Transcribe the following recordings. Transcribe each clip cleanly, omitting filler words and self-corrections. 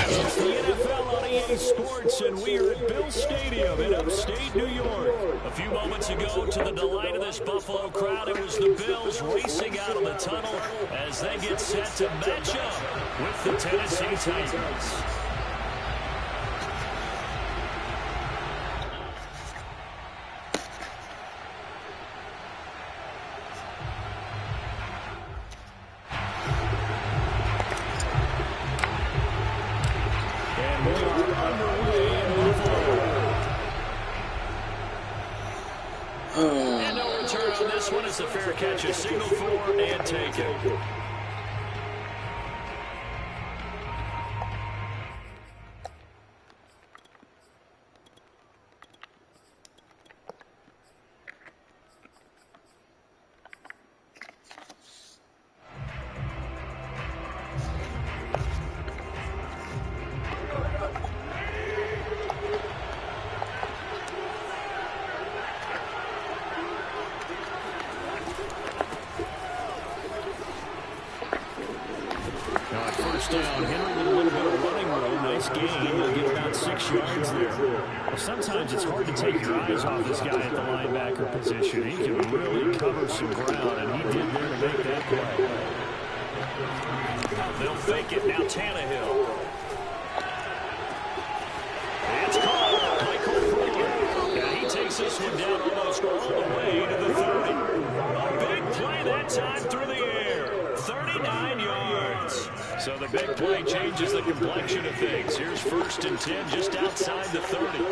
It's the NFL on EA Sports, and we are at Bill Stadium in upstate New York. A few moments ago, to the delight of this Buffalo crowd, it was the Bills racing out of the tunnel as they get set to match up with the Tennessee Titans. And no return on this one. It's a fair catch, a signal for and taken. Down. Henry with a little bit of running room. Nice gain. He'll get about 6 yards there. Well, sometimes it's hard to take your eyes off this guy at the linebacker position. He can really cover some ground, and he did there to make that play. They'll fake it. Now Tannehill. It's caught. Michael Fuller. And he takes this one down almost all the way to the 30. A big play that time through the air. 39 yards. So the big play changes the complexion of things. Here's 1st and 10 just outside the 30.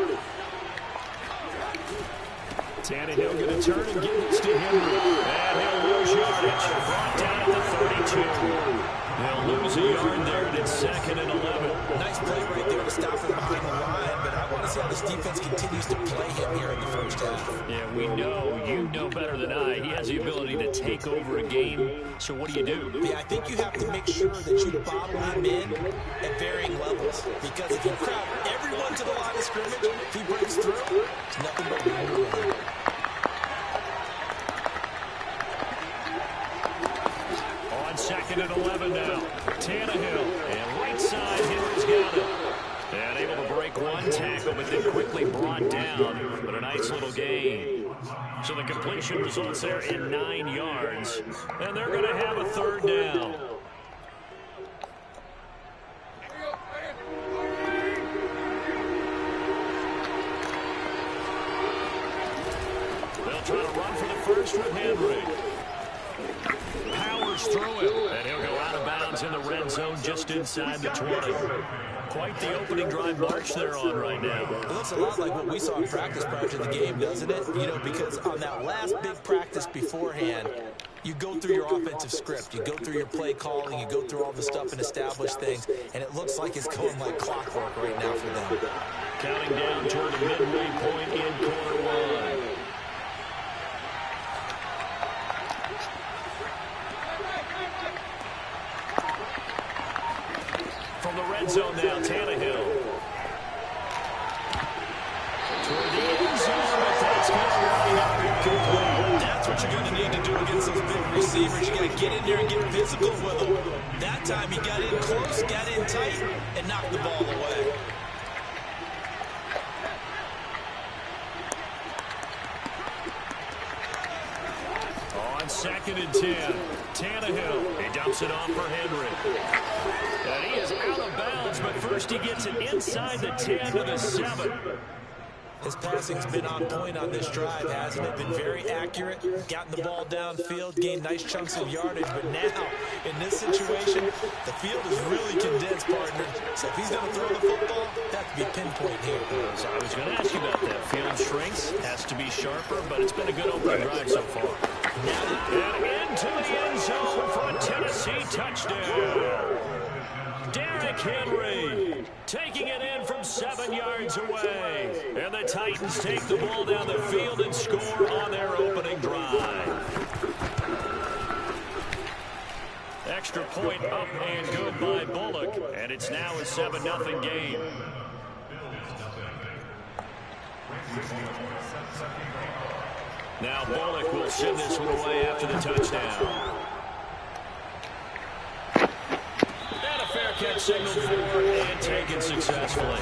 Tannehill going to turn and give this to Henry. And he'll lose yardage. Brought down at the 32. They'll lose a yard there, and it's 2nd and 11. Nice play right there to stop him behind the line, but I want to see how this defense continues to play him here in the first half. Yeah, we know, you know better than I, he has the ability to take over a game. So what do you do? Yeah, I think you have to make sure that you bottle him in at varying levels, because if you crowd everyone to the line of scrimmage, if he breaks through, it's nothing but room. On 2nd and 11 now. Tannehill. And right side, Henry's got it. And able to break one tackle, but then quickly brought down. But a nice little gain. So the completion results there in 9 yards. And they're going to have a 3rd down. They'll try to run for the first with Henry. Powers through him, and he'll go out of bounds in the red zone just inside the 20. Quite the opening drive march they're on right now. It looks a lot like what we saw in practice prior to the game, doesn't it? You know, because on that last big practice beforehand, you go through your offensive script, you go through your play calling, you go through all the stuff and establish things, and it looks like it's going like clockwork right now for them. Counting down toward the midway point in quarter 1. From the red zone now, Tannehill. Toward the end zone, but that's going to be incomplete. That's what you're going to need to do against those big receivers. You got to get in there and get physical with them. That time he got in close, got in tight, and knocked the ball away. On 2nd and 10, Tannehill. He Dumps it off for Henry. And he is out of bounds, but first he gets it inside the 10 to the 7. His passing's been on point on this drive, hasn't it? Been very accurate, gotten the ball downfield, gained nice chunks of yardage. But now, in this situation, the field is really condensed, partner. So if he's going to throw the football, that could be pinpoint here. So I was going to ask you about that. Field shrinks, has to be sharper, but it's been a good opening drive so far. And into the end zone for a Tennessee touchdown. Derrick Henry taking it in from 7 yards away. And the Titans take the ball down the field and score on their opening drive. Extra point up and good by Bullock. And it's now a 7-0 game. Now Bullock will send this one away after the touchdown. Fair catch signaled for and taken successfully.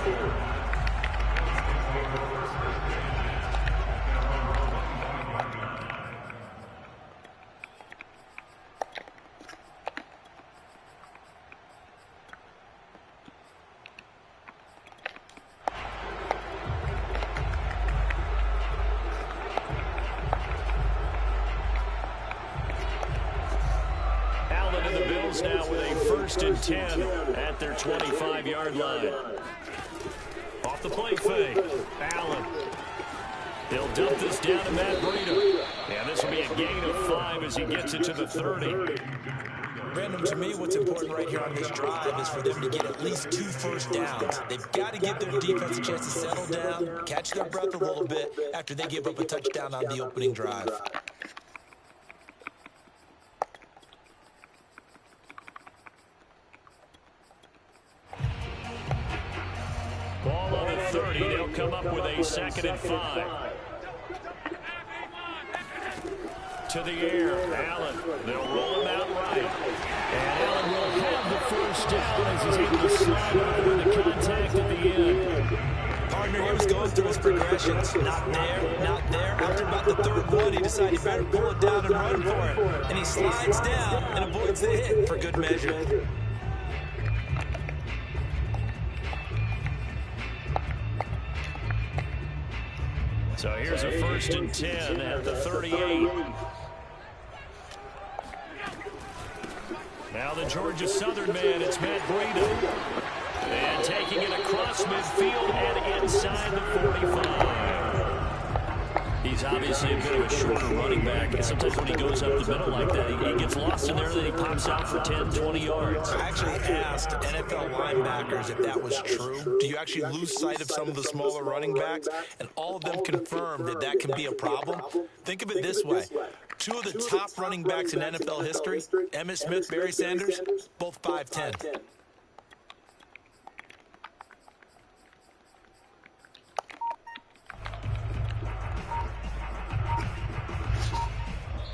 Now with a 1st and 10 at their 25-yard line. Off the play fake, Allen. They'll dump this down to Matt Breida. And this will be a gain of 5 as he gets it to the 30. Brandon, to me, what's important right here on this drive is for them to get at least 2 first downs. They've got to give their defense a chance to settle down, catch their breath a little bit after they give up a touchdown on the opening drive. Ball on the 30. They'll come up with a 2nd and 5. To the air. Allen. They'll roll him out right. And Allen will have the first down as he's able to slide over the contact at the end. Partner, he was going through his progressions. Not there, not there. After about the 3rd one, he decided he better pull it down and run for it. And he slides down and avoids the hit for good measure. So here's a 1st and 10 at the 38. Now the Georgia Southern man, it's Matt Breida. And taking it across midfield and inside the 45. He's obviously a bit of a shorter running back. And sometimes when he goes up the middle like that, he gets lost in there, then he pops out for 10, 20 yards. I actually asked NFL linebackers if that was true. Do you actually lose sight of some of the smaller running backs? And all of them confirmed that that can be a problem. Think of it this way. 2 of the top running backs in NFL history, Emmitt Smith, Barry Sanders, both 5'10".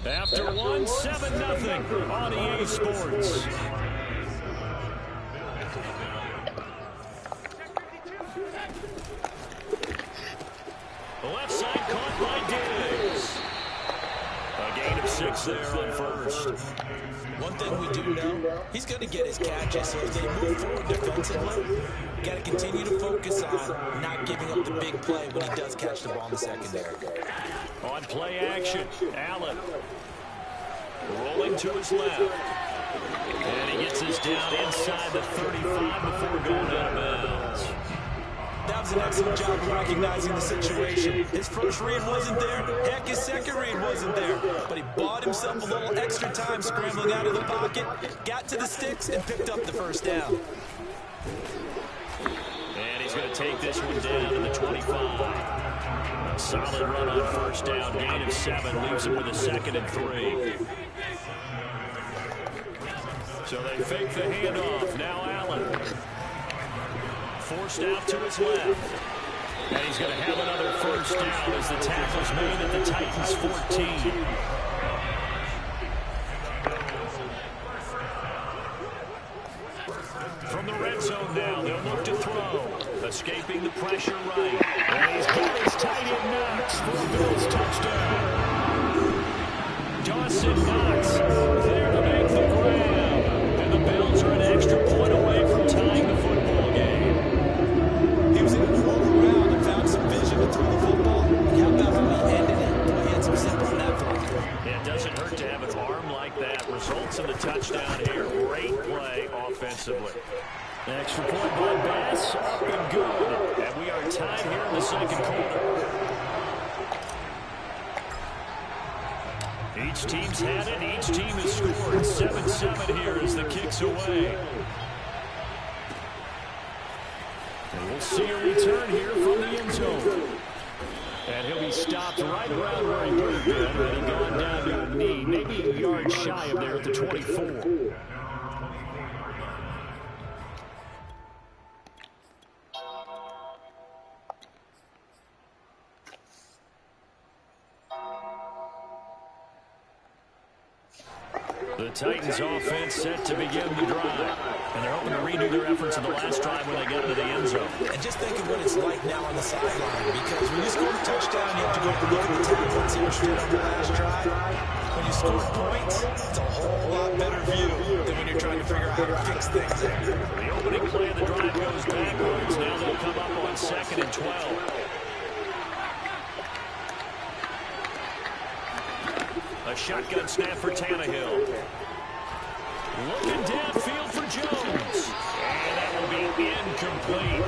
After 7-0 on EA Sports. The left side caught by Diggs. A gain of 6 there on 1st. One thing we do know, he's going to get his catches, so as they move forward defensively, got to continue to focus on not giving up the big play when he does catch the ball in the secondary. On play action, Allen rolling to his left. And he gets this down inside the 35 before going out of bounds. That was an excellent job of recognizing the situation. His first read wasn't there. Heck, his second read wasn't there. But he bought himself a little extra time scrambling out of the pocket, got to the sticks, and picked up the first down. And he's going to take this one down to the 25. Solid run on 1st down, gain of 7, leaves him with a 2nd and 3. So they fake the handoff. Now Allen. Forced out to his left. And he's going to have another 1st down as the tackle's made at the Titans' 14. From the red zone now, they'll look to throw. Escaping the pressure right. And he's got his tight end Knox for the Bills touchdown. Dawson Knox there to make the grab. defensively. Extra point by Bass, up and good. And we are tied here in the second quarter. Each team's had it. Each team has scored. 7-7 here as the kick's away. And we'll see a return here from the end zone. And he'll be stopped right around where he would have been had he gone down to a knee, maybe a yard shy of there at the 24. The Titans offense set to begin the drive. And they're hoping to redo their efforts in the last drive when they got to the end zone. And just think of what it's like now on the sideline, because when you score a touchdown, you have to go up and look at the tackle and see what stood up the last drive. When you score points, it's a whole lot better view than when you're trying to figure out how to fix things there. The opening play of the drive goes backwards. Now they'll come up on 2nd and 12. A shotgun snap for Tannehill. Looking downfield for Jones. And that will be incomplete.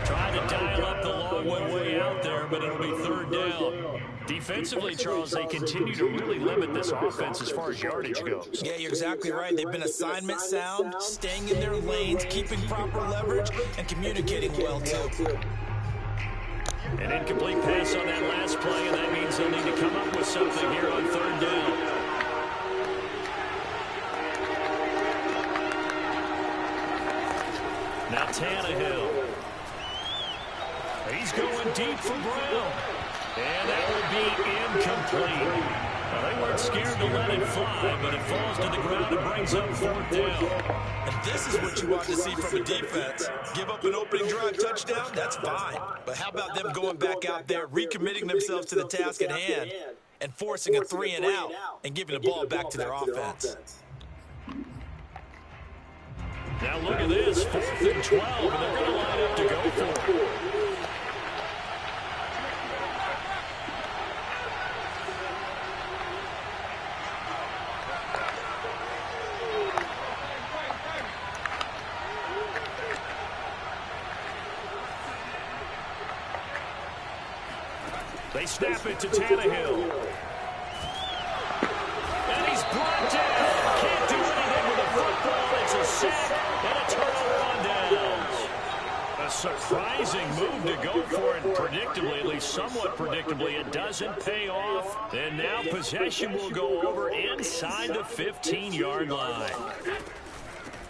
Trying to dial up the long one way out there, but it'll be 3rd down. Defensively, Charles, they continue to really limit this offense as far as yardage goes. Yeah, you're exactly right. They've been assignment sound, staying in their lanes, keeping proper leverage, and communicating well, too. An incomplete pass on that last play, and that means they'll need to come up with something here on 3rd down. Now Tannehill. He's going deep for Brown. And that will be incomplete. Well, they weren't scared to let it fly, but it falls to the ground and brings up 4th down. And this is what you want to see from a defense. Give up an opening drive touchdown, that's fine. But how about them going back out there, recommitting themselves to the task at hand, and forcing a 3-and-out and giving the ball back to their offense. Now look at this, 4th and 12, and they're going to line up to go for it. They snap it to Tannehill. And he's brought down. Can't do anything with the football. It's a sack and a turnover on downs. A surprising move to go for it predictably, at least somewhat predictably. It doesn't pay off. And now possession will go over inside the 15-yard line.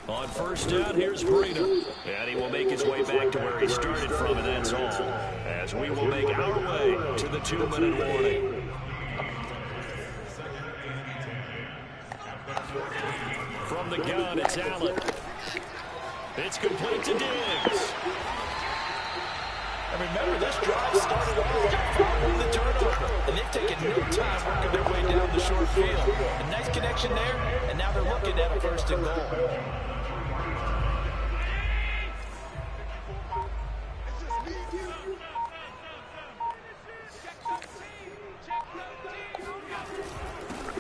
On 1st down, here's Breida. And he will make his way back to where he started from, and that's all. As we will make our way to the 2-minute warning. From the gun, it's Allen. It's complete to Diggs. And remember, this drive started off following the turnover, and they've taken no time working their way down the short field. A nice connection there, and now they're looking at a 1st and goal.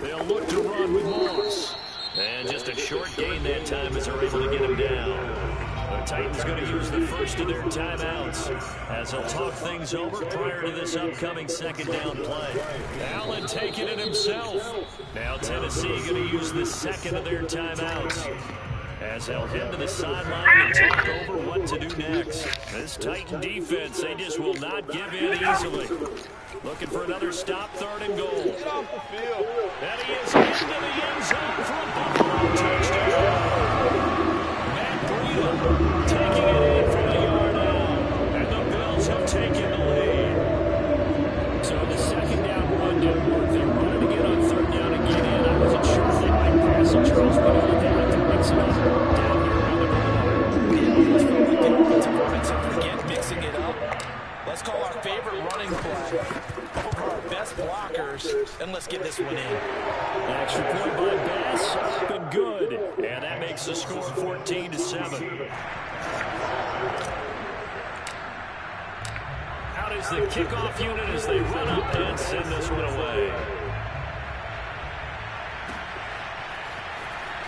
They'll look to run with Moss. And just a short gain that time as they're able to get him down. The Titans going to use the first of their timeouts as they'll talk things over prior to this upcoming 2nd down play. Allen taking it himself. Now Tennessee going to use the 2nd of their timeouts as they'll head to the sideline and talk over what to do next. This Titan defense, they just will not give in easily. Looking for another stop, 3rd and goal. Get off the field. And he is into the end zone for a Buffalo touchdown. Matt Breida taking it in from the yard out. And the Bills have taken the lead. So the 2nd down run didn't work. They run it again on 3rd down and get in. I wasn't sure if they might pass it, Charles, but they like to mix it up down here around the goal. Yeah, I almost feel like the offensive line, so forget mixing it up. Let's call our favorite running play over our best blockers, and let's get this one in. Extra point by Bass, up and good. And that makes the score 14-7. Out is the kickoff unit as they run up and send this one away.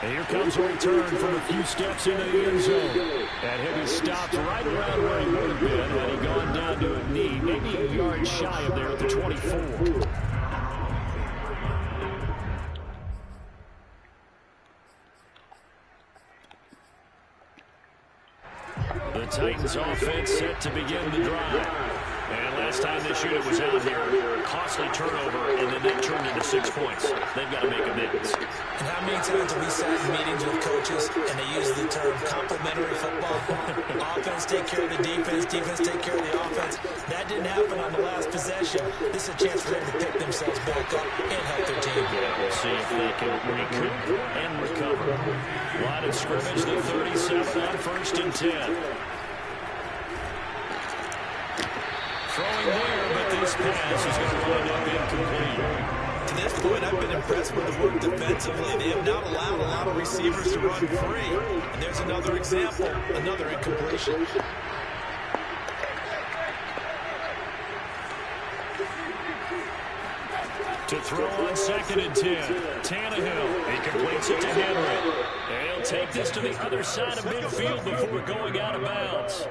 And here comes a return from a few steps into the end zone. And he'll be stopped right around where he would have been had he gone down to a knee, maybe a yard shy of there at the 24. The Titans offense set to begin the drive. And last time this unit was out here, costly turnover, and then that turned into 6 points. They've got to make amends. And how many times have we sat in meetings with coaches and they use the term complementary football? Offense take care of the defense, defense take care of the offense. That didn't happen on the last possession. This is a chance for them to pick themselves back up and help their team. Yeah, we'll see if they can recoup and recover. Line of scrimmage, the 37 on 1st and 10. Throwing there, but this pass is going to wind up incomplete. To this point, I've been impressed with the work defensively. They have not allowed a lot of receivers to run free. And there's another example, another incompletion. To throw on 2nd and 10. Tannehill, he completes it to Henry. And he'll take this to the other side of midfield before going out of bounds.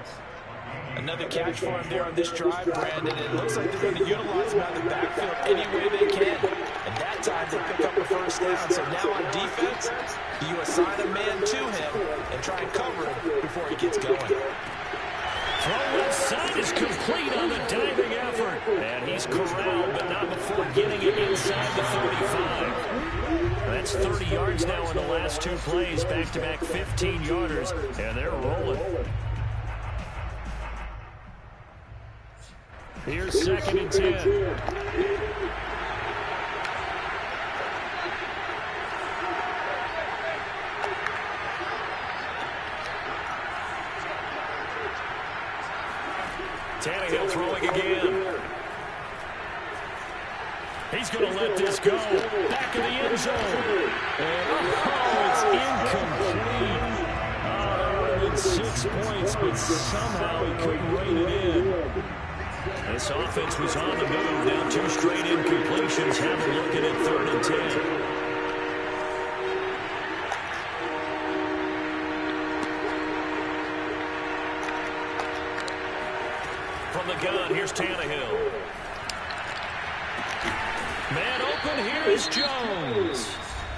Another catch for him there on this drive, Brandon. It looks like they're going to utilize him out of the backfield any way they can. And that time they pick up a first down. So now on defense, you assign a man to him and try and cover him before he gets going. Throw left side is complete on the diving effort. And he's corralled, but not before getting it inside the 35. That's 30 yards now in the last 2 plays. Back-to-back 15-yarders, and they're rolling. Here's 2nd and 10. Tannehill throwing again. He's going to let this go. Back in the end zone. And it's incomplete. There would have been 6 points, but somehow he couldn't rein it in. This offense was on the move. Down 2 straight incompletions. Have a look at it, 3rd and 10. From the gun, here's Tannehill. Man open, here is Jones.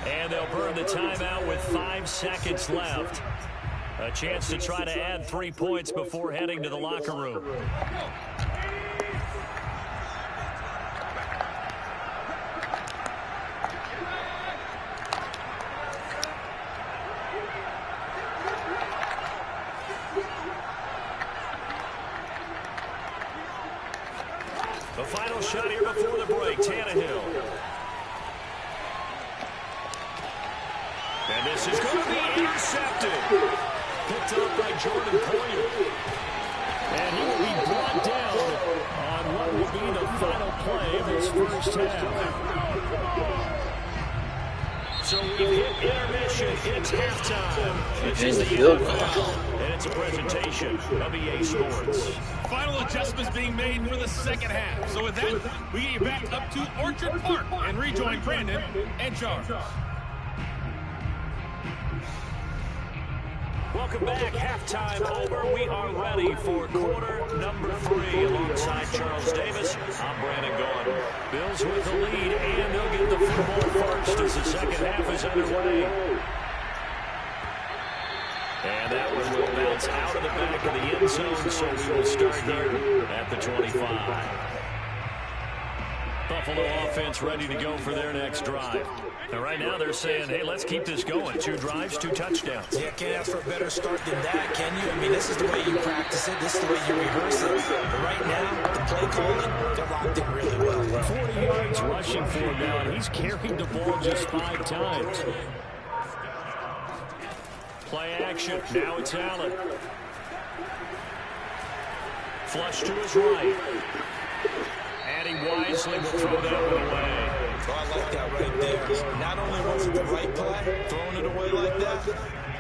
And they'll burn the timeout with 5 seconds left. A chance to try to add 3 points before heading to the locker room. The final shot here before the break, Tannehill. And this is going to be intercepted. Picked up by Jordan Poyer. And he will be brought down on what will be the final play of this first half. So we've hit intermission. It's halftime. This is the NFL, and it's a presentation of EA Sports. Final adjustments being made for the second half. So with that, we get you back up to Orchard Park and rejoin Brandon and Charles. Welcome back. Halftime over. We are ready for quarter number 3. Alongside Charles Davis, I'm Brandon Gordon. Bills with the lead, and they'll get the football first as the second half is underway. And that one will bounce out of the back of the end zone, so we will start here at the 25. Buffalo offense ready to go for their next drive. And right now they're saying, hey, let's keep this going. 2 drives, 2 touchdowns. Yeah, can't ask for a better start than that, can you? I mean, this is the way you practice it. This is the way you rehearse it. But right now, the play calling, they're locked in really well. 40 yards rushing for him now, and he's carried the ball just 5 times. Play action. Now it's Allen. Flush to his right. And he wisely will throw that one away. Oh, I like that right there. Not only was it the right play, throwing it away like that,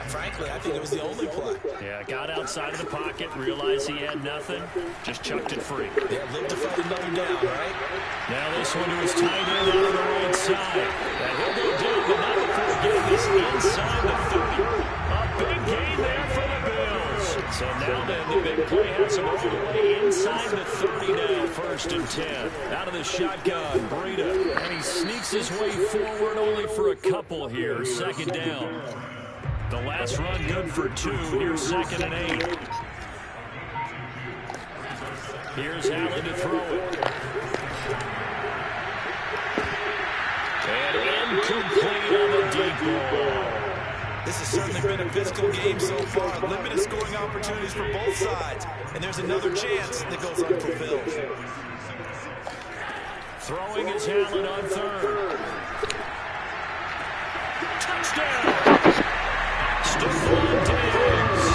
frankly, I think it was the only play. Yeah, got outside of the pocket, realized he had nothing, just chucked it free. Yeah, lived to fight another down, right? Now this one to his tight end out on the right side. And he'll go down, but not before getting this inside the 30. A big gain there for the Bills. So now then, the big play has him all the way inside the 30 now. 1st and 10. Out of the shotgun, Breida. And he sneaks his way forward only for a couple here. 2nd down. The last run good for 2. Here's 2nd and 8. Here's Allen to throw it. And incomplete on the deep ball. This has certainly been a physical game so far. Limited scoring opportunities for both sides. And there's another chance that goes unfulfilled. Throwing is Allen on 3rd. Touchdown! Stephon Diggs,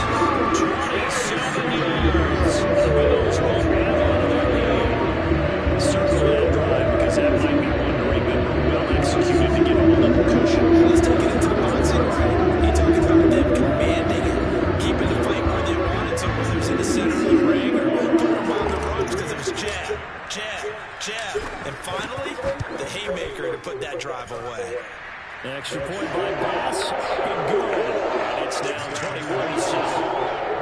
27 yards. The Bills will have out of that game. Circle that drive because that might be one to remember. Well executed to give him a little cushion. Let's take it into the boxing ring. You talk about them commanding it, keeping the fight where they wanted to, whether it's in the center of the ring or throwing them on the ropes because it was jab, jab, jab. And finally, the haymaker to put that drive away. Extra point by Bass. And good. And it's now 21-7.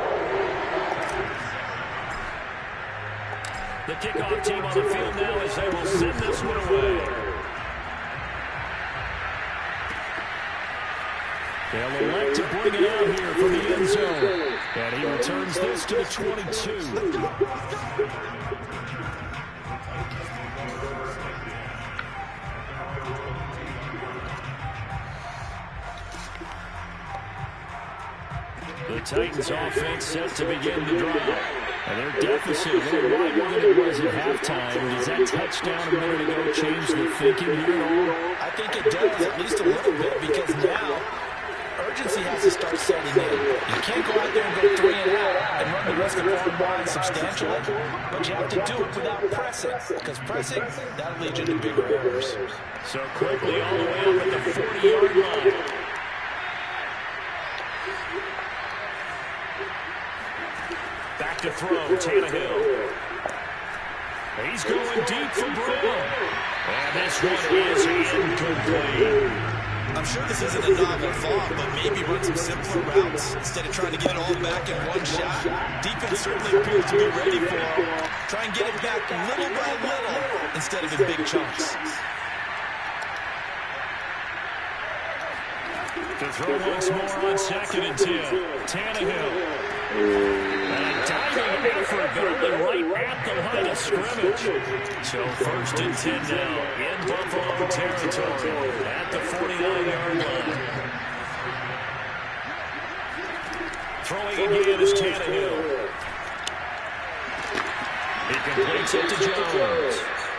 The kickoff team on the field now as they will send this one away. They'll elect to bring it out here from the end zone. And he returns this to the 22. The Titans offense set to begin the drive. And their deficit a little wider than it was at halftime. Does that touchdown a minute ago change the thinking here at all? I think it does, at least a little bit, because now urgency has to start setting in. You can't go out there and go 3 and out and run the risk of falling behind substantially, but you have to do it without pressing, because pressing, that'll lead you to bigger errors. So quickly all the way up at the 40-yard line. Back to throw, Tannehill. He's going deep for Brown. And this one is incomplete. I'm sure this isn't a novel thought, but maybe run some simpler routes instead of trying to get it all back in one shot. Defense certainly appears to be ready for it. Try and get it back little by little instead of in big chunks. To throw once more on 2nd and 10. Tannehill. And a diving effort, but only right at the line of scrimmage. So 1st and 10 now in Buffalo territory at the 49-yard line. Throwing again is Tannehill. He completes it to Jones.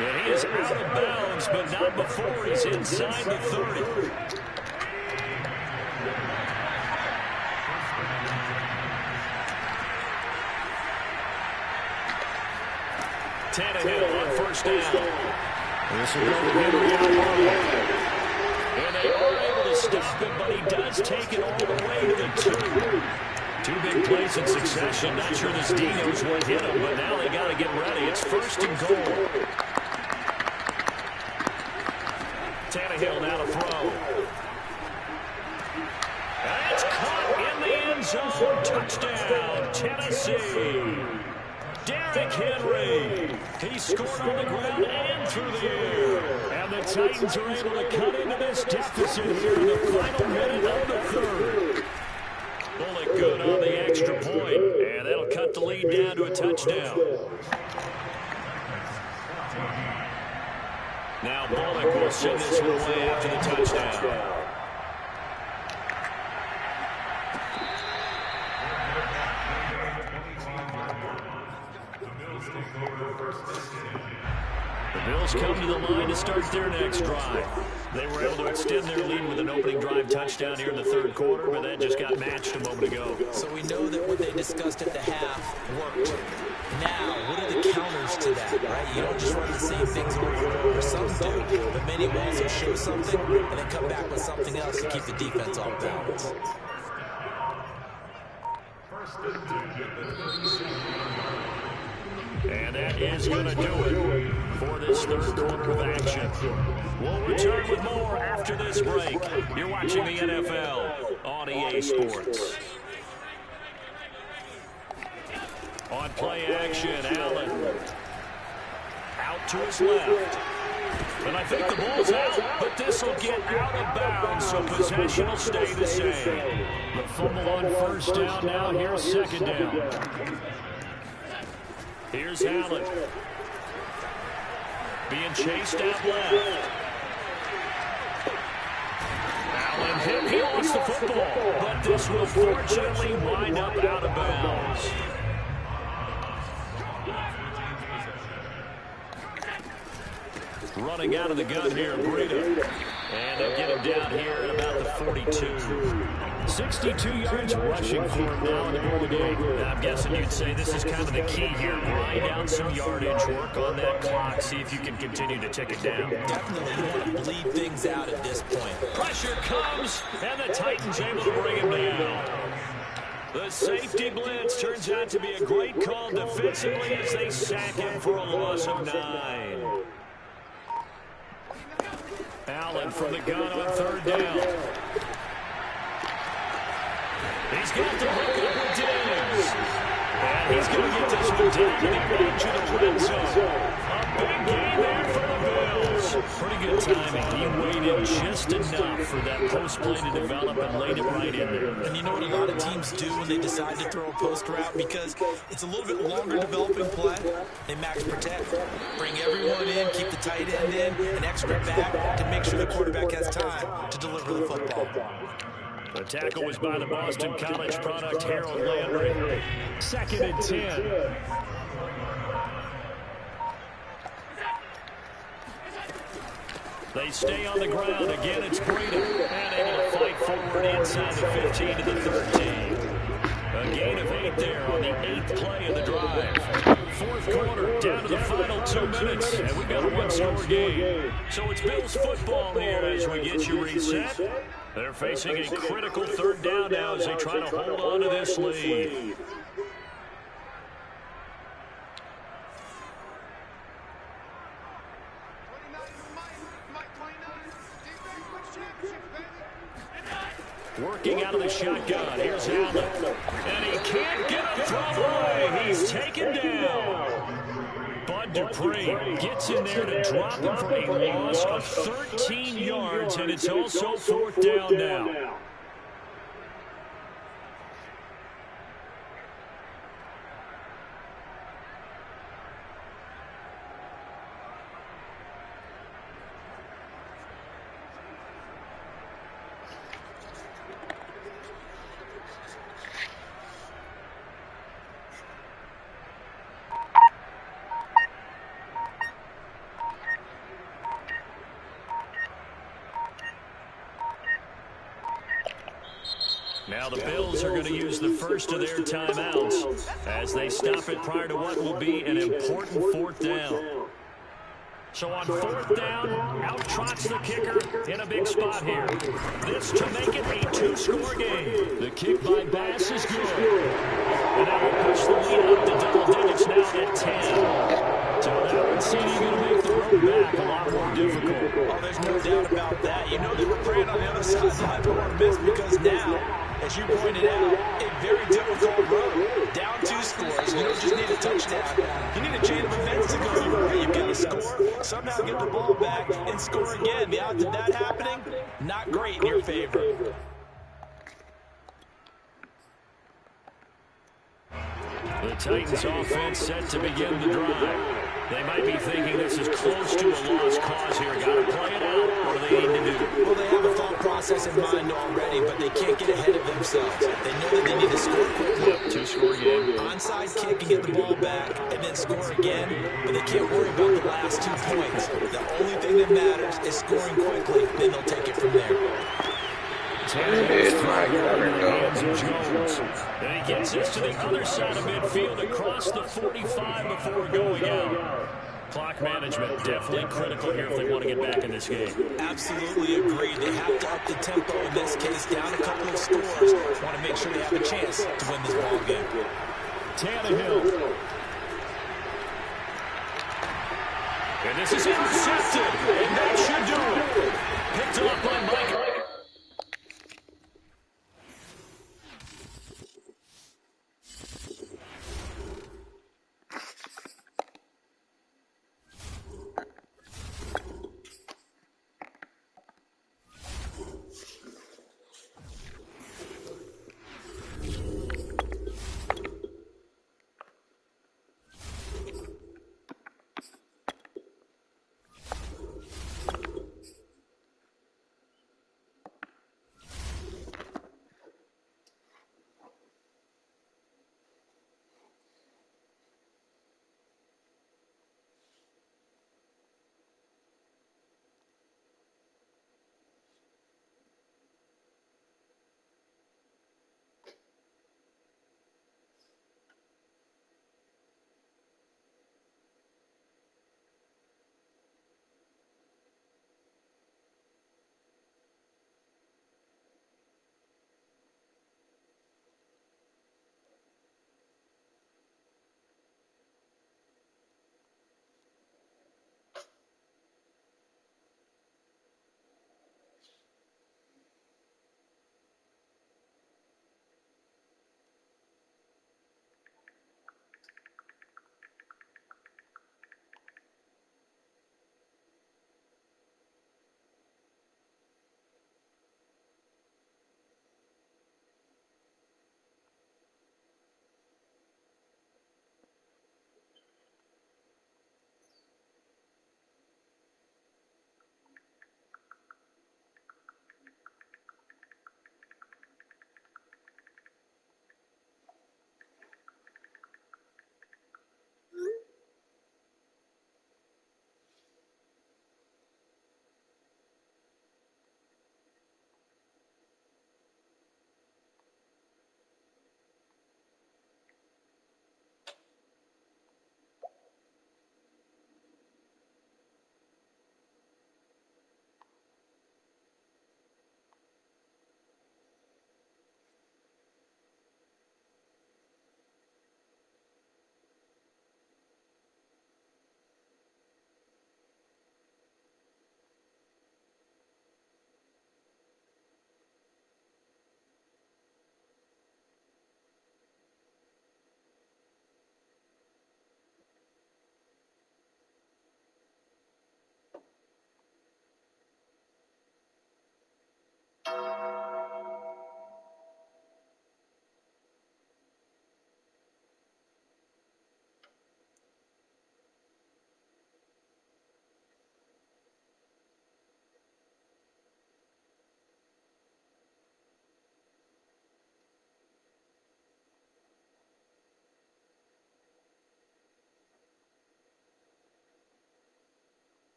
And he is out of bounds, but not before he's inside the 30. Tannehill on 1st down. This will go to Henry out wide. And they are able to stop him, but he does take it all the way to the 2. 2 big plays in succession. Not sure this D knows what hit him, but now they got to get ready. It's 1st and goal. Tannehill now to throw. And it's caught in the end zone. Touchdown, Tennessee. Derrick Henry. He scored on the ground and through the air. And the Titans are able to cut into this deficit here in the final minute of the 3rd. Bullock good on the extra point. And that'll cut the lead down to a touchdown. Now Bullock will send this one away after the touchdown. The Bills come to the line to start their next drive. They were able to extend their lead with an opening drive touchdown here in the 3rd quarter, but that just got matched a moment ago. So we know that what they discussed at the half worked. Now, what are the counters to that, right? You don't just run the same things over and over. Some do, but many will also show something and then come back with something else to keep the defense off balance. And that is going to do it. for this third quarter of action. We'll return with more after this break. You're watching the NFL on EA Sports. On play action, Allen. Out to his left. And I think the ball's out, but this will get out of bounds, so possession will stay the same. The fumble on first down now. Here's second down. Here's Allen. Being chased out left. Allen hit. He lost the football, but this will fortunately wind up out of bounds. Running out of the gun here, Breida. And they'll get him down here at about the 42. 62 yards rushing for him now in the ball game. I'm guessing you'd say this is kind of the key here. Grind out some yardage, work on that clock, see if you can continue to tick it down. Definitely you want to bleed things out at this point. Pressure comes, and the Titans able to bring him down. The safety blitz turns out to be a great call defensively as they sack him for a loss of 9. Allen from the gun on third down. He's got the hook up with Diggs. And he's going to get this one down to the edge of the red zone. A big game there for the Bills. Pretty good timing. He waited just enough for that post play to develop and laid it right in there. And you know what a lot of teams do when they decide to throw a post route? Because it's a little bit longer developing play. They max protect. Bring everyone in, keep the tight end in, an extra back to make sure the quarterback has time to deliver the football. The tackle was by the Boston College product, Harold Landry. 2nd and 10. They stay on the ground. Again, it's Breida. And able to fight forward inside the 15 to the 13. A gain of 8 there on the 8th play of the drive. 4th quarter, down to the final 2 minutes. And we've got a one-score game. So it's Bills football here as we get you reset. They're facing a critical third down now as they try to hold on to this lead. Working out of the shotgun. Here's Allen. And he can't get a throw away. He's taken down. Bud Dupree gets in there to drop him for a loss of 13 yards, and it's also 4th down now. Now the Bills are going to use the first of their timeouts as they stop it prior to what will be an important 4th down. So on 4th down, out trots the kicker in a big spot here. This to make it a 2-score game. The kick by Bass is good. And now we push the lead up to double digits now at 10. So that would seem going to make the road back a lot more difficult. Oh, there's no doubt about that. You know they were praying on the other side for a miss because now, as you pointed out, a very difficult road. Down 2 scores. You don't just need a touchdown. You need a chain of events to go your way. You've got to score, somehow get the ball back, and score again. The odds of that happening, not great in your favor. The Titans offense set to begin the drive. They might be thinking this is close to a lost cause here. Got to play it out. What do they need to do? Well, they have a thought process in mind already, but they can't get ahead of themselves. They know that they need to score quickly. Yep, 2-score game. Onside kick and get the ball back, and then score again. But they can't worry about the last 2 points. The only thing that matters is scoring quickly. Then they'll take it from there. It's my Jones. And he gets us to the other side of midfield across the 45 before going out. Clock management definitely critical here if they want to get back in this game. Absolutely agreed. They have to up the tempo in this case, down a couple of scores. Want to make sure they have a chance to win this ball game. And this is intercepted. And that should do it. Picked off by Mike.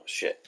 shit.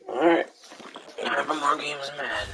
Alright. Having more games of Madden.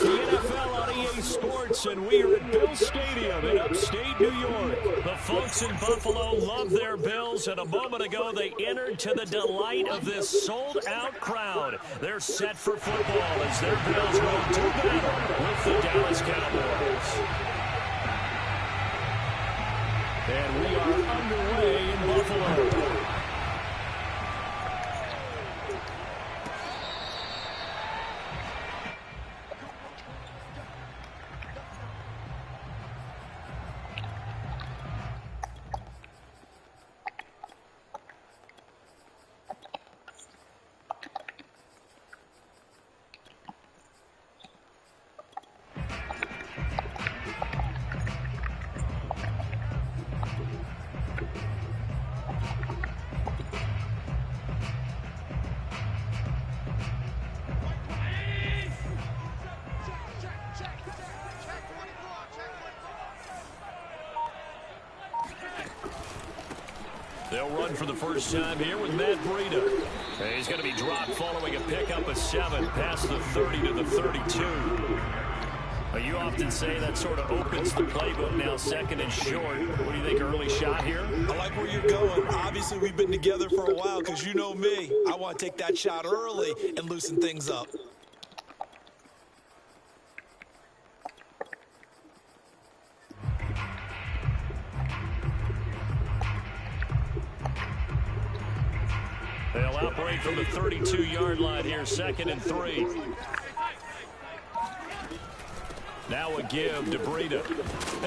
The NFL on EA Sports, and we are at Bill Stadium in upstate New York. The folks in Buffalo love their Bills, and a moment ago they entered to the delight of this sold-out crowd. They're set for football as their Bills will do battle with the Dallas Cowboys. And we are underway in Buffalo. They'll run for the first time here with Matt Breida. He's going to be dropped following a pickup of 7 past the 30 to the 32. You often say that sort of opens the playbook now, second and short. What do you think, early shot here? I like where you're going. Obviously, we've been together for a while because you know me. I want to take that shot early and loosen things up. They'll outbreak from the 32-yard line here, second and 3. Now a give to Breida.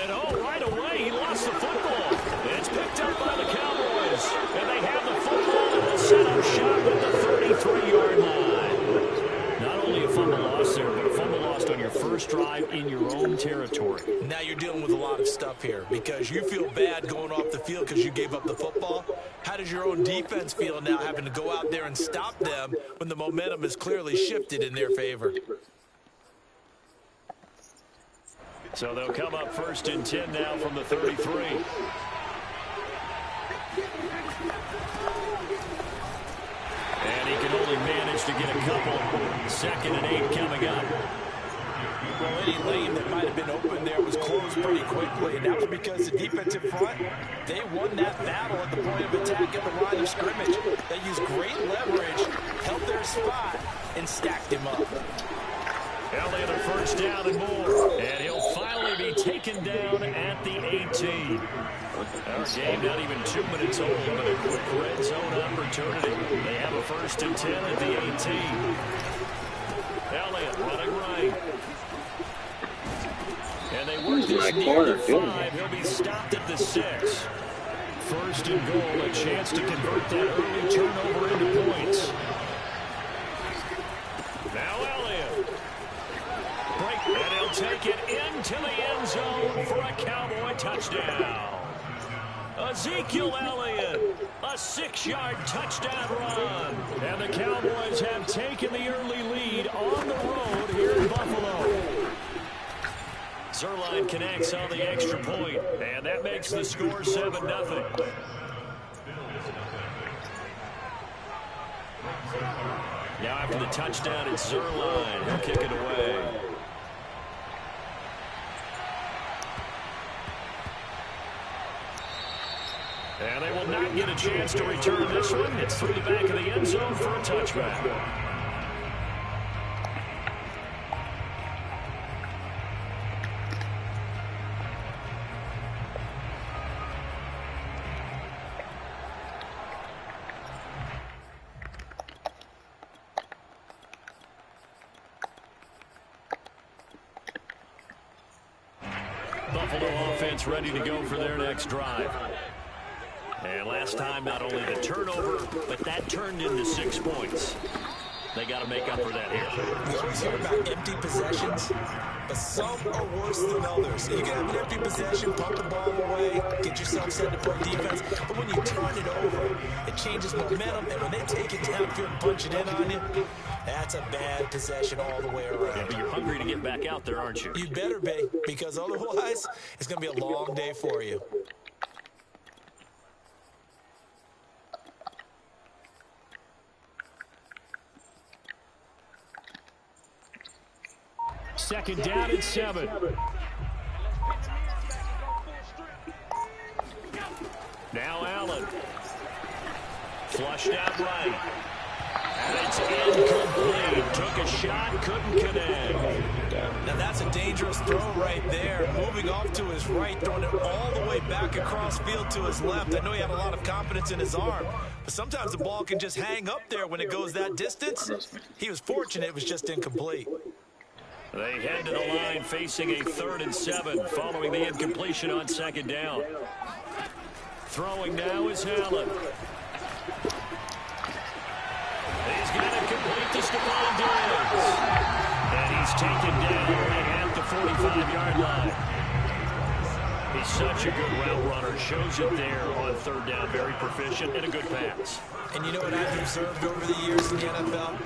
And right away, he lost the football. It's picked up by the Cowboys. And they have the football and will set up shop at the 33-yard line. Not only a fumble loss there, but a fumble lost on your first drive in your own territory. Now you're dealing with a lot of stuff here because you feel bad going off the field because you gave up the football. How does your own defense feel now having to go out there and stop them when the momentum has clearly shifted in their favor? So they'll come up first and 10 now from the 33. And he can only manage to get a couple. Second and 8 coming up. Well, any lane that might have been open there was closed pretty quickly, and that was because the defensive front, they won that battle at the point of attack at the line of scrimmage. They used great leverage, held their spot, and stacked him up. Elliott a first down and more. And he'll finally be taken down at the 18. Our game not even 2 minutes old, but a quick red zone opportunity. They have a first and 10 at the 18. Elliott running right. And they work this near the 5. He'll be stopped at the 6. First and goal, a chance to convert that early turnover into points. Now Elliott. And he'll take it into the end zone for a Cowboy touchdown. Ezekiel Elliott, a 6-yard touchdown run. And the Cowboys have taken the early lead on the road here in Buffalo. Zerline connects on the extra point, and that makes the score 7-0. Now after the touchdown, it's Zerline. He'll kick it away. And they will not get a chance to return this one. It's through the back of the end zone for a touchback. Buffalo offense ready to go for their next drive. And last time, not only the turnover, but that turned into 6 points. They got to make up for that here. We always hear about empty possessions, but some are worse than others. You can have an empty possession, pump the ball away, get yourself set to play defense, but when you turn it over, it changes momentum, and when they take it downfield and punch it in on you, that's a bad possession all the way around. Yeah, but you're hungry to get back out there, aren't you? You better be, because otherwise, it's going to be a long day for you. second down and 7. Now Allen. Flushed out right. And it's incomplete. Took a shot, couldn't connect. Now that's a dangerous throw right there. Moving off to his right, throwing it all the way back across field to his left. I know he had a lot of confidence in his arm, but sometimes the ball can just hang up there when it goes that distance. He was fortunate it was just incomplete. They head to the line facing a 3rd and 7 following the incompletion on second down. Throwing now is Allen. He's got it complete to Stephon Diggs. And he's taken down right at the 45-yard line. He's such a good route runner. Shows it there on 3rd down. Very proficient and a good pass. And you know what I've observed over the years in the NFL?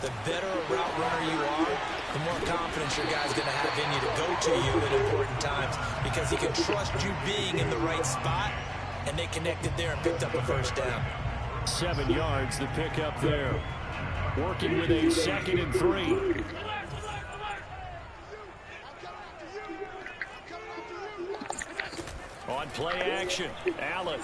The better a route runner you are, the more confidence your guy's going to have in you to go to you at important times because he can trust you being in the right spot, and they connected there and picked up a 1st down. 7 yards, the pickup there. Working with a 2nd and 3. On play action, Allen.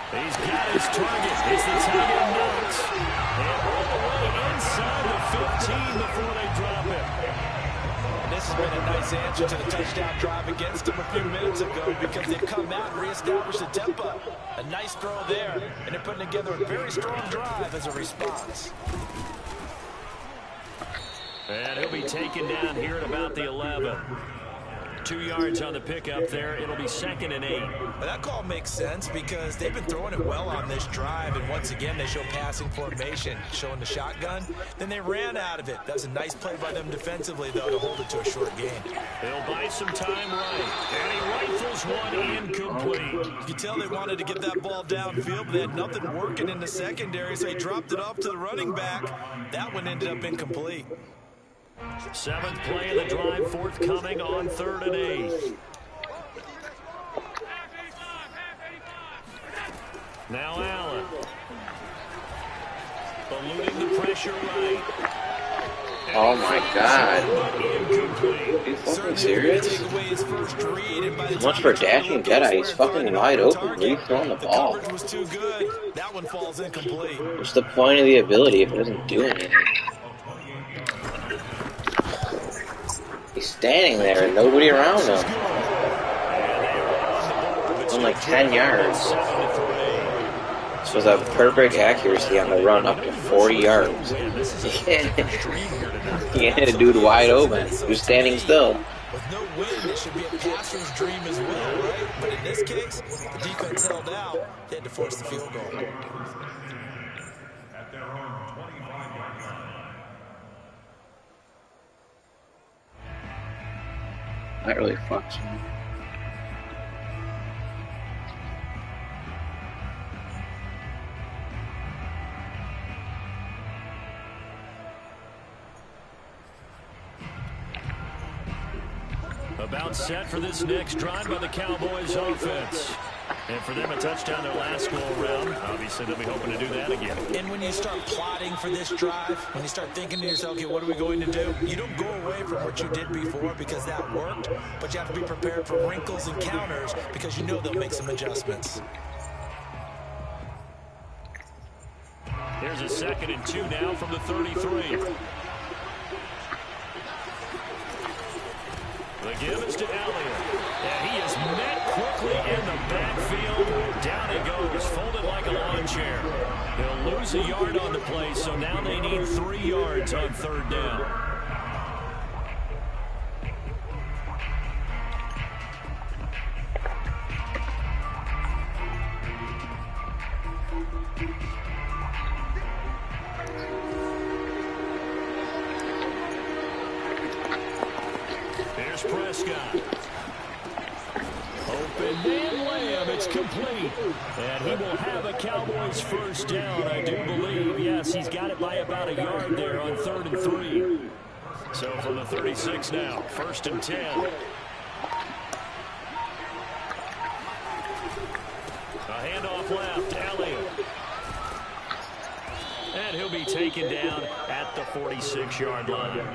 He's got his target. It's the tight end Knox. And all the way inside the 15 before they drop it. And this has been a nice answer to the touchdown drive against them a few minutes ago because they've come out and reestablished the tempo. A nice throw there, and they're putting together a very strong drive as a response. And he'll be taken down here at about the 11. 2 yards on the pickup there. It'll be 2nd and 8. Well, that call makes sense because they've been throwing it well on this drive, and once again they show passing formation, showing the shotgun. Then they ran out of it. That was a nice play by them defensively, though, to hold it to a short gain. They'll buy some time right, and he rifles one incomplete. You could tell they wanted to get that ball downfield, but they had nothing working in the secondary, so he dropped it off to the running back. That one ended up incomplete. 7th play of the drive, forthcoming on 3rd and 8. Now Allen. Eluding the pressure right. Oh my God. Incomplete. Are you fucking serious? As much for dashing Jedi, he's fucking wide open. Where are you throwing the ball? Was too good. That one falls incomplete. What's the point of the ability if it doesn't do anything? He's standing there and nobody around him. On like 10 yards. This was a perfect accuracy on the run up to 40 yards. He had a dude wide open. He was standing still. With no win, it should be a passer's dream as well, right? But in this case, the defense held out. They had to force the field goal. That really fucks me. About set for this next drive by the Cowboys offense. And for them, a touchdown their last go-around. Obviously, they'll be hoping to do that again. And when you start plotting for this drive, when you start thinking to yourself, okay, what are we going to do? You don't go away from what you did before because that worked, but you have to be prepared for wrinkles and counters because you know they'll make some adjustments. Here's a 2nd and 2 now from the 33. The give is to Elliott. And he is met quickly in the backfield. Down he goes, folded like a lawn chair. He'll lose a yard on the play, so now they need 3 yards on 3rd down. Here's Prescott. Open man layup. It's complete. And he will have a Cowboys 1st down, I do believe. Yes, he's got it by about a yard there on 3rd and 3. So from the 36 now, 1st and 10. A handoff left. Elliott. And he'll be taken down at the 46-yard line.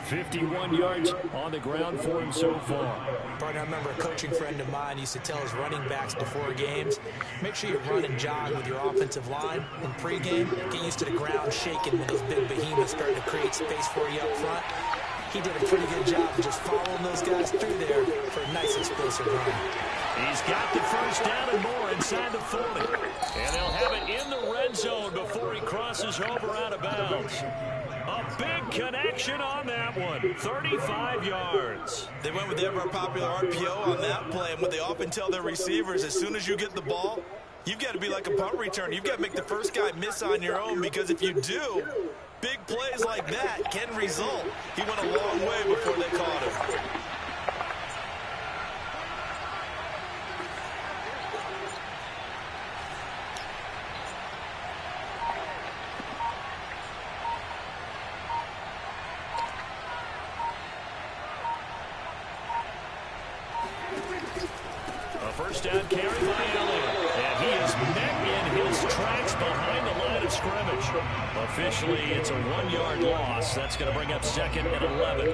51 yards on the ground for him so far. Partner, I remember a coaching friend of mine used to tell his running backs before games, make sure you run and jog with your offensive line in pregame. Get used to the ground shaking when those big behemoths start to create space for you up front. He did a pretty good job of just following those guys through there for a nice explosive run. He's got the first down and more inside the 40. And they'll have it in the red zone before he crosses over out of bounds. A big connection on that one. 35 yards. They went with the ever-popular RPO on that play, and what they often tell their receivers, as soon as you get the ball, you've got to be like a punt return. You've got to make the first guy miss on your own, because if you do, big plays like that can result. He went a long way before they caught him. First down carry by Elliott. And he is met in his tracks behind the line of scrimmage. Officially, it's a 1-yard loss. That's going to bring up 2nd and 11.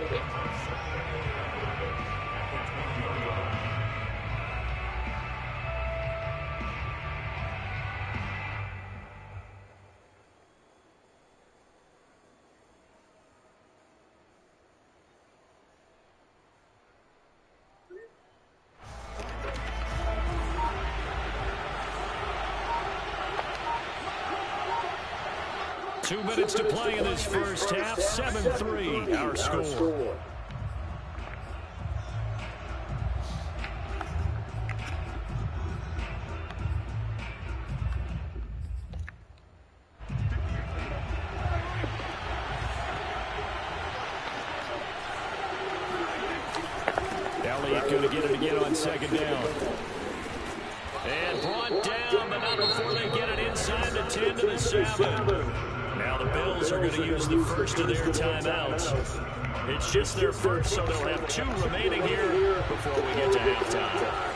Two minutes to play in this first half. 7-3, our score. Elliott going to get it again on 2nd down. And brought down, but not before they get it inside the 10 to the 7. Now the Bills are going to use the first of their timeouts. It's just their first, so they'll have 2 remaining here before we get to halftime.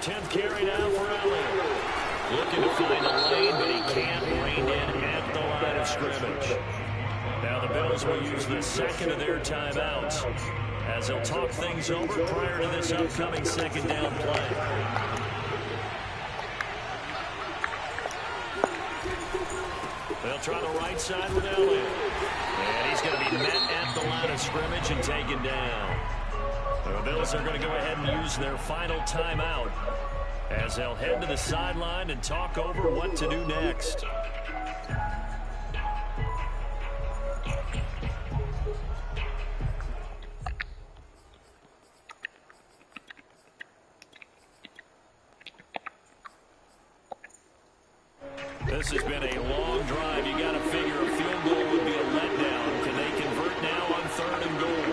10th carry now for Elliott. Looking to find a lane, but he can't rein in at the line of scrimmage. Now the Bills will use the second of their timeouts as they'll talk things over prior to this upcoming 2nd down play. They'll try the right side with Elliott. And he's going to be met at the line of scrimmage and taken down. The Bills are going to go ahead and use their final timeout as they'll head to the sideline and talk over what to do next. This has been a long drive. You got to figure a field goal would be a letdown. Can they convert now on 3rd and goal?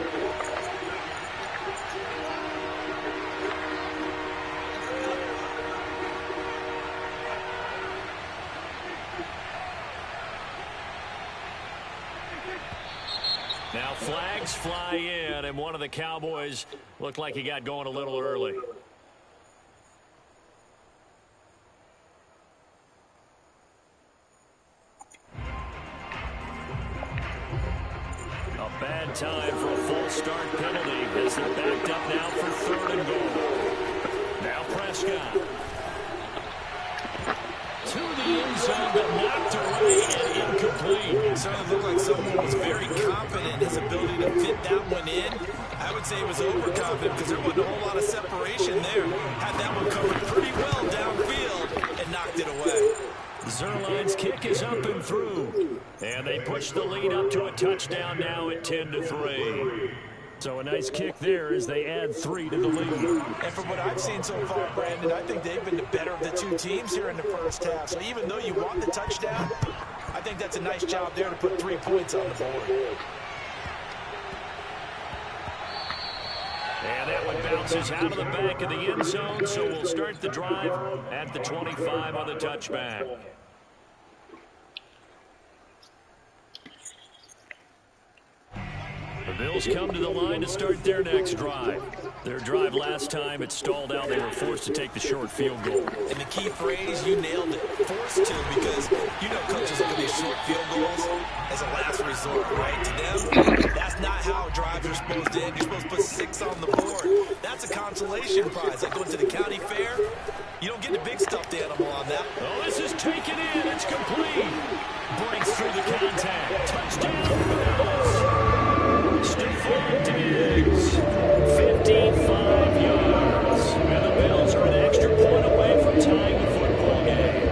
Now flags fly in, and one of the Cowboys looked like he got going a little early. Bad time for a false start penalty as they're backed up now for 3rd and goal. Now Prescott. To the end zone, but knocked away and incomplete. It certainly looked like someone was very confident in his ability to fit that one in. I would say he was overconfident because there wasn't a whole lot of separation there. Had that one covered pretty well downfield and knocked it away. Zerline's kick is up and through. And they push the lead up to a touchdown now at 10-3. So a nice kick there as they add 3 to the lead. And from what I've seen so far, Brandon, I think they've been the better of the 2 teams here in the first half. So even though you want the touchdown, I think that's a nice job there to put 3 points on the board. And that one bounces out of the back of the end zone, so we'll start the drive at the 25 on the touchback. The Bills come to the line to start their next drive. Their drive last time, it stalled out. They were forced to take the short field goal. And the key phrase, you nailed it, forced to, because you know coaches look at these short field goals as a last resort, right? To them, that's not how drives are supposed to end. You're supposed to put 6 on the board. That's a consolation prize. Like going to the county fair, you don't get the big stuffed animal on that. Oh, this is taken in. It's complete. Breaks through the contact. Touchdown, Bills. Stephon Diggs, 55 yards. And the Bills are an extra point away from tying the football game.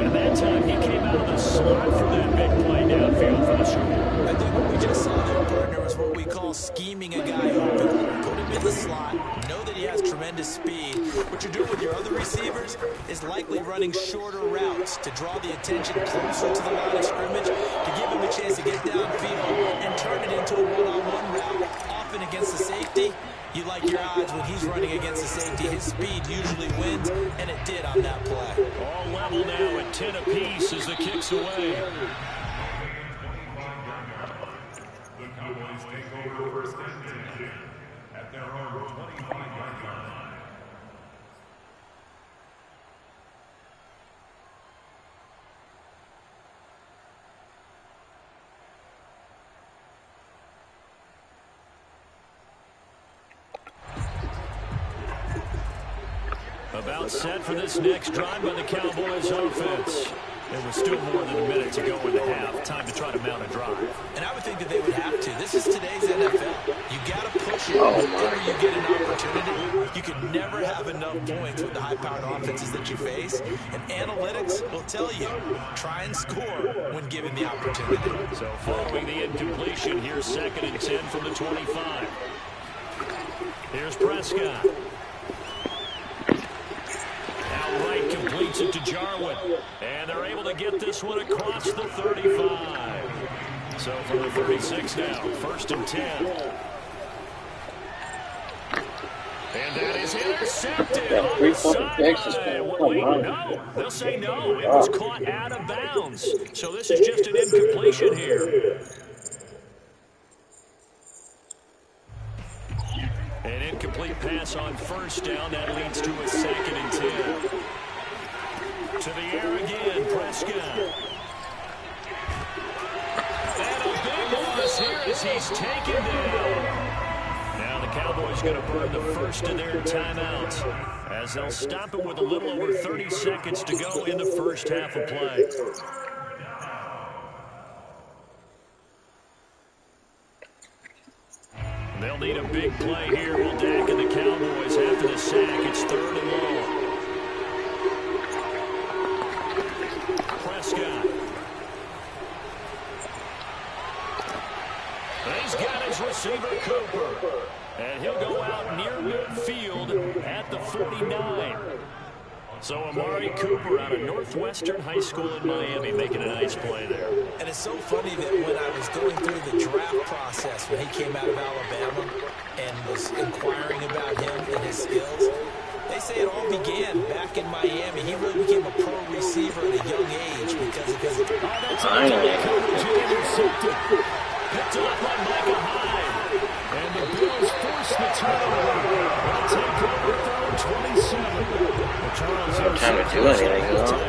And that time he came out of the slot for that big play downfield for the score. I think what we just saw there, partner, was what we call scheming a guy open. Put him in the slot, know that he has tremendous speed. What you're doing with your other receivers is likely running shorter routes to draw the attention closer to the line of scrimmage, to give him a chance to get downfield and turn it into a one-on-one route. Often against the safety, you like your odds when he's running against the safety. His speed usually wins, and it did on that play. All level now at 10 apiece as the kick's away. The Cowboys take over first and 10 at their own 25-yard line. About set for this next drive by the Cowboys offense. There was still more than a minute to go in the half. Time to try to mount a drive. And I would think that they would have to. This is today's NFL. You got to push it whenever you get an opportunity. You can never have enough points with the high-powered offenses that you face. And analytics will tell you, try and score when given the opportunity. So following the incompletion, here's 2nd and 10 from the 25. Here's Prescott. Outright completes it to Jarwin. And they're able to get this one across the 35. So from the 36 now, 1st and 10. And that is intercepted on the sideline. Wait, no. They'll say no. It was caught out of bounds. So this is just an incompletion here. An incomplete pass on 1st down. That leads to a 2nd and 10. To the air again, Prescott. And a big loss here as he's taken down. Now the Cowboys going to burn the first of their timeouts as they'll stop it with a little over 30 seconds to go in the first half of play. They'll need a big play here. Will Dak and the Cowboys after the sack. It's 3rd and long. Prescott. He's got his receiver, Cooper. And he'll go out near midfield at the 49. So Amari Cooper out of Northwestern High School in Miami making a nice play there. And it's so funny that when I was going through the draft process when he came out of Alabama and was inquiring about him and his skills, they say it all began back in Miami. He really became a pro receiver at a young age because of his... Picked up by Micah Hyde. And the Bills force the turnover. They'll take over 27. Time to do anything, though.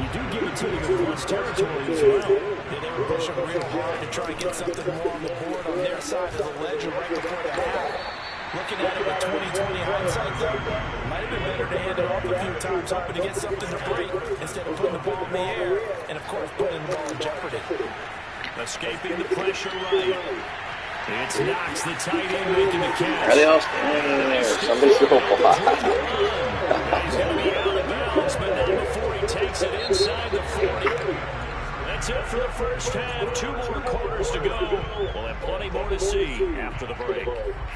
You do give it to him in close territory as well. Yeah, they were pushing real hard to try to get something more on the board on their side of the ledger right before the half. Looking at it with 20/20 hindsight, though, might have been better to hand it off a few times, hoping to get something to break instead of putting the ball in the air and, of course, putting the ball in jeopardy. Escaping the pressure right. It's Knox, the tight end, making the catch. Are they all standing there? Somebody's so far. He's going to be out of bounds, but not before he takes it inside the 40. That's it for the first half. 2 more quarters to go. We'll have plenty more to see after the break.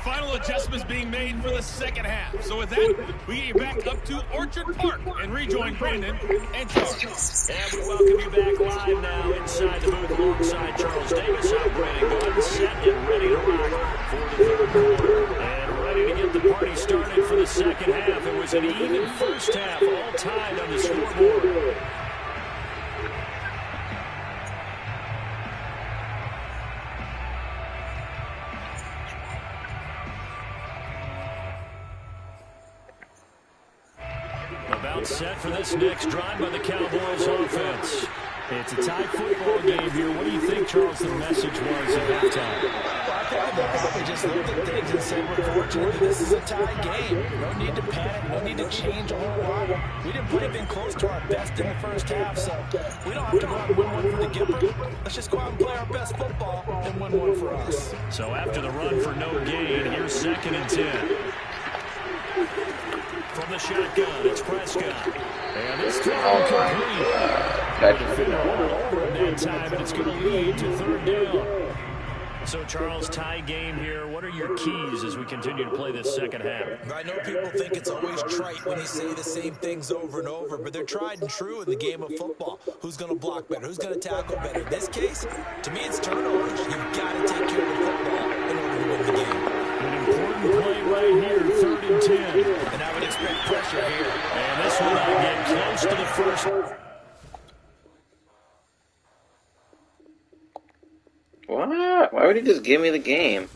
Final adjustments being made for the second half. So with that, we get you back up to Orchard Park and rejoin Brandon and Charles. And we welcome you back live now inside the booth alongside Charles Davis. I'm Brandon Good, set and ready to rock for the 3rd quarter. And ready to get the party started for the second half. It was an even first half, all tied on the scoreboard. set for this next drive by the Cowboys offense. It's a tie football game here. What do you think, Charles, the message was at halftime? Well, I think they probably just looked at things and said, we're fortunate that this is a tie game. No need to panic. No need to change a whole lot. We didn't play anything close to our best in the first half, so we don't have to go out and win one for the Gipper. Let's just go out and play our best football and win one for us. So after the run for no gain, here's 2nd and 10. From the shotgun, it's Prescott. And this throw complete. Defender all over him that time, and it's going to lead to 3rd down. So, Charles, tie game here. What are your keys as we continue to play this second half? I know people think it's always trite when you say the same things over and over, but they're tried and true in the game of football. Who's going to block better? Who's going to tackle better? In this case, to me, it's turnovers. You've got to take care of the football in order to win the game. An important play right here, 3rd and 10. And I would expect pressure here. And this will not get close to the first. What? Why would he just give me the game?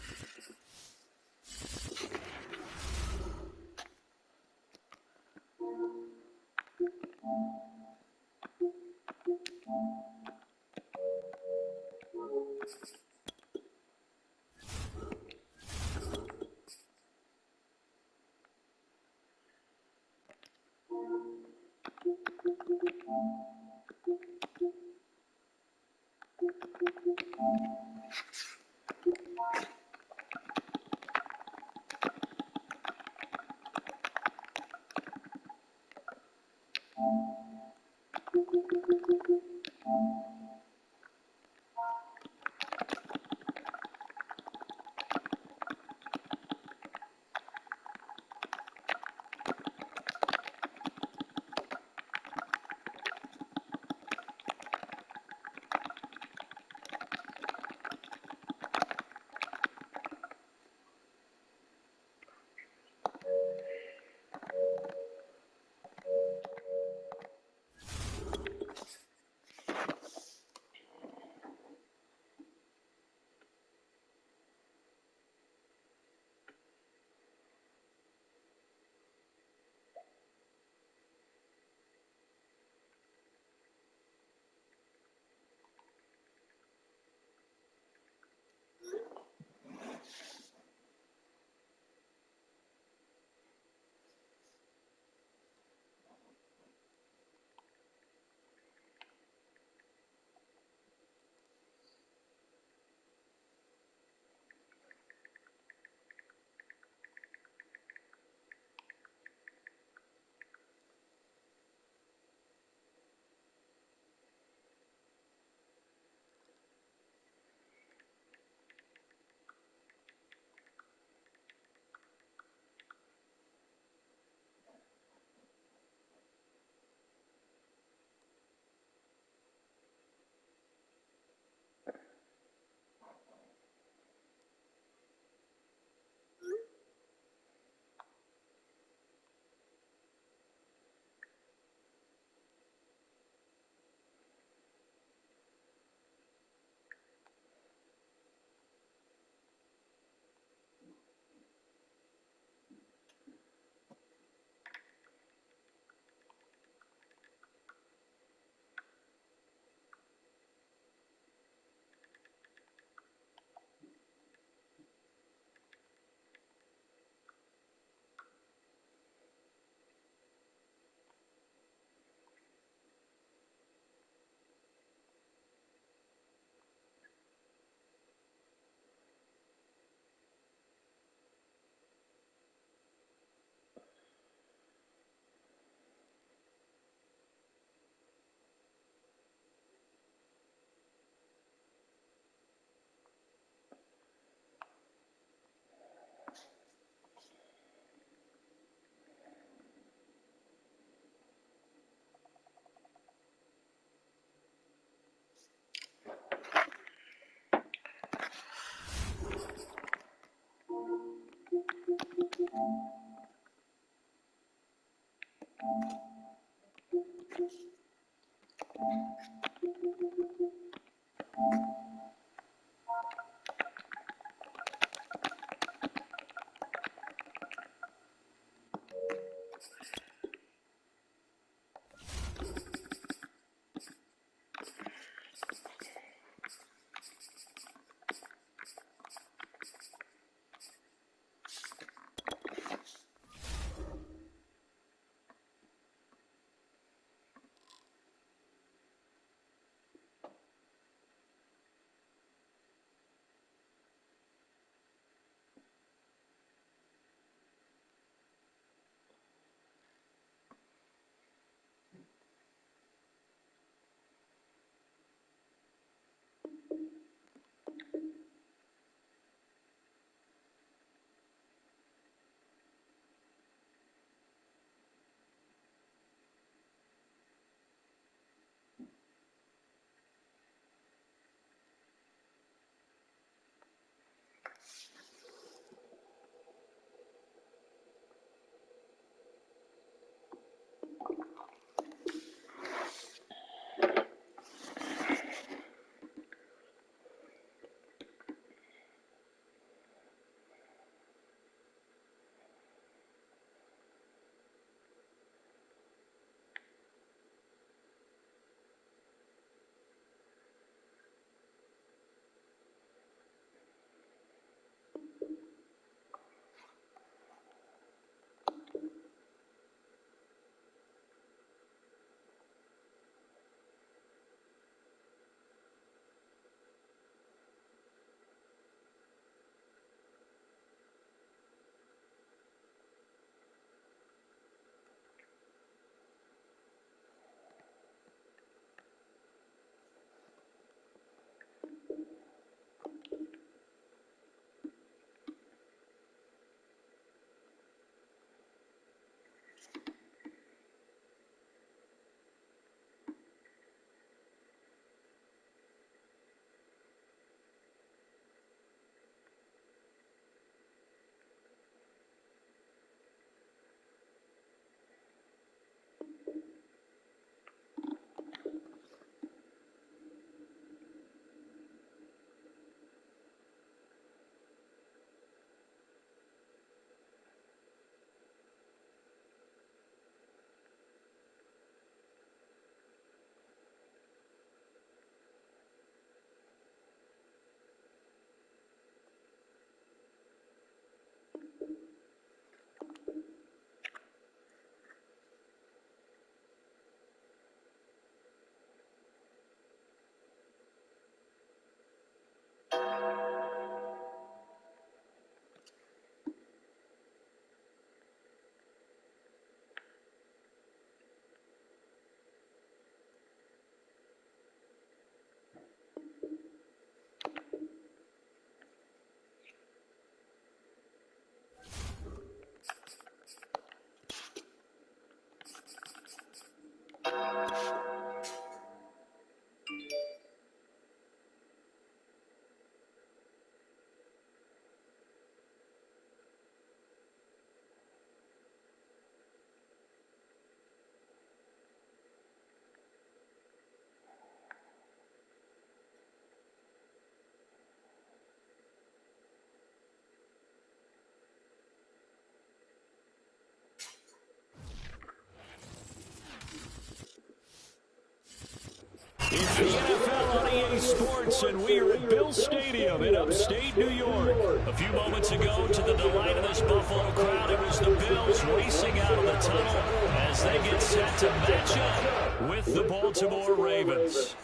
It's the NFL on EA Sports, and we are at Bill Stadium in upstate New York. A few moments ago, to the delight of this Buffalo crowd, it was the Bills racing out of the tunnel as they get set to match up with the Baltimore Ravens.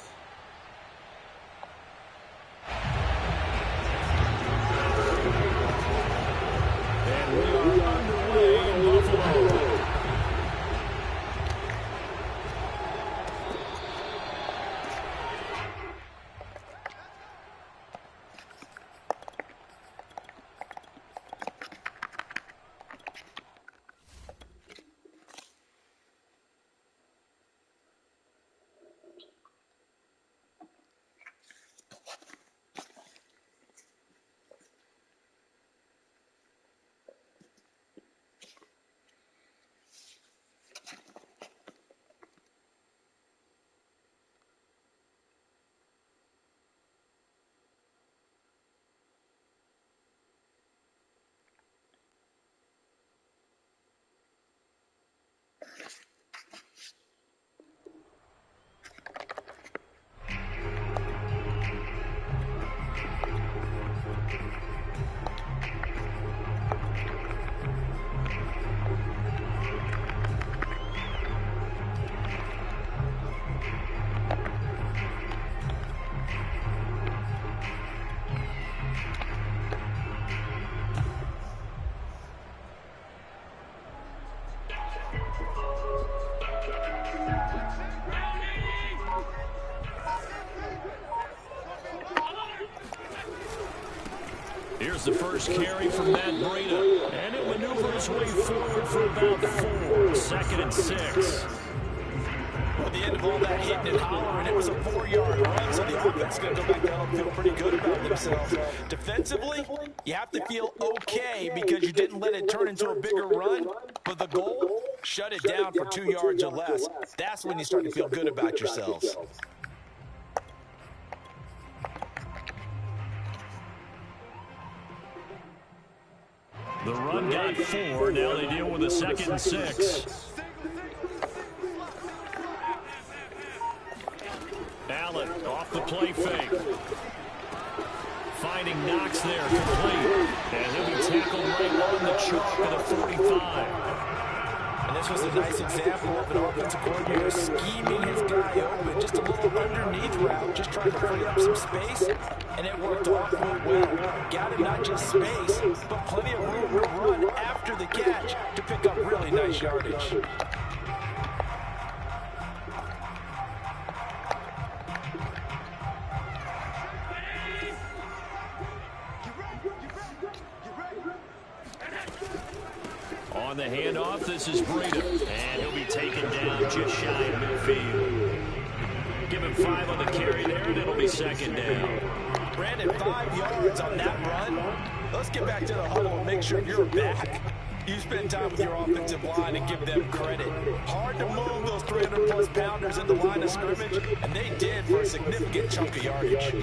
And we are underway in Buffalo. Here's the first carry from Matt Breida, and he'll maneuver his way forward for about 4. 2nd and 6. At the end of all that hitting and hollering, it was a 4-yard run, so the offense is going to go back down and feel pretty good about themselves. Defensively, you have to feel okay because you didn't let it turn into a bigger run, but the goal, shut it down for 2 yards or less. That's when you start to feel good about yourselves. The run got 4. Now they deal with a 2nd and 6. Allen off the play fake. Finding Knox there, complete. And he'll be tackled right on the chalk of the 45. And this was a nice example of an offensive coordinator scheming his guy open. Just a little underneath route, just trying to free up some space. And it worked awfully well. Got him not just space, but plenty of room to run after the catch to pick up really nice yardage. On the handoff, this is Breida, and he'll be taken down just shy of midfield. Give him 5 on the carry there, and it'll be 2nd down. Brandon, 5 yards on that run. Let's get back to the huddle and make sure you're back. You spend time with your offensive line and give them credit. Hard to move those 300-plus pounders in the line of scrimmage, and they did for a significant chunk of yardage.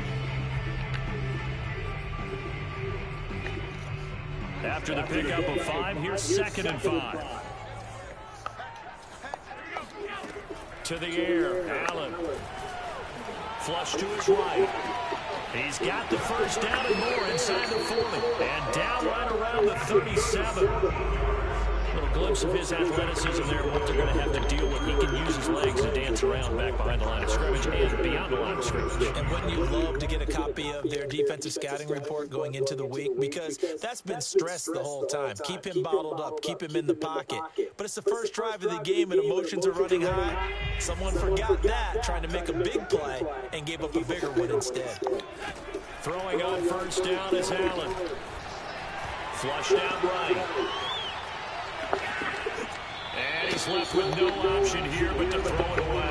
After the pickup of 5, here's 2nd and 5. To the air, Allen. Flush to his right. He's got the first down and more inside the 40. And down right around the 37. Little glimpse of his athleticism there, what they're going to have to deal with. He can use his legs to dance around back behind the line of scrimmage and beyond the line of scrimmage. And wouldn't you love to get a copy of their defensive scouting report going into the week? Because that's been stressed the whole time. Keep him bottled up. Keep him in the pocket. But it's the first drive of the game and emotions are running high. Someone forgot that, trying to make a big play, and gave up a bigger one instead. Throwing on first down is Allen. Flushed out right. And he's left with no option here but to throw it away.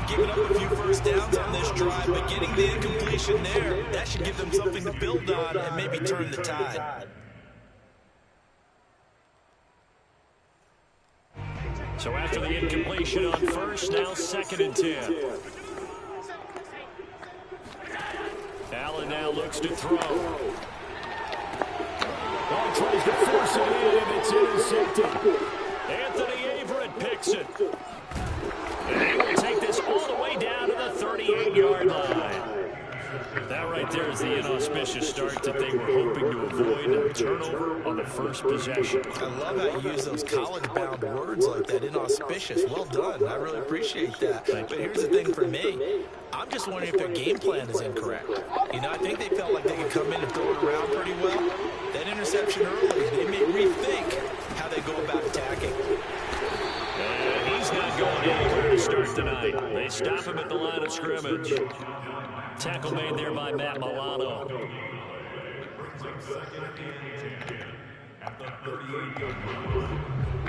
They've given up a few first downs on this drive, but getting the incompletion there, that should give them something to build on and maybe turn the tide. So after the incompletion on first, now 2nd and 10. Allen now looks to throw. Oh, tries to force it in, and it's intercepted. Anthony Averett picks it. And he will take this all the way down to the 38-yard line. That right there is the inauspicious start that they were hoping to avoid, a turnover on the first possession. I love how you use those college-bound words like that, inauspicious. Well done. I really appreciate that. But here's the thing for me. I'm just wondering if their game plan is incorrect. You know, I think they felt like they could come in and throw it around pretty well. That interception early, they may rethink how they go about attacking. And he's not going anywhere to start tonight. They stop him at the line of scrimmage. Tackle made there by Matt Milano.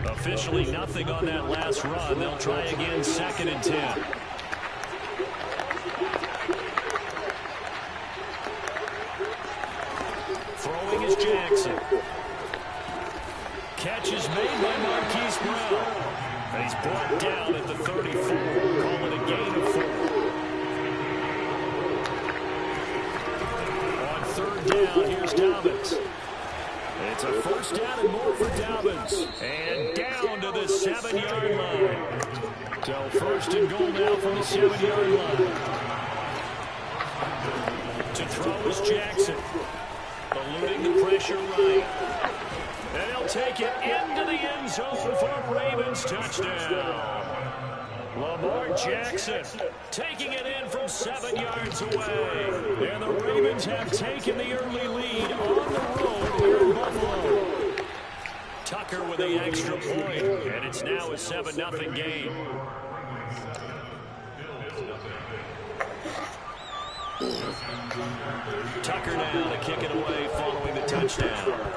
Officially nothing on that last run. They'll try again, 2nd and 10. Throwing is Jackson. Catch is made by Marquise Brown. And he's brought down at the 34. Call it a gain of 4. On 3rd down, here's Dobbins. It's a 1st down and more for Dobbins. And down to the 7-yard line. So 1st and goal now from the 7-yard line. To throw is Jackson. Eluding the pressure right. And he'll take it into the end zone for a Ravens touchdown. Lamar Jackson taking it in from 7 yards away. And the Ravens have taken the early lead on the road here in Buffalo. Tucker with the extra point, and it's now a 7-0 game. Tucker now to kick it away following the touchdown.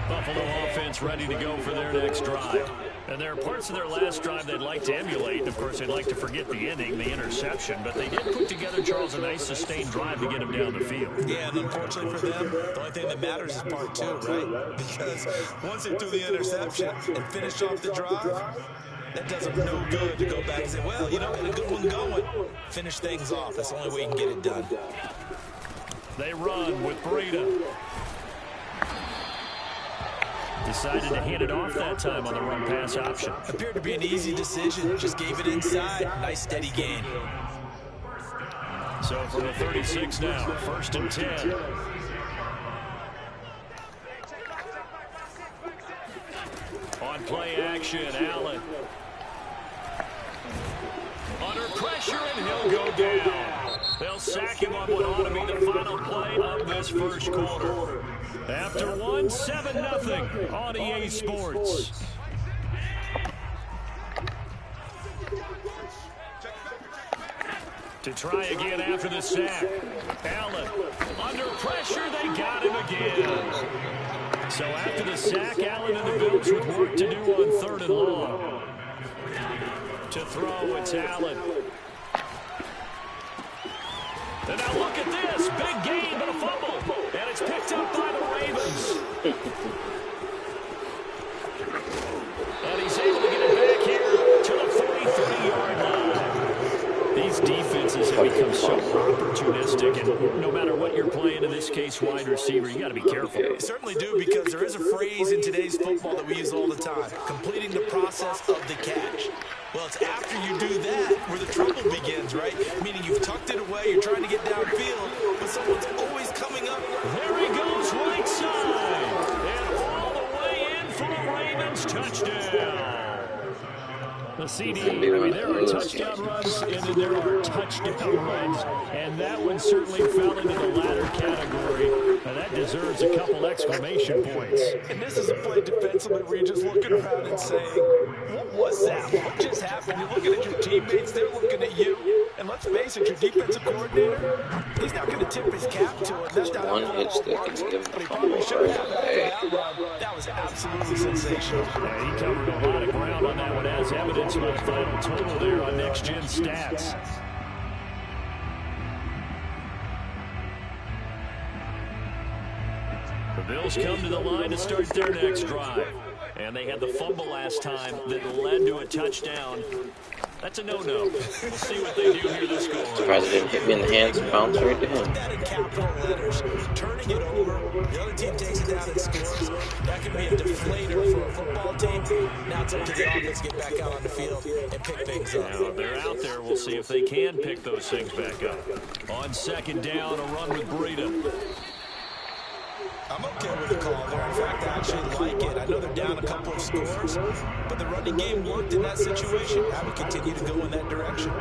Buffalo offense ready to go for their next drive. And there are parts of their last drive they'd like to emulate. And, of course, they'd like to forget the inning, the interception. But they did put together, Charles, a nice sustained drive to get him down the field. Yeah, and unfortunately for them, the only thing that matters is part 2, right? Because once they threw the interception and finished off the drive, that does them no good to go back and say, well, you know, got a good one going. Finish things off. That's the only way you can get it done. They run with Breida. Decided to hand it off that time on the run-pass option. Appeared to be an easy decision. Just gave it inside. Nice, steady gain. So from the 36 now, 1st and 10. On play action, Allen. Under pressure, and he'll go down. They'll sack him on what ought to be the final play of this first quarter. After 7-0 on EA Sports. To try again after the sack. Allen under pressure, they got him again. So after the sack, Allen and the Bills with work to do on 3rd and long. To throw, it's Allen. And now look at this. Big gain, but a fumble. And it's picked up by the Ravens. And he's able to get it back here to the 33-yard line. These defenses have become so opportunistic, and no matter what you're playing, in this case, wide receiver, you got to be careful. You certainly do, because there is a phrase in today's football that we use all the time, completing the process of the catch. Well, it's after you do that where the trouble begins, right? Meaning you've tucked it away, you're trying to get downfield, but someone's always coming up. There he goes, right side. And all the way in for a Ravens touchdown. The CD, I mean, there are touchdown runs, and then there are touchdown runs. And that one certainly fell into the latter category. Now that deserves a couple exclamation points. And this is a play defensively where you're just looking around and saying, what was that? What just happened? You're looking at your teammates, they're looking at you. And let's face it, your defensive coordinator, he's not going to tip his cap to it. That's not how One hit football stick works, and give him but the he probably fumble shouldn't right have after away. that run. That was absolutely sensational. Yeah, he covered a lot of ground on that one, as evidenced by the final total there on Next Gen Stats. The Bills come to the line to start their next drive. And they had the fumble last time that led to a touchdown. That's a no-no. We'll see what they do here this go. Surprised it didn't hit me in the hands and bounce right to him. Put that in capital letters. Turning it over, the other team takes it down and scores. That can be a deflator for a football team. Now it's up to the offense to get back out on the field and pick things up. Now, if they're out there, we'll see if they can pick those things back up. On second down, a run with Breida. I'm okay with the call there. In fact, I actually like it. I know they're down a couple of scores, but the running game worked in that situation. I would continue to go in that direction.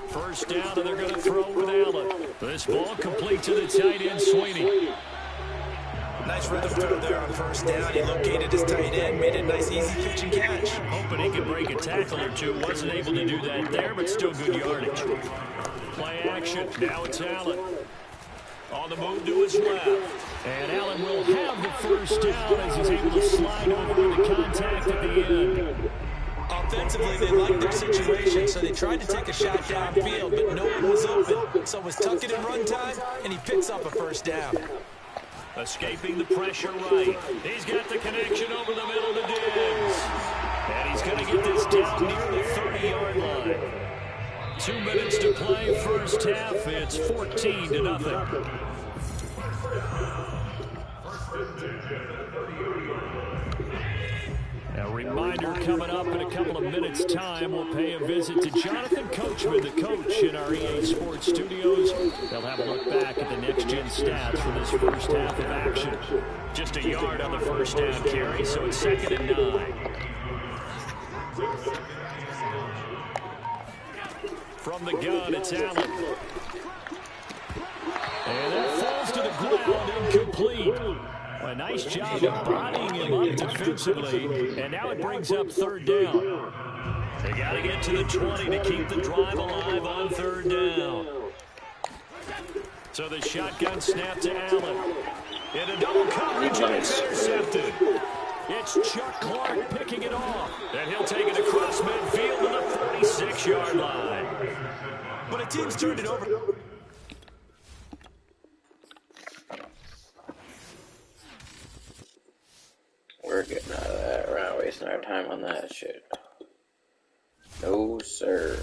First down, and they're going to throw with Allen. This ball complete to the tight end, Sweeney. Nice rhythm throw there on first down. He located his tight end, made a nice easy pitch and catch. Hoping he could break a tackle or two. Wasn't able to do that there, but still good yardage. Play action. Now it's Allen. On the move to his left. And Allen will have the first down as he's able to slide over with the contact at the end. Offensively, they liked their situation, so they tried to take a shot downfield, but no one was open. So it was tuck it in run time, and he picks up a first down. Escaping the pressure right. He's got the connection over the middle to Diggs. And he's going to get this down near the 30-yard line. 2 minutes to play first half. It's 14-0. A reminder coming up in a couple of minutes' time. We'll pay a visit to Jonathan Coachman, the coach in our EA Sports studios. They'll have a look back at the next-gen stats for this first half of action. Just a yard on the first down carry, so it's 2nd and 9. From the gun, it's Allen. And that falls to the ground, incomplete. A nice job of bodying him up defensively, and now it brings up 3rd down. They got to get to the 20 to keep the drive alive on 3rd down. So the shotgun snap to Allen. In a double coverage, and it's intercepted. It's Chuck Clark picking it off, and he'll take it across midfield to the 46-yard line. But a team's turned it over. We're getting out of that. We're not wasting our time on that shit. No, sir.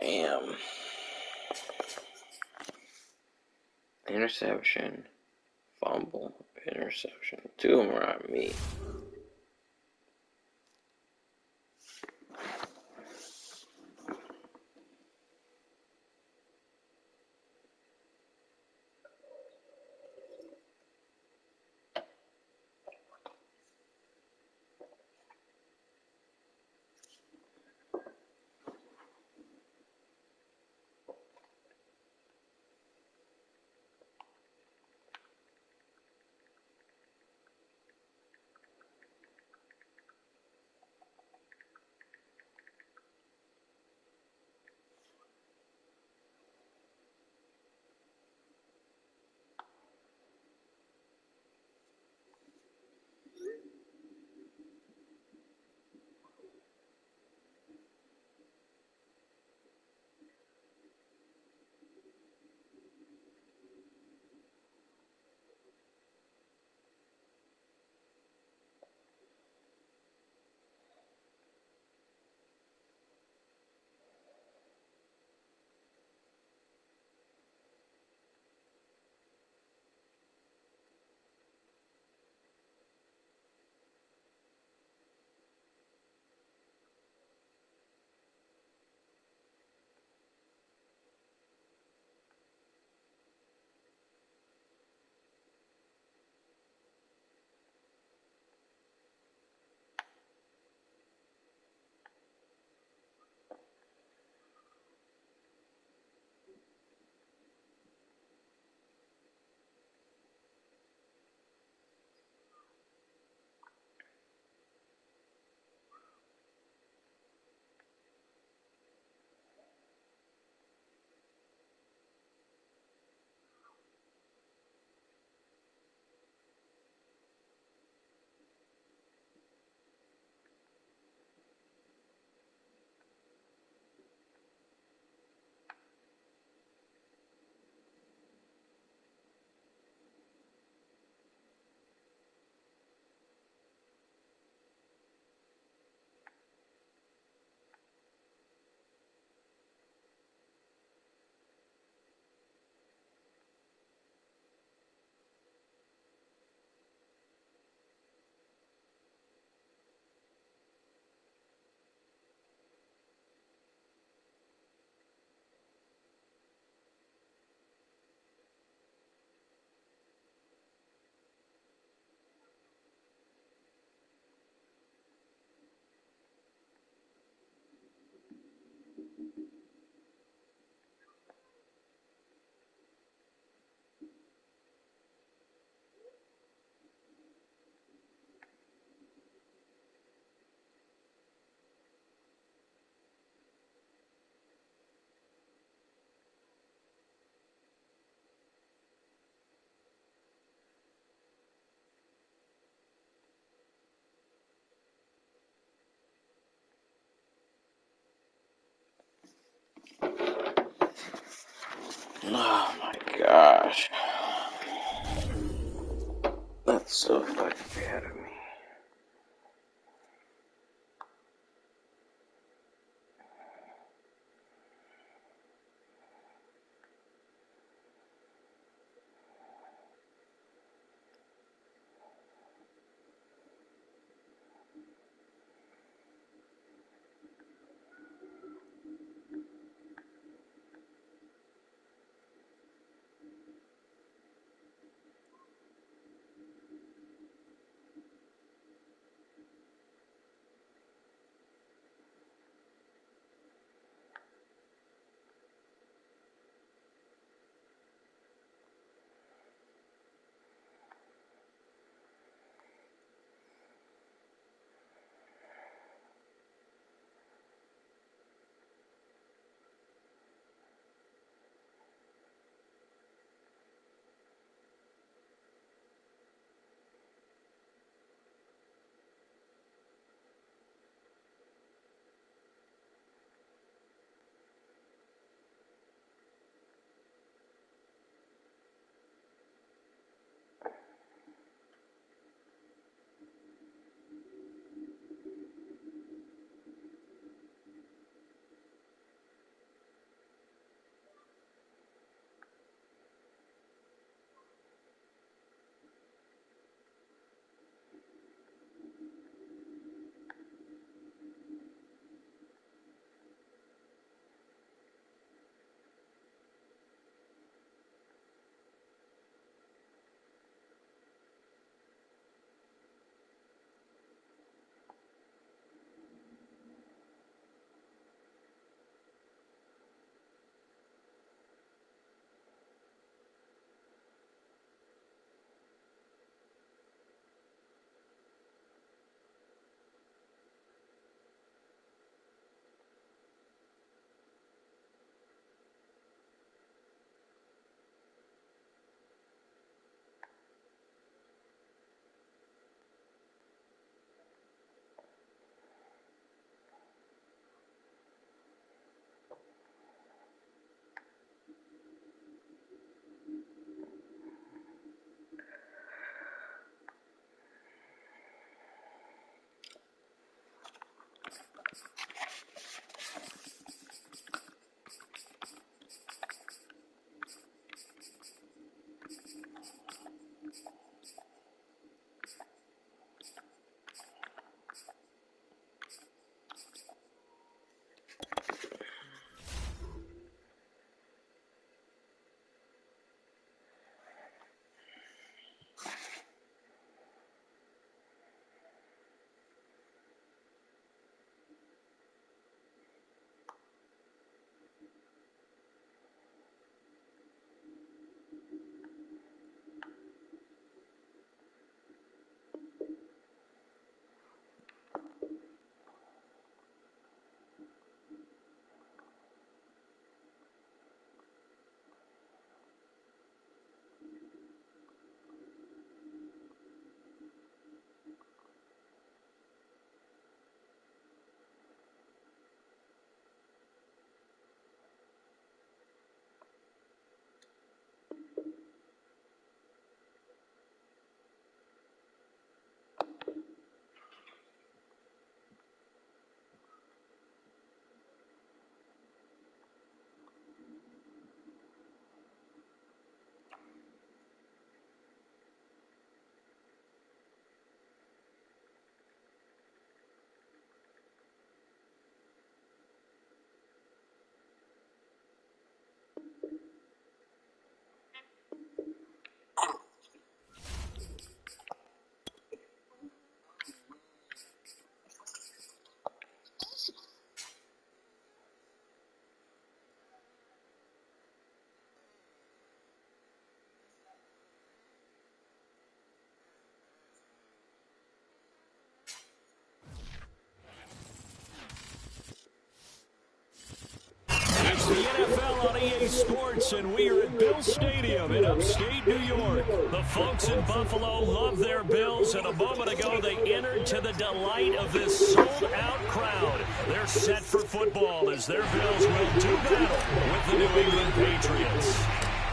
Damn. Interception, fumble, interception. 2 of them are on me. Oh my gosh. That's so fucking bad of me. Sports, and we are at Bill Stadium in upstate New York. The folks in Buffalo love their Bills, and a moment ago they entered to the delight of this sold-out crowd. They're set for football as their Bills will do battle with the New England Patriots.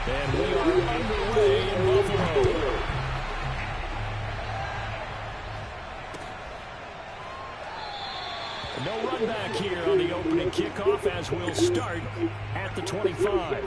And we are underway in Buffalo. No run back here on the opening kickoff as we'll start at the 25.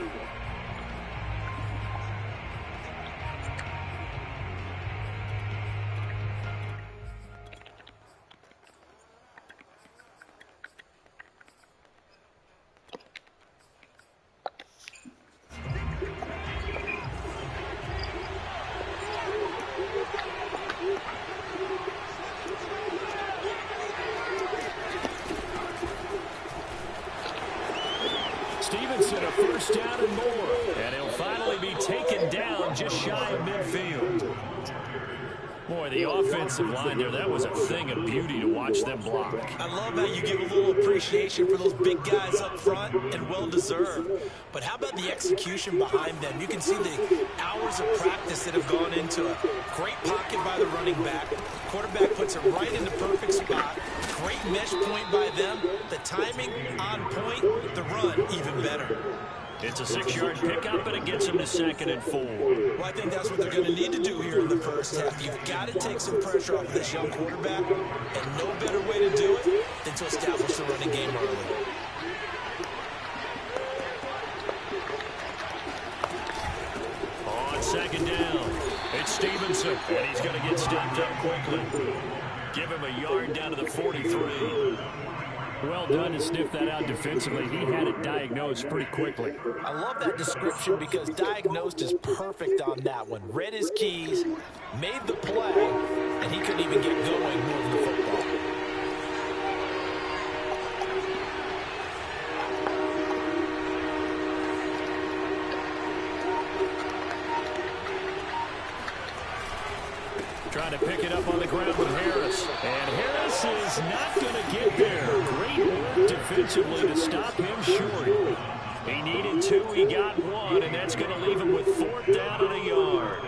A first down and more, and he'll finally be taken down just shy of midfield. Boy, the offensive line there, that was a thing of beauty to watch them block. I love how you give a little appreciation for those big guys up front, and well-deserved. But how about the execution behind them? You can see the hours of practice that have gone into it. Great pocket by the running back. Quarterback puts it right in the perfect spot. Great mesh point by them. The timing on point. The run even better. It's a 6-yard pickup, and it gets them to 2nd and 4. Well, I think that's what they're going to need to do here in the first half. You've got to take some pressure off of this young quarterback, and no better way to do it than to establish the running game early. On 2nd down, it's Stevenson, and he's going to get stopped up quickly. Give him a yard down to the 43. Well done to sniff that out defensively. He had it diagnosed pretty quickly. I love that description because diagnosed is perfect on that one. Read his keys, made the play, and he couldn't even get going moving the football. Trying to pick it up on the ground with Harris. And Harris is not going to get there. Great work defensively to stop him short. He needed 2, he got 1, and that's going to leave him with 4th down and a yard.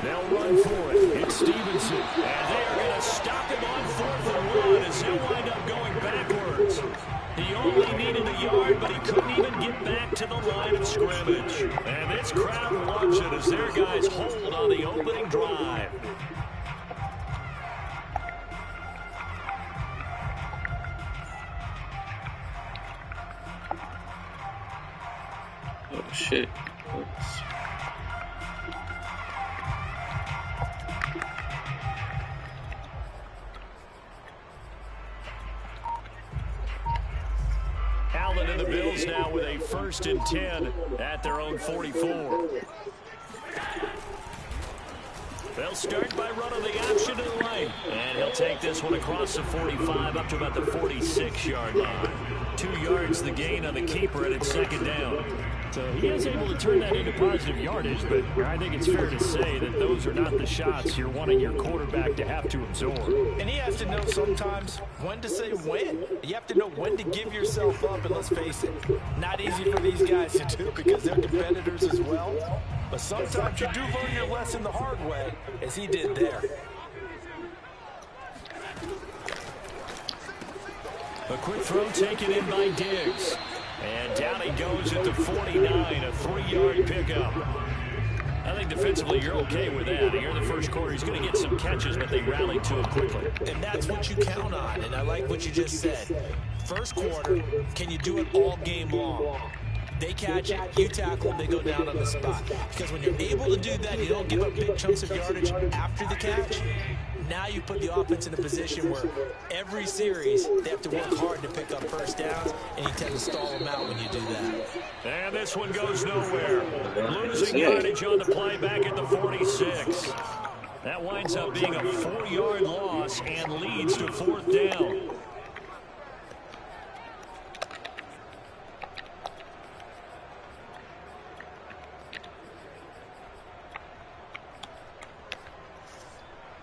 They'll run for it. It's Stevenson. And they're going to stop him on 4th and 1 as he'll wind up going backwards. He only needed a yard, but he couldn't even get back to the line of scrimmage. And this crowd loves it as their guys hold on the opening drive. Oh, shit. Oops. Allen and the Bills now with a 1st and 10 at their own 44. They'll start by running the option to the right. And he'll take this one across the 45 up to about the 46-yard line. 2 yards the gain on the keeper, and it's 2nd down. So he is able to turn that into positive yardage, but I think it's fair to say that those are not the shots you're wanting your quarterback to have to absorb. And he has to know sometimes when to say when. You have to know when to give yourself up, and let's face it, not easy for these guys to do because they're competitors as well. But sometimes you do learn your lesson the hard way, as he did there. A quick throw taken in by Diggs. And down he goes at the 49, a 3-yard pickup. I think defensively you're okay with that. Here in the first quarter, he's going to get some catches, but they rallied to him quickly. And that's what you count on, and I like what you just said. First quarter, can you do it all game long? They catch it, you tackle them, they go down on the spot. Because when you're able to do that, you don't give up big chunks of yardage after the catch. Now you put the offense in a position where every series they have to work hard to pick up first downs, and you tend to stall them out when you do that. And this one goes nowhere. Losing yardage on the play back at the 46. That winds up being a 4-yard loss and leads to 4th down.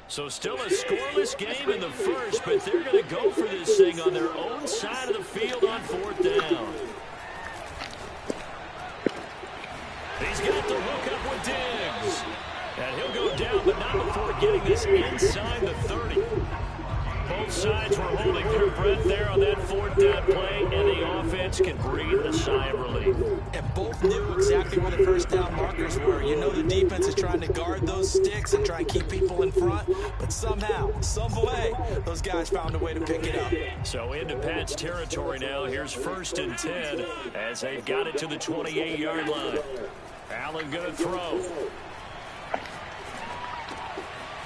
So still a scoreless game in the first, but they're going to go for this thing on their own side of the field on 4th down. He's got the hook up with Diggs. And he'll go down, but not before getting this inside the 30. Both sides were holding their breath there on that 4th down play, and the offense can breathe a sigh of relief. And both knew exactly where the first down markers were. You know the defense is trying to guard those sticks and try and keep people in front, but somehow, some way, those guys found a way to pick it up. So into Pat's territory now. Here's 1st and 10 as they've got it to the 28-yard line. Allen going to throw.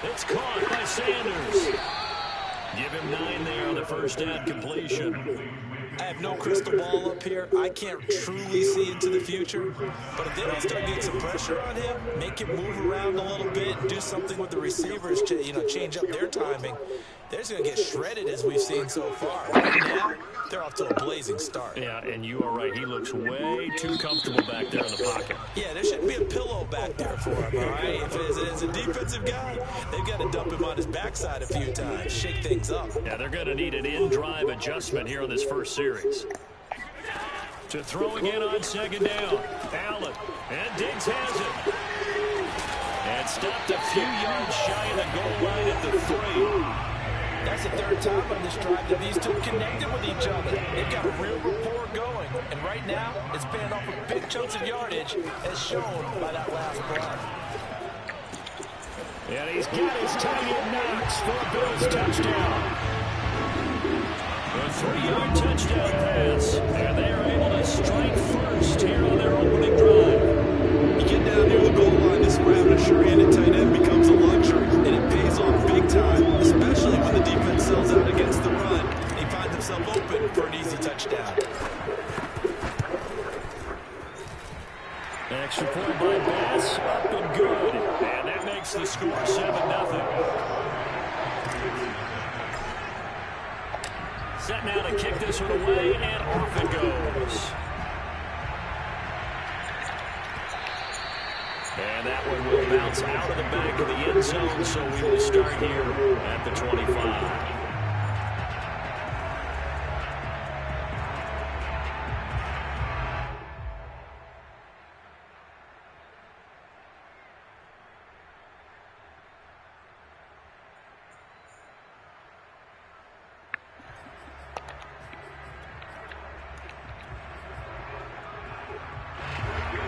It's caught by Sanders. Give him 9 there on the first down completion. I have no crystal ball up here. I can't truly see into the future. But if they don't start getting some pressure on him, make him move around a little bit, and do something with the receivers to, change up their timing, they're just going to get shredded as we've seen so far. Right now, they're off to a blazing start. Yeah, and you are right. He looks way too comfortable back there in the pocket. Yeah, there shouldn't be a pillow back there for him, all right? If it's a defensive guy, they've got to dump him on his backside a few times, shake things up. Yeah, they're going to need an in-drive adjustment here on this first series. To throwing in on 2nd down. Allen. And Diggs has it. And stopped a few yards shy of the goal line at the 3. That's the 3rd time on this drive that these two connected with each other. They've got a real rapport going. And right now, it's paying off with big chunks of yardage, as shown by that last play. And he's got his tight end Knox for a Bills touchdown. A 3-yard touchdown pass. And they are able to strike first here on their opening drive. You get down near the goal line, this is where having a sure-handed tight end becomes a luxury. And it pays off big time, especially when the defense sells out against the run. He finds himself open for an easy touchdown. An extra point by Bass, up and good. And that makes the score 7-0. Set now to kick this one away, and off it goes. And that one will bounce out of the back of the end zone, so we will start here at the 25.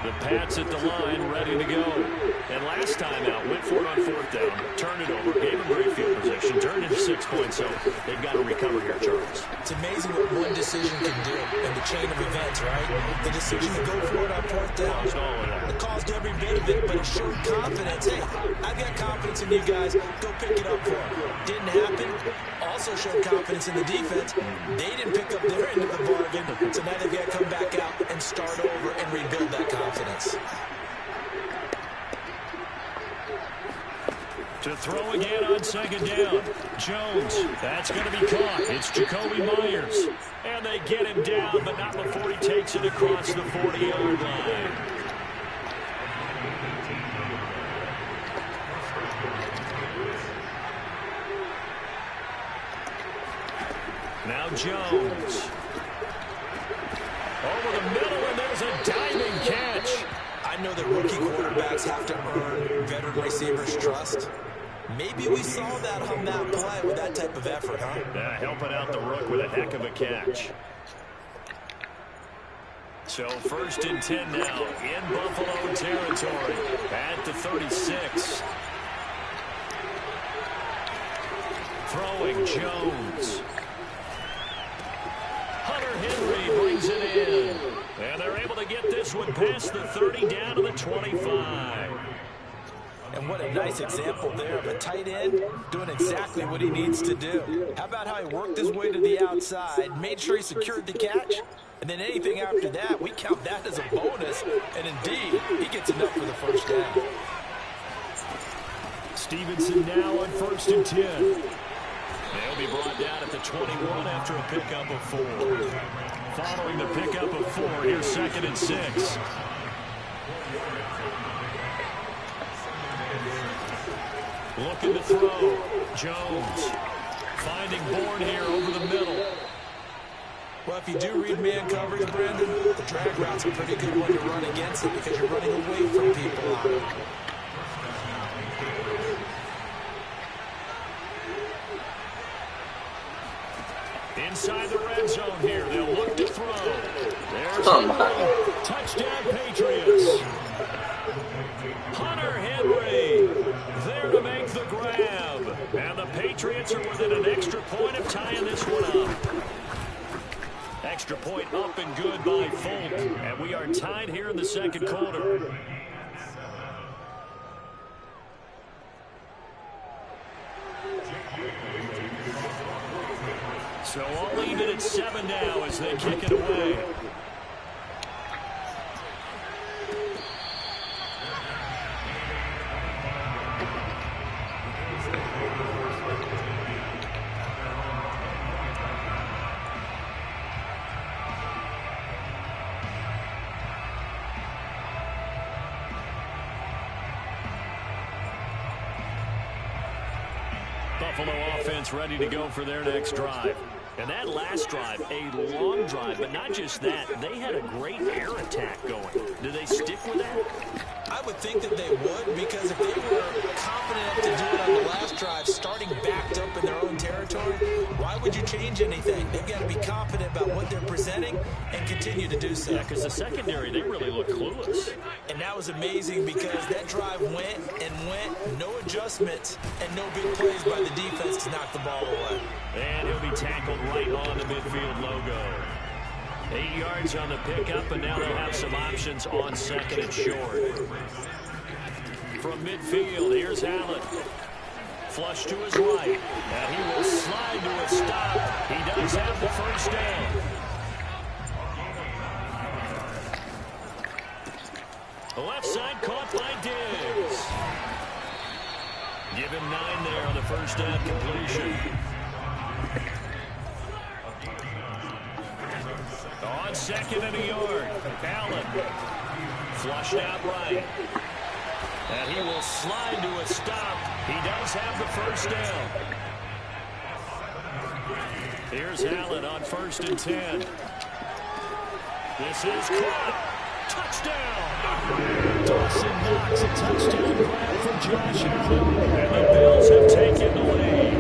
The Pats at the line, ready to go. And last time out, went for it on 4th down, turned it over, gave him great field position, turned into 6 points, so they've got to recover here, Charles. It's amazing what one decision can do in the chain of events, right? The decision to go for it on 4th down. It caused every bit of it, but it showed confidence. Hey, I've got confidence in you guys. Go pick it up for them. Didn't happen. Also showed confidence in the defense. They didn't pick up their end of the bargain, so now they've got to come back out and start over and rebuild that confidence. To throw again on 2nd down. Jones, that's going to be caught. It's Jacoby Myers. And they get him down, but not before he takes it across the 40-yard line. Now Jones. Over the middle, and there's a diving catch. I know that rookie quarterbacks have to earn veteran receivers' trust. Maybe we saw that on that play with that type of effort, huh? Yeah, helping out the rook with a heck of a catch. So 1st and 10 now in Buffalo territory at the 36. Throwing Jones. Hunter Henry brings it in. And they're able to get this one past the 30 down to the 25. And what a nice example there of a tight end doing exactly what he needs to do. How about how he worked his way to the outside, made sure he secured the catch, and then anything after that, we count that as a bonus. And indeed, he gets enough for the first down. Stevenson now on 1st and 10. They'll be brought down at the 21 after a pickup of 4. Following the pickup of 4, here's 2nd and 6. Looking to throw. Jones finding Bourne here over the middle. Well, if you do read man coverage, Brandon, the drag route's a pretty good one to run against it because you're running away from people on it. Inside the red zone here, they'll look to throw. There's touchdown Patriots. Hunter Henry there to make the grab. And the Patriots are within an extra point of tying this one up. Extra point up and good by Folk. And we are tied here in the second quarter. So all even at 7 now as they kick it away. Buffalo offense ready to go for their next drive. And that last drive, a long drive, but not just that. They had a great air attack going. Do they stick with that? I would think that they would, because if they were confident enough to do it on the last drive, starting backed up in their own territory, why would you change anything? They've got to be confident about what they're presenting and continue to do so. Yeah, because the secondary, they really look clueless. And that was amazing because that drive went and went, no adjustments, and no big plays by the defense to knock the ball away. And he'll be tackled right on the midfield logo. 8 yards on the pickup, and now they'll have some options on 2nd and short. From midfield, here's Allen. Flush to his right, and he will slide to a stop. He does have the first down. The left side caught by Diggs. Give him 9 there on the first down completion. On 2nd and a yard, Allen flushed out right. And he will slide to a stop. He does have the first down. Here's Allen on 1st and 10. This is caught. Touchdown! Dawson Knox, a touchdown grab from Josh Allen. And the Bills have taken the lead.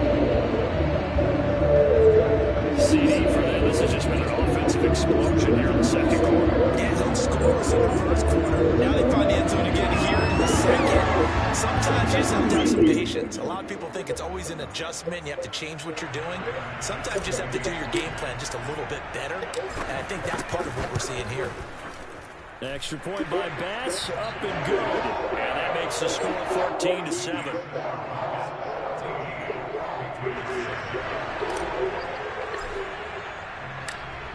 CD for them. This has just been an offensive explosion here in the second quarter. Yeah, don't score us in the first quarter. Now they find the end zone again here in the second. Sometimes you just have to have some patience. A lot of people think it's always an adjustment. You have to change what you're doing. Sometimes you just have to do your game plan just a little bit better. And I think that's part of what we're seeing here. Extra point by Bass, up and good. And that makes the score 14-7.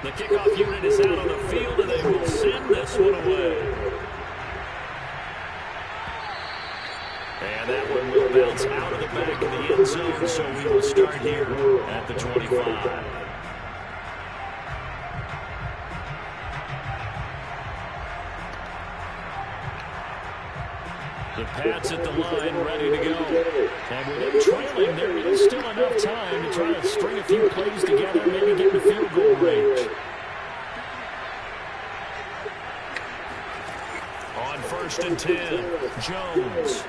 The kickoff unit is out on the field, and they will send this one away. And that one will bounce out of the back of the end zone, so we will start here at the 25. The Pats at the line, ready to go. And with them trailing, there is still enough time to try to string a few plays together, maybe get in the field goal range. On 1st and 10, Jones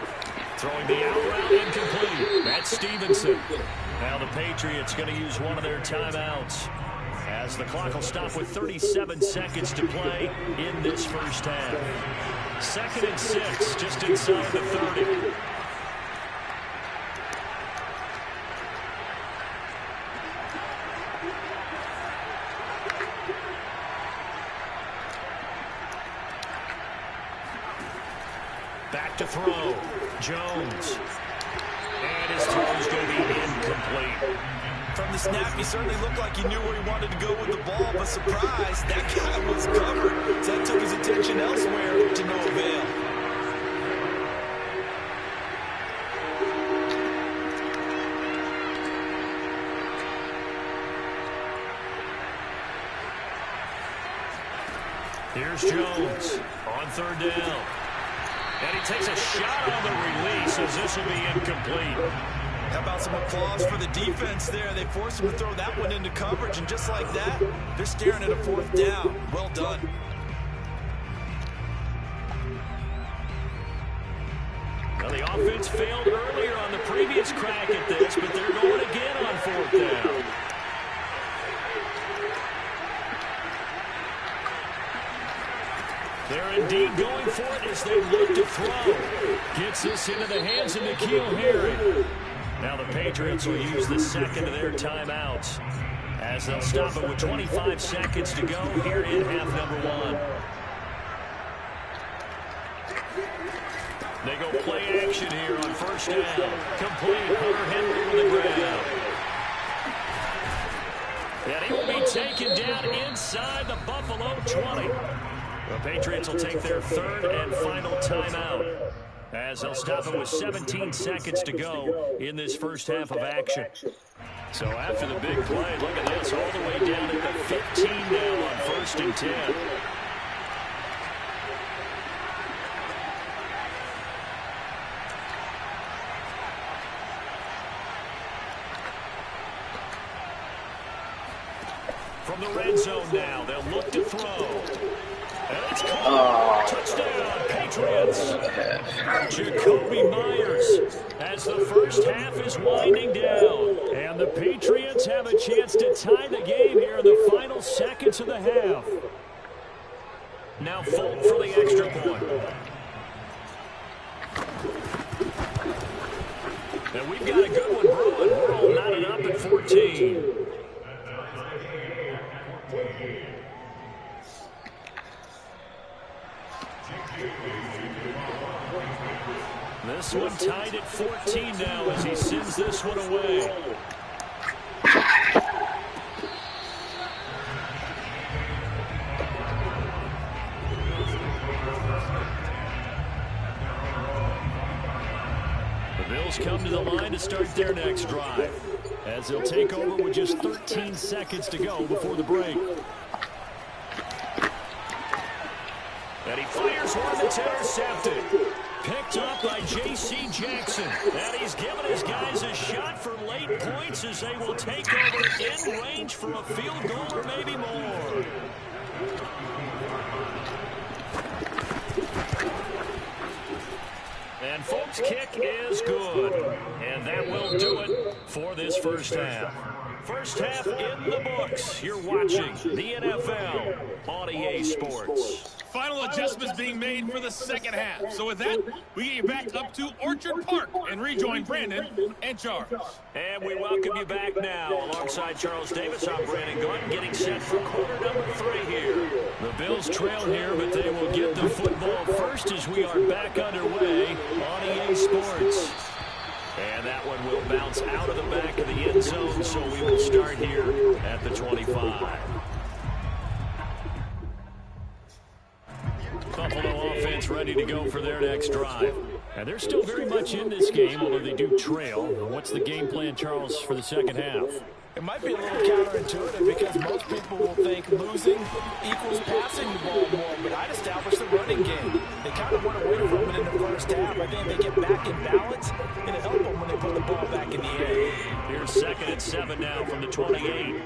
throwing the out route incomplete. That's Stevenson. Now the Patriots going to use one of their timeouts, as the clock will stop with 37 seconds to play in this first half. 2nd and 6, just inside the 30. Back to throw. Jones. And his throw is going to be incomplete. From the snap, he certainly looked like he knew where he wanted to go with the ball, but surprise, that guy was covered. So that took his attention elsewhere to no avail. Here's Jones on third down. And he takes a shot on the release as this will be incomplete. How about some applause for the defense there? They forced him to throw that one into coverage, and just like that, they're staring at a fourth down. Well done. Well, the offense failed earlier on the previous crack at this, but they're going again on fourth down. They're indeed going for it as they look to throw. Gets this into the hands of N'Keal Harry. Now the Patriots will use the second of their timeouts as they'll stop it with 25 seconds to go here in half number one. They go play action here on first down. Complete. Hunter Henry with the grab. And he will be taken down inside the Buffalo 20. The Patriots will take their third and final timeout as they'll stop it with 17 seconds to go in this first half of action. So after the big play, look at this, all the way down at the 15 now on first and 10. From the red zone now, they'll look to throw. And it's caught. Touchdown, Patriots. Jacoby Myers as the first half is winding down. And the Patriots have a chance to tie the game here in the final seconds of the half. Now Fulton for the extra point. And we've got a good one brewing. We're all knotted up at 14. This one tied at 14 now as he sends this one away. The Bills come to the line to start their next drive as they'll take over with just 13 seconds to go before the break. And he fires one that's intercepted. Picked up by J.C. Jackson. And he's given his guys a shot for late points as they will take over in range for a field goal or maybe more. And Fulton's kick is good. And that will do it for this first half. First half in the books. You're watching the NFL on EA Sports. Final adjustments being made for the second half. So with that, we get you back up to Orchard Park and rejoin Brandon and Charles. And we welcome you back now. Alongside Charles Davis, I'm Brandon Gordon, getting set for quarter number 3 here. The Bills trail here, but they will get the football first as we are back underway on EA Sports. And that one will bounce out of the back of the end zone, so we will start here at the 25. Buffalo offense ready to go for their next drive. And they're still very much in this game, although they do trail. What's the game plan, Charles, for the second half? It might be a little counterintuitive because most people will think losing equals passing the ball more, but I'd establish the running game. They kind of went away from it in the first half. I think they get back in balance, and it'll help them when they put the ball back in the air. Here's 2nd and 7 now from the 28.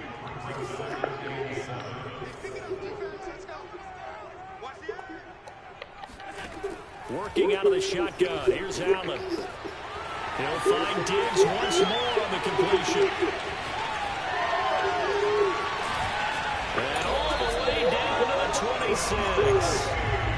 Working out of the shotgun. Here's Allen. He'll find Diggs once more on the completion. And all the way down to the 26.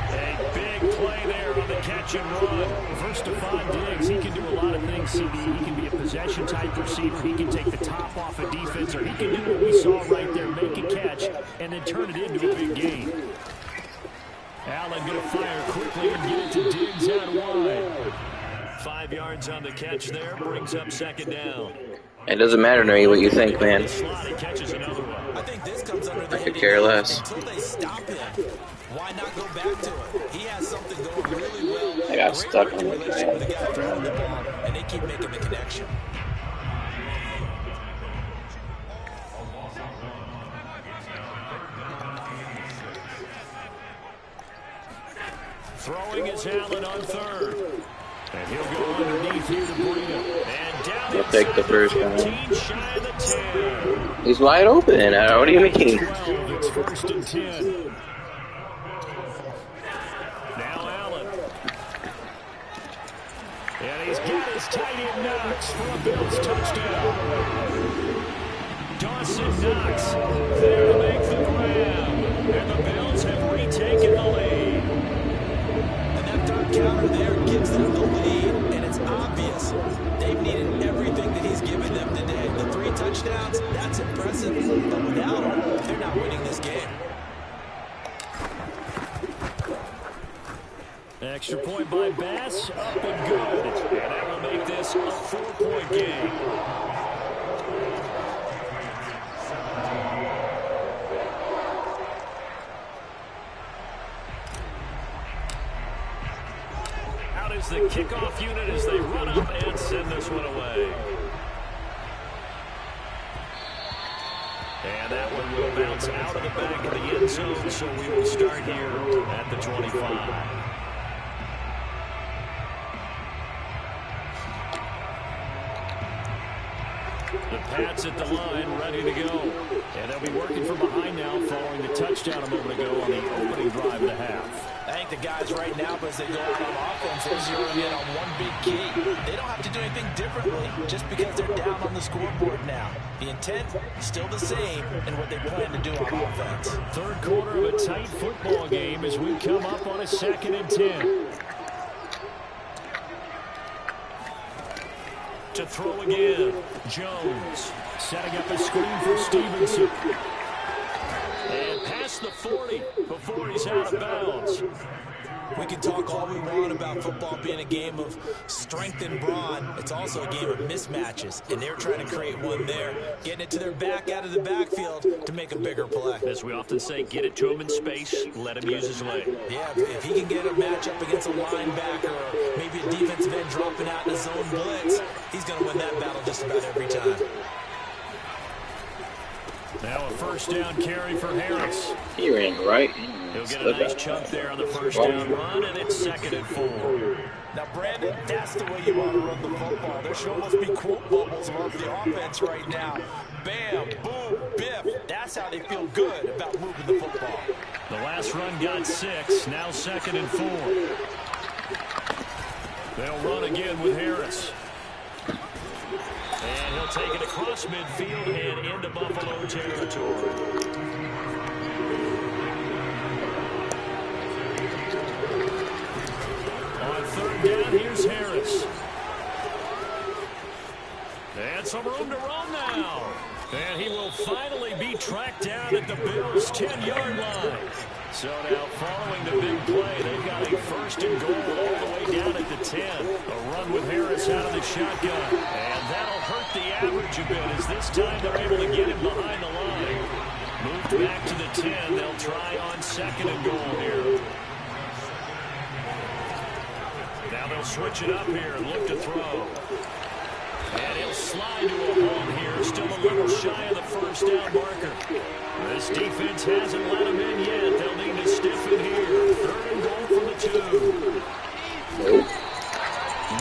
A big play there on the catch and run. First to find Diggs, he can do a lot of things, CD. He can be a possession-type receiver. He can take the top off a defense, or he can do what we saw right there, make a catch, and then turn it into a big game. Allen going to fire quickly and get it to Diggs out wide. 5 yards on the catch there, brings up 2nd down. It doesn't matter to me what you think, man. He catches another one. I think this comes under the I could care less. until they stop him. Why not go back to it? He has something going really well. I got stuck on the relationship with the drive. guy throwing the ball, and they keep making the connection. Throwing is Allen on third. And he'll go underneath here to Breida. And down He'll take the first down. 15, shy of the 10. He's wide open. What do you mean? 12, it's 1st and 10. Now Allen. And he's got his tight end Knox for a Bills touchdown. Dawson Knox there to make the grab. And the Bills have retaken the lead. And that third counter there gives them the lead. And it's obvious they've needed everything that he's given them today. The 3 touchdowns, that's impressive. But without him, they're not winning this game. Extra point by Bass, up and good. And that will make this a 4-point game. Out is the kickoff unit as they run up and send this one away. And that one will bounce out of the back of the end zone, so we will start here at the 25. The Pats at the line, ready to go. And they'll be working from behind now following the touchdown a moment ago on the opening drive of the half. I think the guys right now, as they go out on offense, they're zeroing in on one big key. They don't have to do anything differently just because they're down on the scoreboard now. The intent is still the same in what they plan to do on offense. Third quarter of a tight football game as we come up on a 2nd and 10. To throw again, Jones setting up a screen for Stevenson. And past the 40 before he's out of bounds. We can talk all we want about football being a game of strength and brawn. It's also a game of mismatches, and they're trying to create one there, getting it to their back out of the backfield to make a bigger play. As we often say, get it to him in space, let him use his leg. Yeah, if he can get a matchup against a linebacker or maybe a defensive end dropping out in a zone blitz, he's going to win that battle just about every time. Now a first down carry for Harris. He ran right. He'll get a nice chunk there on the first down run, and it's 2nd and 4. Now, Brandon, that's the way you want to run the football. There should almost be quote bubbles above the offense right now. Bam, boom, biff. That's how they feel good about moving the football. The last run got 6, now 2nd and 4. They'll run again with Harris. And he'll take it across midfield and into Buffalo territory. On 3rd down, here's Harris. And some room to run now. And he will finally be tracked down at the Bills' 10-yard line. So now, following the big play, they've got a 1st and goal all the way down at the 10. A run with Harris out of the shotgun. And that'll hurt the average a bit as this time they're able to get him behind the line. Moved back to the 10. They'll try on 2nd and goal here. Now they'll switch it up here and look to throw. And he'll slide to a hole here, still a little shy of the first down marker. This defense hasn't let him in yet. They'll need to stiffen here. 3rd and goal from the 2.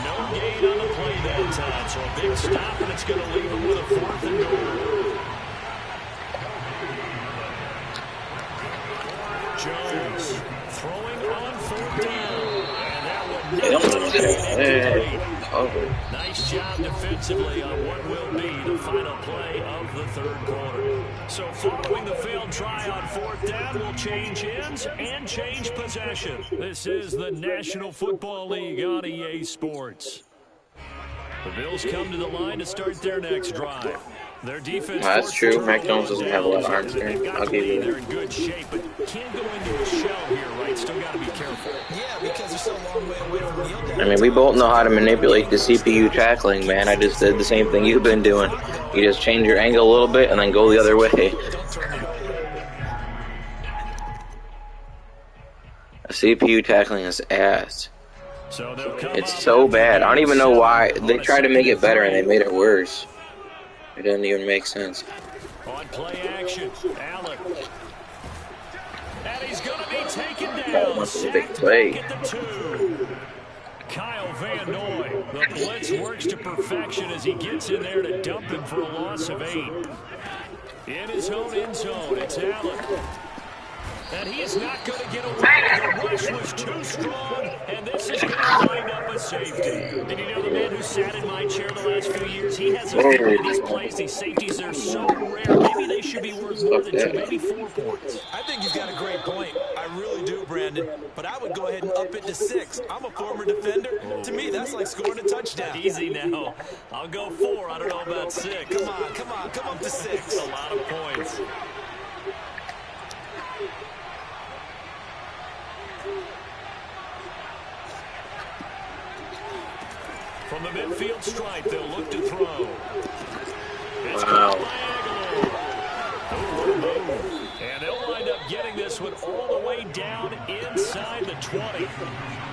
No gain on the play that time, so a big stop, and it's going to leave him with a 4th and goal. Jones throwing on 4th down. And that one nice job defensively on what will be the final play of the 3rd quarter. So following the failed try on 4th down, we'll change ends and change possession. This is the National Football League on EA Sports. The Bills come to the line to start their next drive. Their defense. That's true. Mac Jones doesn't have a lot of arm strength. I'll give you that. They're in good shape, but can't go into a shell here, right? Still got to be careful. Yeah, because they're still a long way away from kneel down. I mean, we both know how to manipulate the CPU tackling, man. I just did the same thing you've been doing. You just change your angle a little bit and then go the other way. CPU tackling is ass. So it's so bad. I don't even know why. They tried to make it better and they made it worse. It doesn't even make sense. On play action, Allen. And he's going to be taken down. Hill That's a big sacked play. back at the 2. Kyle Van Noy, the blitz works to perfection as he gets in there to dump him for a loss of 8. In his own end zone, it's Allen. And he's not going to get away. The rush was too strong, and this is going to wind up a safety. And you know, the man who sat in my chair the last few years, he has a feeling these plays, these safeties are so rare. Maybe they should be worth more than 2, maybe 4 points. I think he's got a great point. I really do, Brandon. But I would go ahead and up it to 6. I'm a former defender. To me, that's like scoring a touchdown. Easy now. I'll go 4. I don't know about 6. Come on, come on, come up to 6. A lot of points. From the midfield stripe, they'll look to throw. It's caught by Aguilar. And they'll wind up getting this one all the way down inside the 20.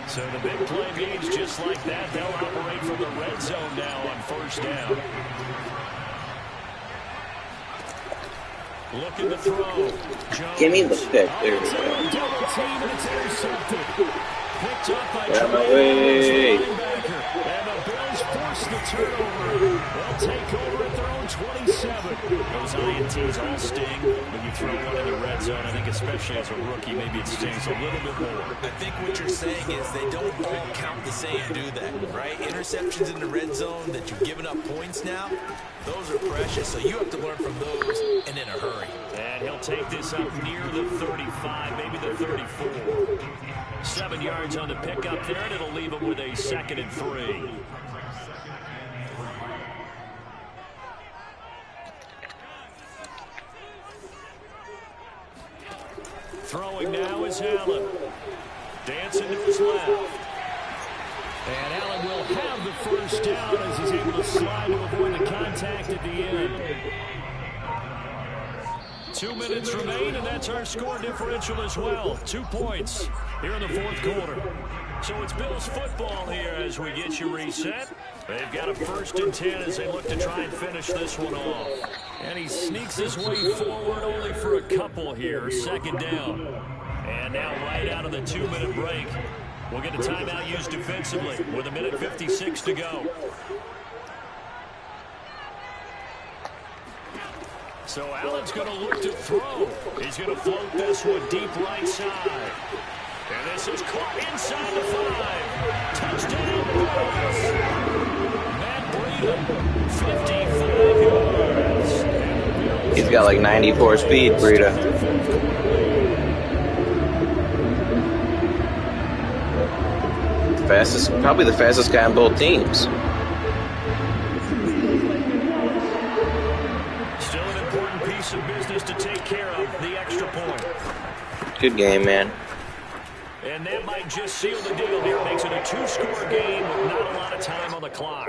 So the big play means just like that, they'll operate from the red zone now on first down. Looking to throw. Jones. Give me the stick. There we go. Double team and it's intercepted. Picked up by Away. and the Bills force the turnover. They'll take over at their own 27. Those INTs all sting, but you throw one in the red zone, I think especially as a rookie, maybe it stings a little bit more. I think what you're saying is they don't all count the same, do they? Right? Interceptions in the red zone that you're giving up points now, those are precious, so you have to learn from those and in a hurry. And he'll take this up near the 35, maybe the 34. 7 yards on the pickup there, and it'll leave him with a 2nd and 3. Throwing now is Allen. Dancing to his left. And Allen will have the first down as he's able to slide to avoid the contact at the end. 2 minutes remain, and that's our score differential as well. 2 points here in the 4th quarter. So it's Bills football here as we get you reset. They've got a 1st and 10 as they look to try and finish this one off. And he sneaks his way forward only for a couple here. 2nd down. And now right out of the 2-minute break, we'll get a timeout used defensively with 1:56 to go. So Allen's going to look to throw. He's going to float this one deep right side. And this is caught inside the 5. Touchdown, Bills. Matt Breida, 55 yards. He's got like 94 speed, Breida. Fastest, probably the fastest guy on both teams. Still an important piece of business to take care of, the extra point. Good game, man. And that might just seal the deal here. Makes it a 2-score game with not a lot of time on the clock.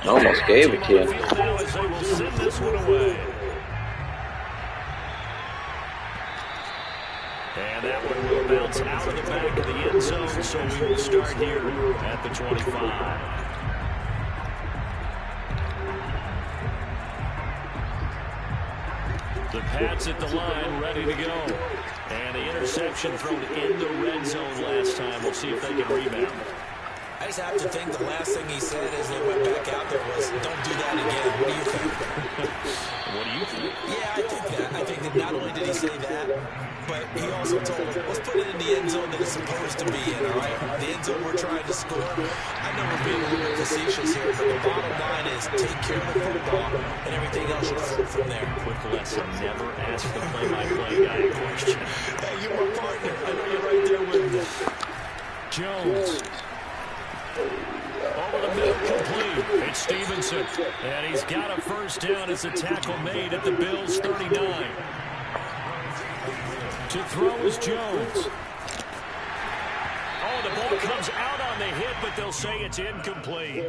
Almost gave it to you. Now as they will send this one away. And that one will bounce out of the back of the end zone, so we will start here at the 25. The Pats at the line, ready to go. And the interception thrown in the red zone last time. We'll see if they can rebound. I just have to think the last thing he said as they went back out there was, don't do that again. What do you think? What do you think? Yeah, I think that. I think that not only did he say that, but he also told him, let's put it in the end zone that it's supposed to be in, all right? The end zone we're trying to score. I know we're being a little facetious here, but the bottom line is take care of the football, and everything else should flow from there. Quick lesson, never ask the play-by-play guy a question. Hey, you're my partner. I know you're right there with me. Jones. Over the middle, complete. It's Stevenson. And he's got a first down as a tackle made at the Bills' 39. To throw is Jones. Oh, the ball comes out on the hit, but they'll say it's incomplete.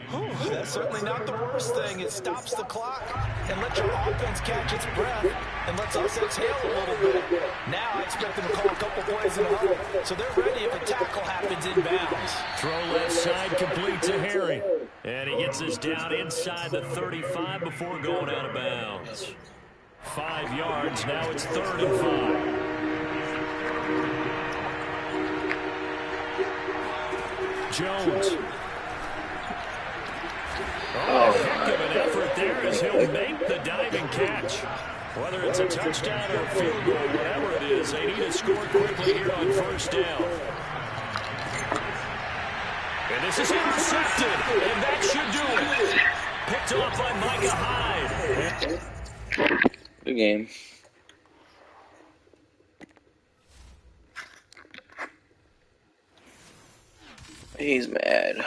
Whew, that's certainly not the worst thing. It stops the clock and lets your offense catch its breath and lets us exhale a little bit. Now I expect them to call a couple plays in a huddle, so they're ready if a tackle happens inbounds. Throw left side, complete to Harry. And he gets Brings us down inside the 35 before going out of bounds. 5 yards, now it's 3rd and 5. Jones. Oh, heck of an effort there as he'll make the diving catch. Whether it's a touchdown or a field goal, whatever it is, they need to score quickly here on 1st down. And this is intercepted, and that should do it. Picked off by Micah Hyde. Good game. He's mad.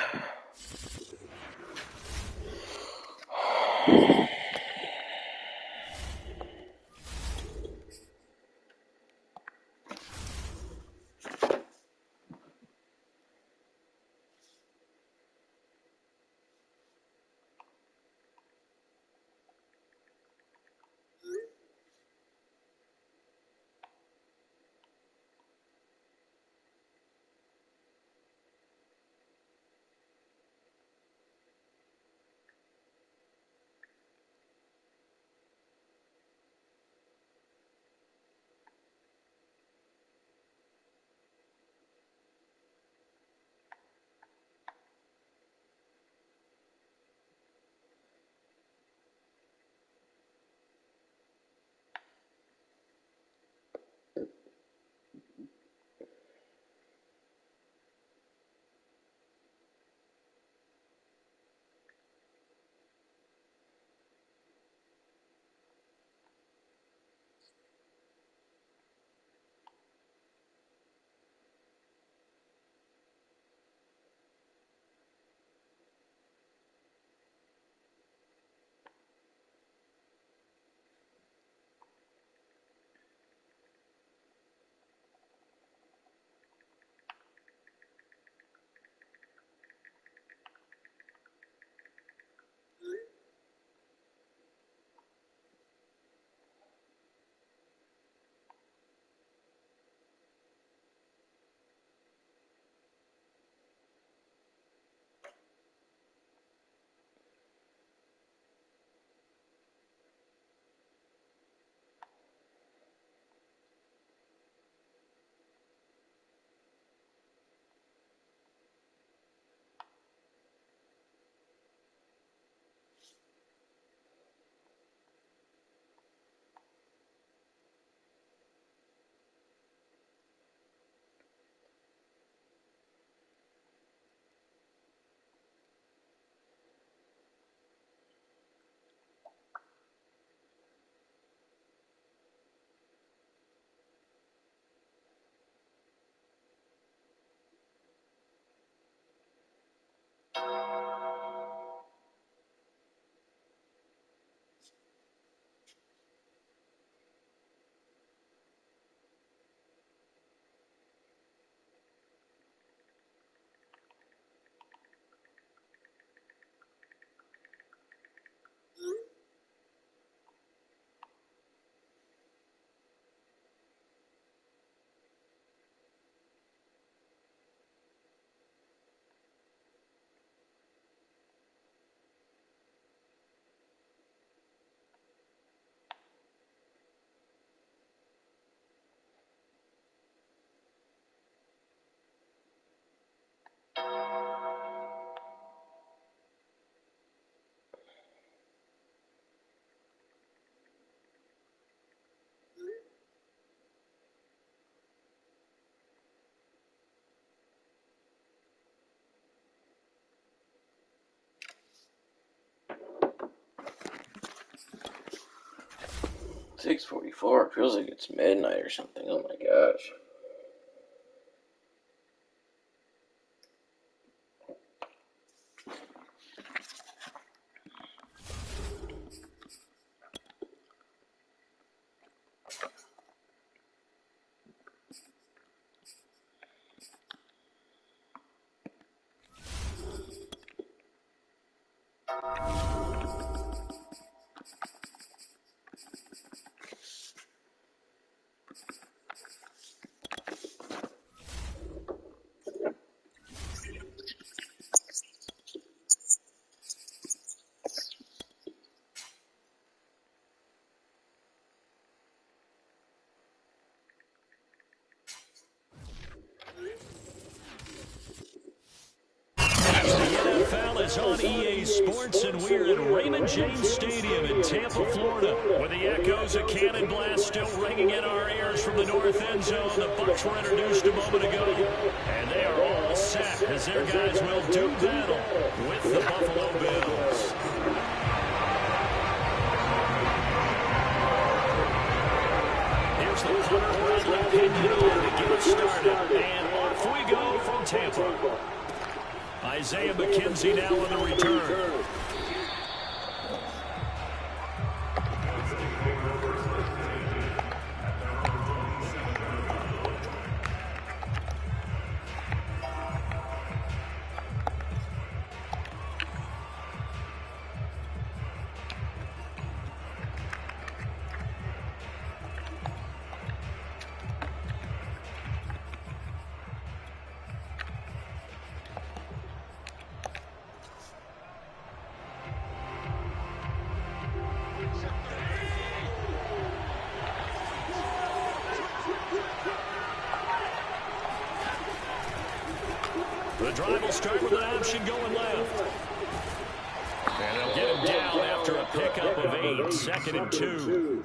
$6:44. It feels like it's midnight or something. Oh my gosh. is on EA Sports, and we're at Raymond James Stadium in Tampa, Florida, with the echoes of Cannon Blast still ringing in our ears from the north end zone. The Bucs were introduced a moment ago, and they are all set as their guys will do battle with the Buffalo Bills. Here's the punter, Bradley Pinion, to get it started, and off we go from Tampa. Isaiah McKenzie now on the return. The drive will start with an option going left. And they'll get him down after a pickup of 8. 2nd and 2.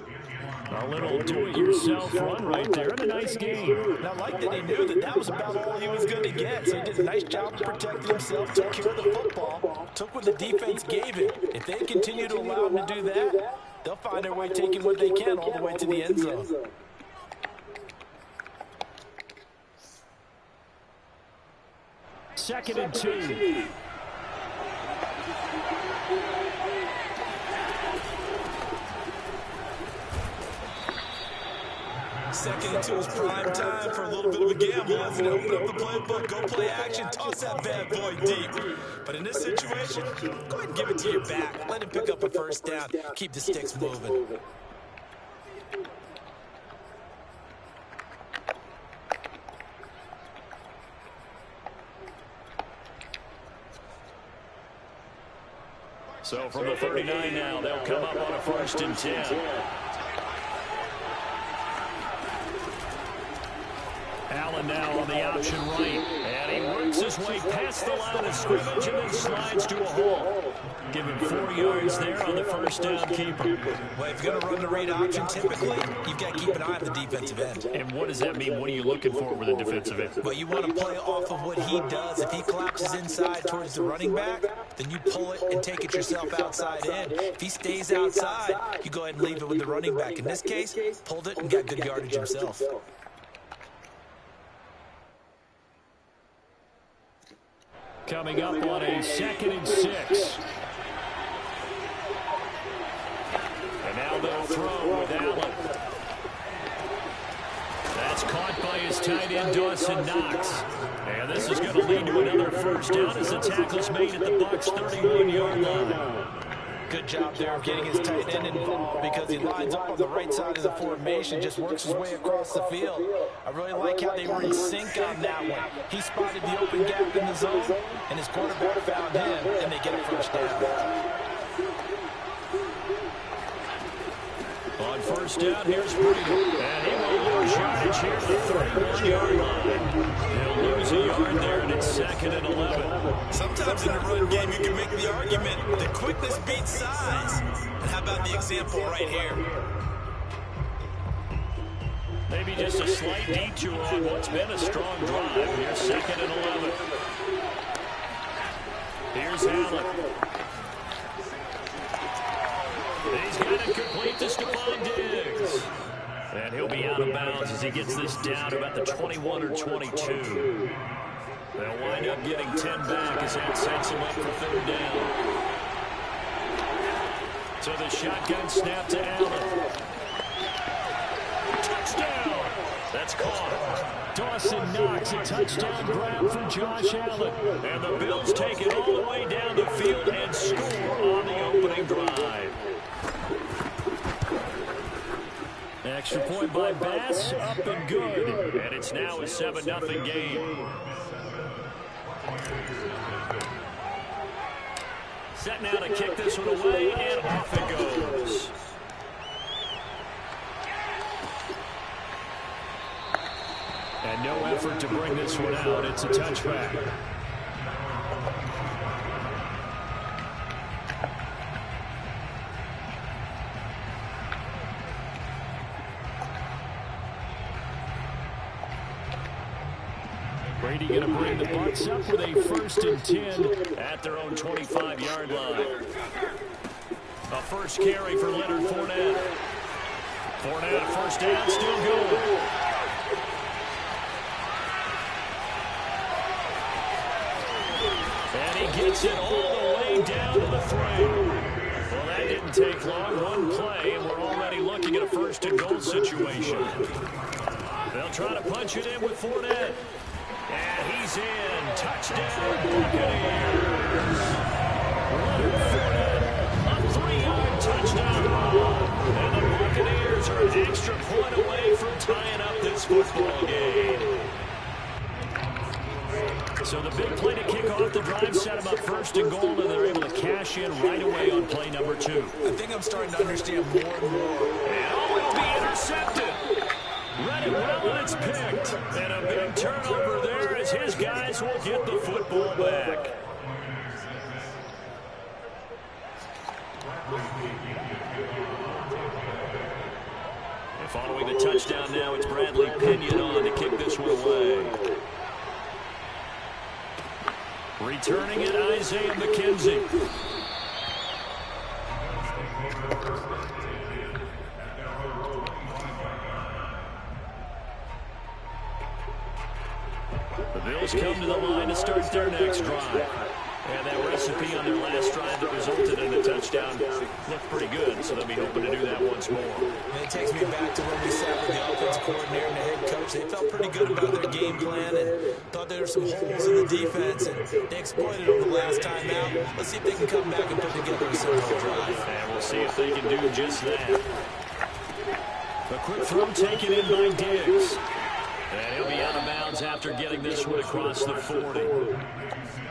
A little do-it-yourself run right there, and a nice game. And I like that he knew that that was about all he was going to get. So he did a nice job of protecting himself, took care of the football, took what the defense gave him. If they continue to allow him to do that, they'll find their way taking what they can all the way to the end zone. 2nd and 2. Second and 2 is prime time for a little bit of a gamble, isn't it? Open up the playbook, go play action, toss that bad boy deep. But in this situation, go ahead and give it to your back. Let him pick up a first down. Keep the sticks moving. So from the 39 now, they'll come up on a 1st and 10. Allen now on the option right, and he works his way past the line of scrimmage and then slides to a hole. Give him 4 yards there on the first down keeper. Well, if you're going to run the read option, typically, you've got to keep an eye on the defensive end. And what does that mean? What are you looking for with a defensive end? Well, you want to play off of what he does. If he collapses inside towards the running back, then you pull it and take it yourself outside in. If he stays outside, you go ahead and leave it with the running back. In this case, pulled it and got good yardage himself. Coming up on a 2nd and 6. And now they'll throw with Allen. That's caught by his tight end, Dawson Knox. And this is going to lead to another first down as the tackle's made at the Bucs' 31-yard line. Good job there of getting his tight end involved because he lines up on the right side of the formation, just works his way across the field. I really like how they were in sync on that one. He spotted the open gap in the zone, and his quarterback found him, and they get a first down. On first down, here's Breeden. And he will lose yardage here at the 31-yard line. He'll lose a yard there, and it's 2nd and 11. Sometimes in the run game, you can make the argument that quickness beats size. And how about the example right here? Maybe just a slight detour on what's been a strong drive. Here's 2nd and 11. Here's Allen. He's got it complete to Stephon Diggs. And he'll be out of bounds as he gets this down to about the 21 or 22. They'll wind up getting 10 back as that sets him up for 3rd down. So the shotgun snap to Allen. Touchdown! That's caught. Dawson Knox, a touchdown grab for Josh Allen. And the Bills take it all the way down the field and score on the opening drive. Extra point by Bass, up and good. And it's now a 7-0 game. Set now to kick this one away, and off it goes. And no effort to bring this one out. It's a touchback. Brady going to bring the Bucs up with a 1st and 10 at their own 25-yard line. A first carry for Leonard Fournette. Fournette, first down, still going. And he gets it all the way down to the 3. Well, that didn't take long. One play, and we're already looking at a 1st and goal situation. They'll try to punch it in with Fournette. And he's in. Touchdown, Buccaneers. Leonard Fournette, a 3-yard touchdown run. And the Buccaneers are an extra point away from tying up this football game. So the big play to kick off the drive set them up 1st and goal, and they're able to cash in right away on play number 2. I think I'm starting to understand more and more. And it'll be intercepted. Read it well, and it's picked. And a big turnover there as his guys will get the football back. And following the touchdown now, it's Bradley Pinion on to kick this one away. Returning it, Isaiah McKenzie. The Bills come to the line to start their next drive. And that recipe on their last drive that resulted in a touchdown looked pretty good, so they'll be hoping to do that once more. And it takes me back to when we sat with the offensive coordinator and the head coach. They felt pretty good about their game plan and thought there were some holes in the defense, and they exploited them the last time out. Let's see if they can come back and put together a simple drive. And we'll see if they can do just that. A quick throw taken in by Diggs. And he'll be out of bounds after getting this one across the 40.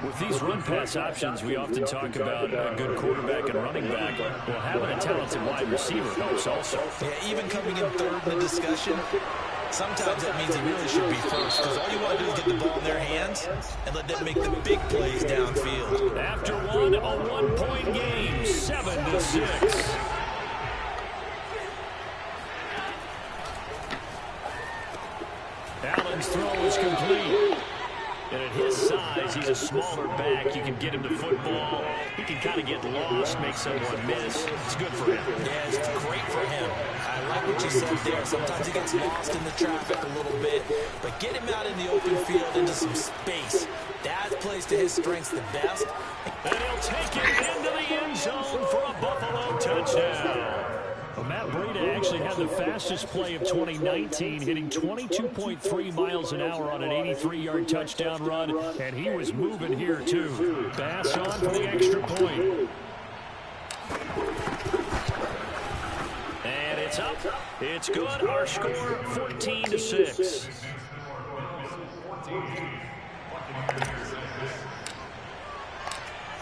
With these run-pass options, we often talk about a good quarterback and running back. Well, having a talented wide receiver helps also. Yeah, even coming in third in the discussion, sometimes that means he really should be first, because all you want to do is get the ball in their hands and let them make the big plays downfield. After one, a one-point game, 7-6. Allen's throw is complete. And at his size, he's a smaller back. You can get him to football. He can kind of get lost, make someone miss. It's good for him. Yeah, it's great for him. I like what you said there. Sometimes he gets lost in the traffic a little bit. But get him out in the open field into some space. That plays to his strengths the best. And he'll take it into the end zone for a Buffalo touchdown. Well, Matt Breida actually had the fastest play of 2019, hitting 22.3 miles an hour on an 83-yard touchdown run, and he was moving here too. Pass on for the extra point. And it's up. It's good. Our score, 14-6.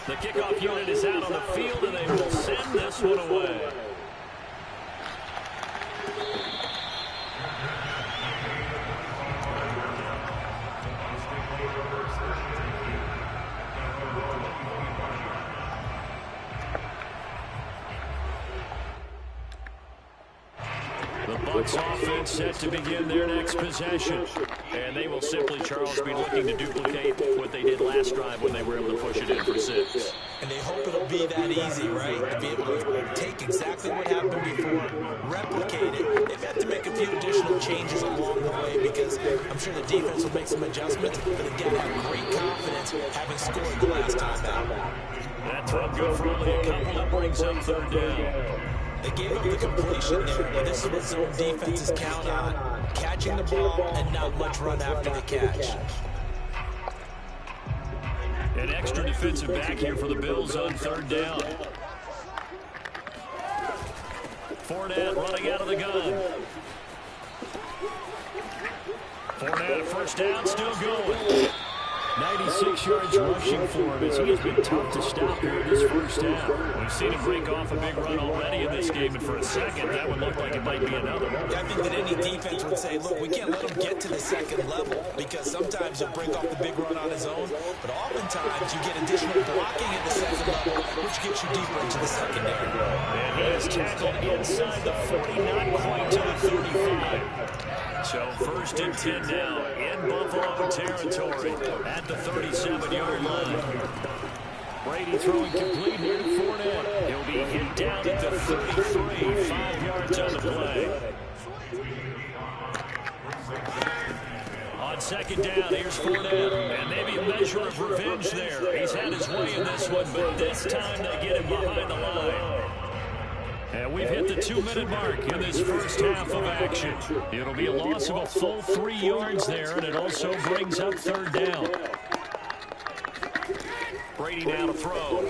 The kickoff unit is out on the field, and they will send this one away. The Bucs offense set to begin their next possession. And they will simply, Charles, be looking to duplicate what they did last drive when they were able to push it in for 6. And they hope it'll be that easy, right? To be able to take exactly what happened before, replicate it. They've had to make a few additional changes along the way because I'm sure the defense will make some adjustments, but again, have great confidence having scored the last time out. That throw good for only a couple. That brings up 3rd down. They gave up the completion there. Now, this is what zone defenses count on. Catching the ball and not much run after the catch. An extra defensive back here for the Bills on 3rd down. Fournette running out of the gun. Fournette at 1st down, still going. 96 yards rushing for him as he has been tough to stop here in this 1st down. We've seen him break off a big run already in this game, and for a second, that would look like it might be another. I think that any defense would say, look, we can't let him get to the 2nd level because sometimes he'll break off the big run on his own, but oftentimes you get additional blocking at the 2nd level, which gets you deeper into the secondary. And he is tackled inside the 40, not quite to the 35. So 1st and 10 now in Buffalo territory at the 37-yard line. Brady throwing complete here to Fournette. He'll be hit down at the 33, 5 yards on the play. On 2nd down, here's Fournette. And maybe a measure of revenge there. He's had his way in this one, but this time they get him behind the line. And we've hit the 2-minute mark in this first half of action. It'll be a loss of a full 3 yards there, and it also brings up 3rd down. Brady now to throw.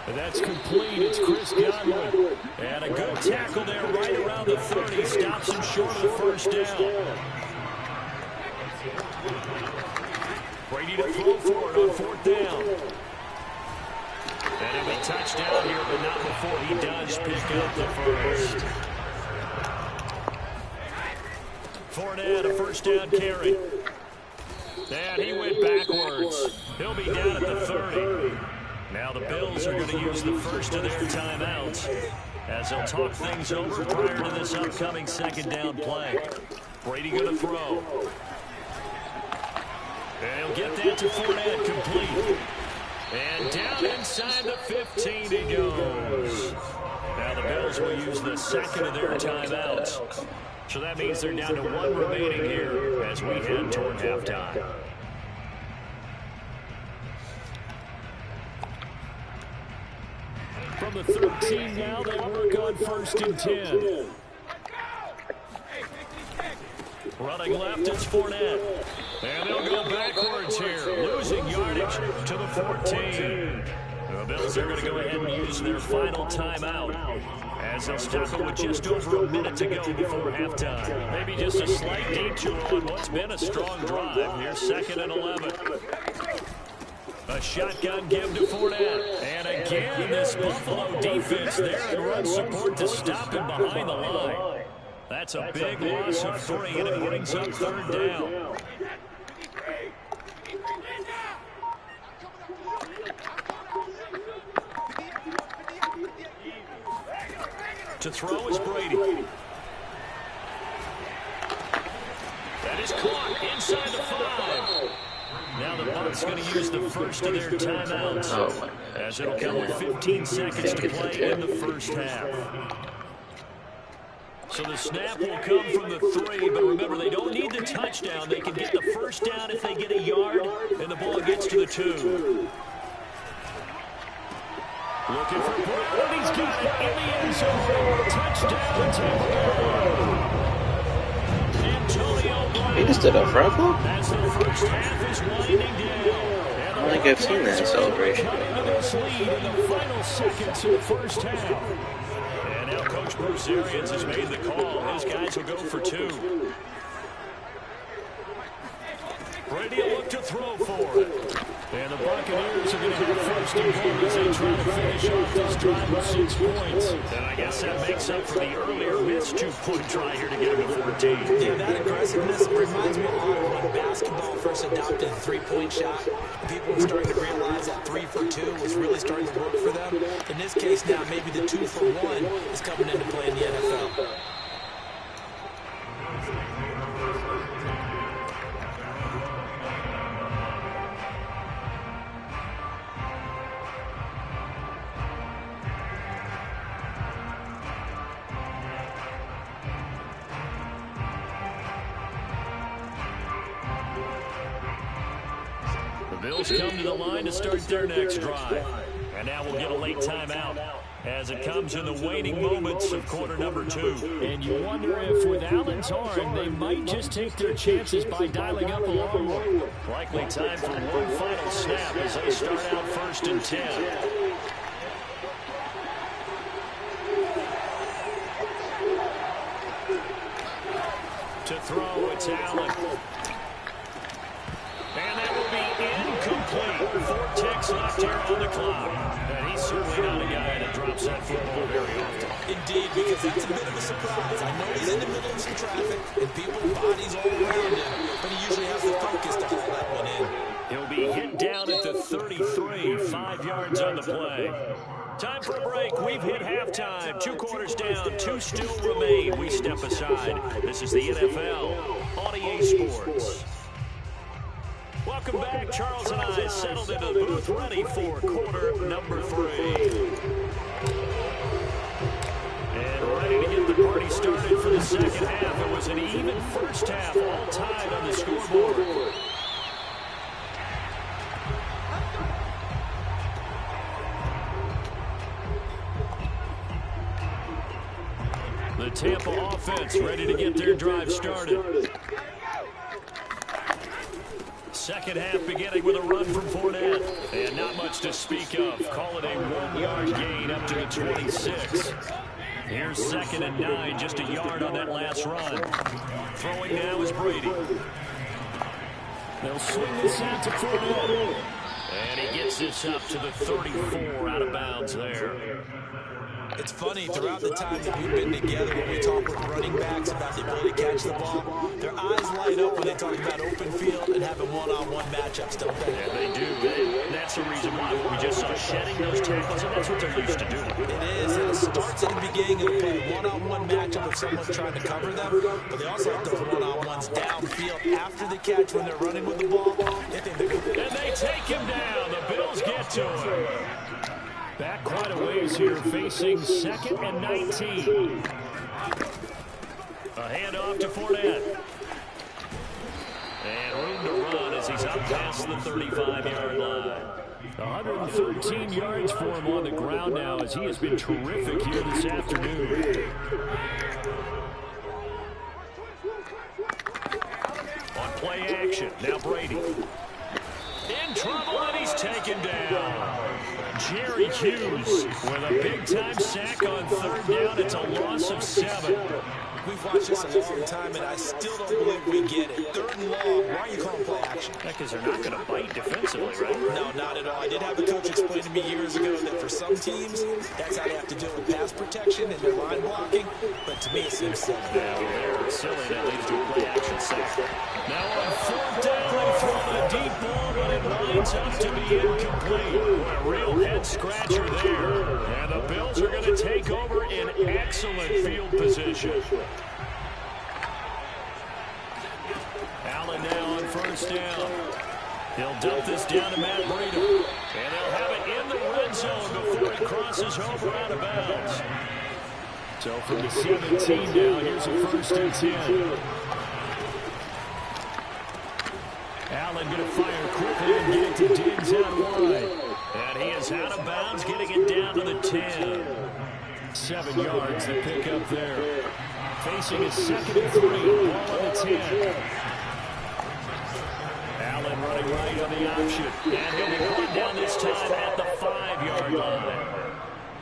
And that's complete. It's Chris Godwin. And a good tackle there right around the 30. Stops him short of the 1st down. Brady to throw for it on 4th down. And it'll be touchdown here, but not before he does pick up the 1st. Fournette, a 1st down carry. And he went backwards. He'll be down at the 30. Now the Bills are going to use the 1st of their timeouts as they'll talk things over prior to this upcoming 2nd down play. Brady going to throw. And he'll get that to Fournette, complete. And down inside the 15 he goes. Now the Bills will use the 2nd of their timeouts. So that means they're down to 1 remaining here as we head toward halftime. From the 13 now, they work on 1st and 10. Running left, it's Fournette. And they'll go backwards here, losing yardage to the 14. The Bills are going to go ahead and use their final timeout as they'll tackle with just over a minute to go before halftime. Maybe just a slight detour on what's been a strong drive. Here's 2nd and 11. A shotgun give to Fournette. And again, this Buffalo defense there in run support to stop him behind the line. That's a big loss of 3, and it brings up 3rd down. To throw is Brady. That is caught inside the 5. Now the Bucs going to use the 1st of their timeouts as it'll come with 15 seconds to play in the 1st half. So the snap will come from the 3, but remember, they don't need the touchdown. They can get the 1st down if they get a yard, and the ball gets to the 2. Looking for Brown. He's got it in the end zone. Touchdown, Tampa Bay. Antonio Brown. He just did a front flip? As the first half is winding down. I don't think I've seen that celebration. Lead in the final seconds of the first half. And now Coach Bruce Arians has made the call. His guys will go for 2. Brady will look to throw for it. And the Buccaneers are going to have 1st and 1 as they try to finish off this drive with 6 points. And I guess that makes up for the earlier missed 2-point try here to get them to 14. Yeah, that aggressiveness reminds me a lot of when basketball first adopted the 3-point shot. People were starting to realize that 3 for 2 was really starting to work for them. In this case now, maybe the 2 for 1 is coming into play in the NFL. Bills come to the line to start their next drive. And now we'll get a late timeout as it comes in the waning moments of quarter number 2. And you wonder if with Allen's arm, they might just take their chances by dialing up a long one. Likely time for one final snap as they start out 1st and 10. To throw, it's Allen. And that will be incomplete. 4 ticks left here on the clock. And he's certainly not a guy that drops that football very often. Indeed, because that's a bit of a surprise. I know he's in the middle of some traffic and people's bodies all around him, but he usually has the focus to haul that one in. He'll be hit down at the 33, 5 yards yards on the play. Time for a break. We've hit halftime. 2 quarters down. 2 still remain. We step aside. This is the NFL on EA Sports. Welcome back. Charles and I settled into the booth, ready for quarter number 3. And ready to get the party started for the second half. It was an even first half, all tied on the scoreboard. The Tampa offense ready to get their drive started. Second half beginning with a run from Fournette. And not much to speak of. Call it a 1-yard gain up to the 26. Here's 2nd and 9, just a yard on that last run. Throwing now is Brady. They'll swing this out to Fournette. And he gets this up to the 34, out of bounds there. It's funny, throughout the time that we've been together, when we talk with running backs about the ability to catch the ball, their eyes light up when they talk about open field and having one-on-one matchups, don't they? Yeah, they do. That's the reason why we just saw shedding those tackles, and that's what they're used to doing. It is, and it starts at the beginning of the play. One-on-one matchup if someone's trying to cover them, but they also have those one-on-ones downfield after the catch when they're running with the ball. They think they're good. And they take him down. The Bills get to him. Back quite a ways here, facing 2nd and 19. A handoff to Fournette. And room to run as he's up past the 35-yard line. 113 yards for him on the ground now as he has been terrific here this afternoon. On play action, now Brady. In trouble, and he's taken down. Jerry Hughes with a big-time sack on 3rd down. It's a loss of 7. We've watched this a long time, and I still don't believe we get it. 3rd and long, why are you calling play action? Because they're not going to bite defensively, right? No, not at all. I did have a coach explain to me years ago that for some teams, that's how they have to deal with pass protection and their line blocking, but to me it seems silly. Yeah, well, they're silly. That leads to a play action sack. Now on 4th down, they throw a deep ball, but it lines up to be incomplete. What a real head-scratcher there. And the Bills are going to take over in excellent field position. Allen now on 1st down. He'll dump this down to Matt Breida. And they'll have it in the red zone before it crosses over out of bounds. So from the 17 now, here's a 1st and 10. Allen going to fire quickly and get it to Diggs out wide. And he is out of bounds, getting it down to the 10. 7 yards to pick up there. Facing his 2nd and 3, ball on the 10. Allen running right on the option. And he'll be brought down this time at the 5-yard line.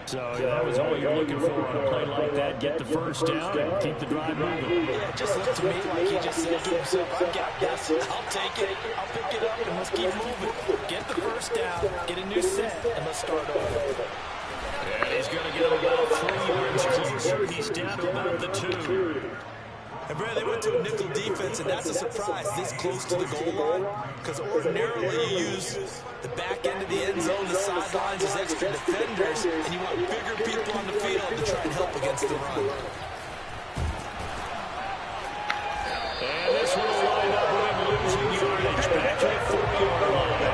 So that was all you're looking for on a play like that. Get the 1st down and keep the drive moving. Yeah, it just looked to me like he just said to himself, I've got this. I'll take it. I'll pick it up, and let's keep moving. Get the 1st down, get a new set, and let's start over. And he's going to get about 3 yards closer. He's down to about the 2. And, Brad, they went to a nickel defense, and that's a surprise this close to the goal line, because ordinarily you use the back end of the end zone, the sidelines as extra defenders, and you want bigger people on the field to try and help against the run. And this one will line up with him losing yardage back to the 4-yard line.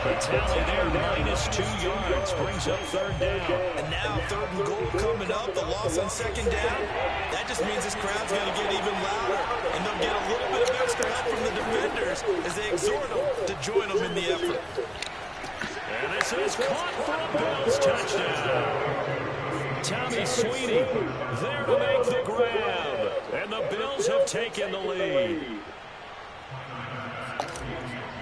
The tally there, -2 yards, brings up 3rd down. And now 3rd and goal coming up, the loss on 2nd down. That just means this crowd's going to get even louder, and they'll get a little bit of extra help from the defenders as they exhort them to join them in the effort. And this is caught for a Bills touchdown. Tommy Sweeney there to make the grab. And the Bills have taken the lead.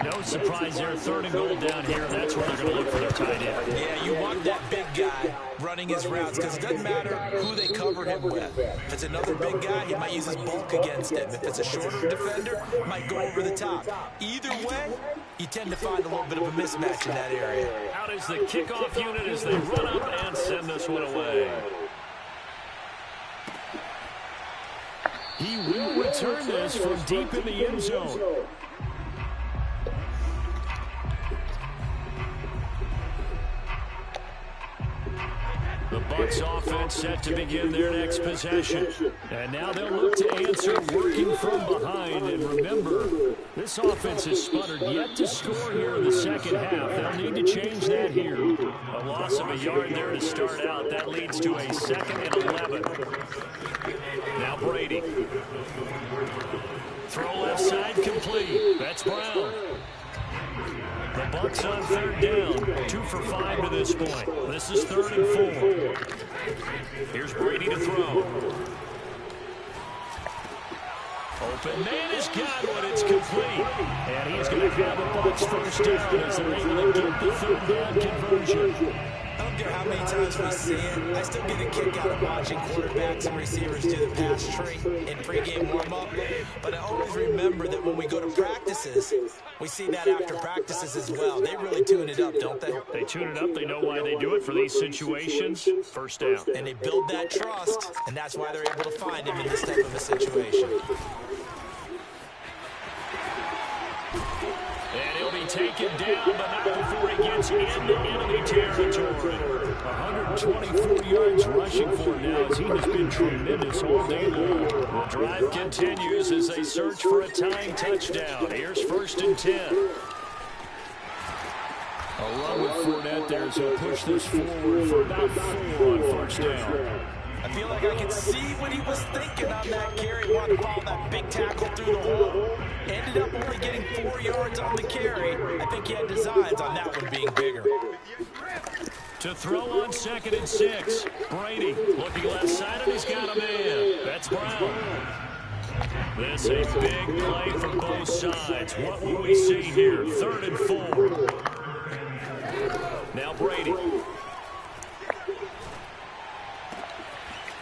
No surprise there, 3rd and goal down here. That's where they're going to look for their tight end. Yeah, you want that big guy running his routes because it doesn't matter who they covered him with. If it's another big guy, he might use his bulk against him. If it's a shorter defender, he might go over the top. Either way, you tend to find a little bit of a mismatch in that area. Out is the kickoff unit as they run up and send this one away. He will return this from deep in the end zone. The Bucs offense set to begin their next possession. And now they'll look to answer working from behind. And remember, this offense has sputtered yet to score here in the second half. They'll need to change that here. A loss of a yard there to start out. That leads to a 2nd and 11. Now Brady. Throw left side complete. That's Brown. The Bucs on 3rd down. 2 for 5 to this point. This is 3rd and 4. Here's Brady to throw. Open man has got one. It's complete. And he's going to have a Bucs first down as they're able to get the 3rd down conversion. I don't care how many times we see it, I still get a kick out of watching quarterbacks and receivers do the pass tree in pregame warm-up. But I always remember that when we go to practices, we see that after practices as well. They really tune it up, don't they? They tune it up. They know why they do it for these situations. First down. And they build that trust, and that's why they're able to find him in this type of a situation. And he'll be taken down, but not before he gets into enemy territory. 124 yards rushing for him now as he has been tremendous all day long. The drive continues as they search for a tying touchdown. Here's 1st and 10. A run with Fournette there as he'll push this forward for about 4 on 1st down. I feel like I can see what he was thinking on that carry. Wanted to follow that big tackle through the hole. Ended up only getting 4 yards on the carry. I think he had designs on that one being bigger. To throw on 2nd and 6. Brady looking left side, and he's got a man. That's Brown. This a big play from both sides. What will we see here? 3rd and 4. Now Brady.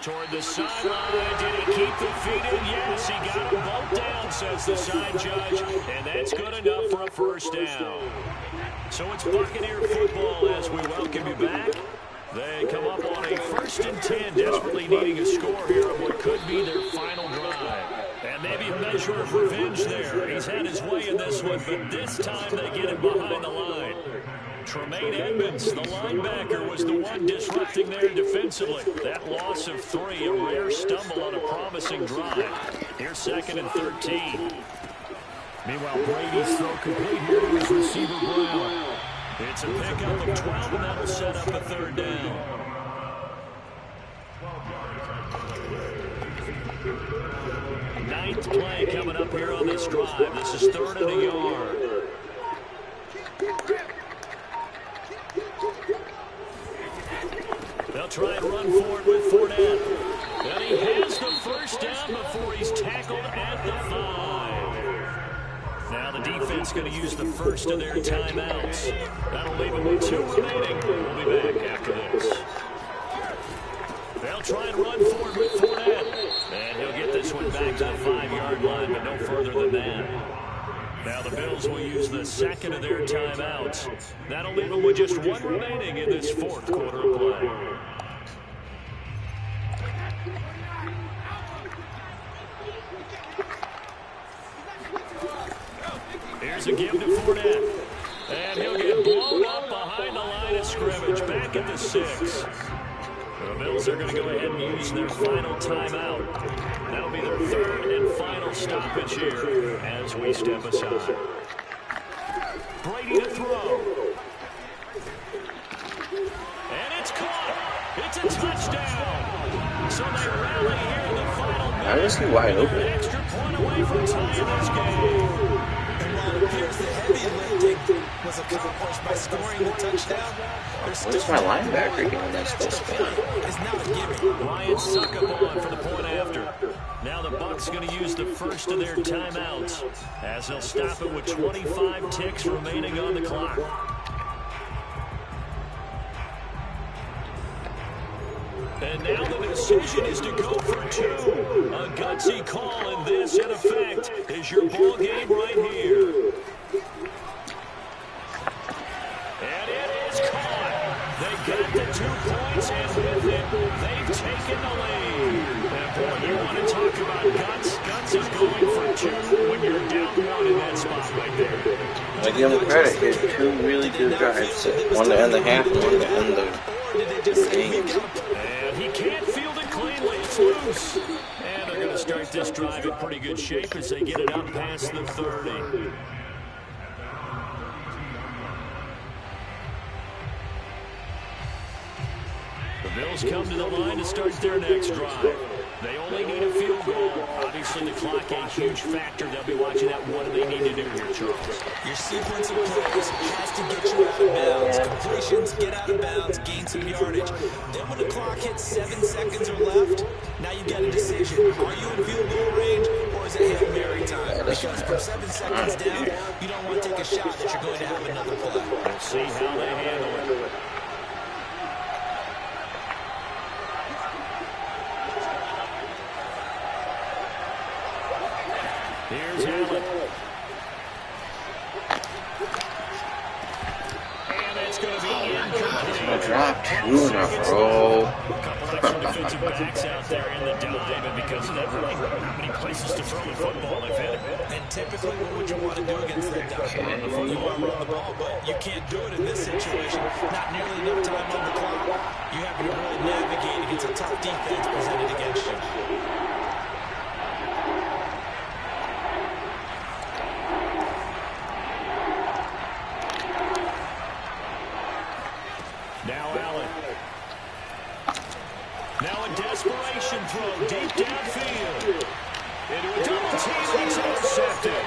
Toward the sideline. Did he keep the feet in? Yes, he got them both down, says the side judge. And that's good enough for a first down. So it's Buccaneer football as we welcome you back. They come up on a 1st and 10, desperately needing a score here of what could be their final drive. And maybe a measure of revenge there. He's had his way in this one, but this time they get him behind the line. Tremaine Edmonds, the linebacker, was the one disrupting there defensively. That loss of 3, a rare stumble on a promising drive. Here's 2nd and 13. Meanwhile, Brady's throw complete here to his receiver, Brown. It's a pickup of 12, and that'll set up a 3rd down. Ninth play coming up here on this drive. This is 3rd and a yard. They'll try and run forward with Fournette. And he has the first down before he's tackled at the 5. Now the defense going to use the first of their timeouts. That'll leave them with 2 remaining. We'll be back after this. They'll try and run forward with Fournette. And he'll get this one back to the 5-yard line, but no further than that. Now the Bills will use the 2nd of their timeouts. That'll leave them with just 1 remaining in this 4th quarter of play. Here's a give to Fournette. And he'll get blown up behind the line of scrimmage, back at the 6. The Bills are going to go ahead and use their final timeout. That'll be their 3rd and final stoppage here as we step aside. Brady to throw. And it's caught. It's a touchdown. So they rally here in the final minute. How is he wide open? An extra point away from tying this game. And while it appears the heavy lifting was accomplished by scoring the touchdown, What's my linebacker doing this spin? Is now a gimme. Ryan suck up on for the point after. Now the Bucs going to use the first of their timeouts as they'll stop it with 25 ticks remaining on the clock. And now the decision is to go for 2. A gutsy call, and this, in effect, is your ball game right here. And it is caught. They got the 2 points, and with it, they've taken the lead. And boy, you want to talk about guts. Guts is going for 2 when you're down 1 in that spot right there. I give him credit. He had 2 really good drives. One to end the half and one to end the did they just say? We've got to... And he can't field it cleanly. It's loose. And they're going to start this drive in pretty good shape as they get it up past the 30. The Bills come to the line to start their next drive. They only need a field goal. Obviously, the clock a huge factor. They'll be watching that. What do they need to do here, Charles? Your sequence of plays has to get you out of bounds. Completions, get out of bounds, gain some yardage. Then when the clock hits 7 seconds or left, now you've got a decision. Are you in field goal range, or is it Hail Mary time? Because from 7 seconds down, you don't want to take a shot that you're going to have another play. We'll see how they handle it. Here's Allen. And it's going to be incomplete. Drop 2 in a row. A couple extra defensive backs out there in the dive, and because of that, really not many places to throw the football, if any. And typically, what would you want to do against that dive? You want to run the ball, but you can't do it in this situation. Not nearly enough time on the clock. You have to really navigate against a tough defense presented against you. Now Allen. Now a desperation throw deep downfield. Into a double team, and it's intercepted.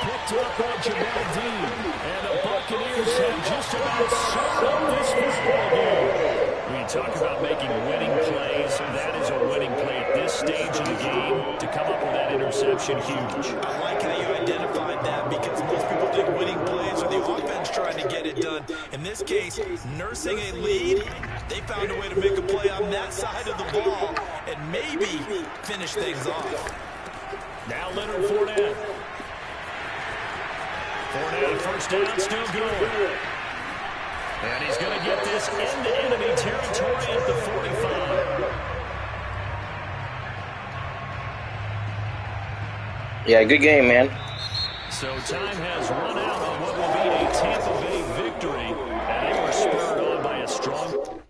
Picked up by Jamal Dean. And the Buccaneers have just about summed up this football game. When you talk about making winning plays, that is a winning play at this stage of the game. To come up with that interception, huge. I like how you identified that, because most people think winning plays are the offense trying to get it done. In this case, nursing a lead, they found a way to make a play on that side of the ball and maybe finish things off. Now Leonard Fournette. Fournette, first down, still going. And he's going to get this into enemy territory at the 45. Yeah, good game, man. So time has run out on what will be a Tampa Bay victory. And they were spurred on by a strong...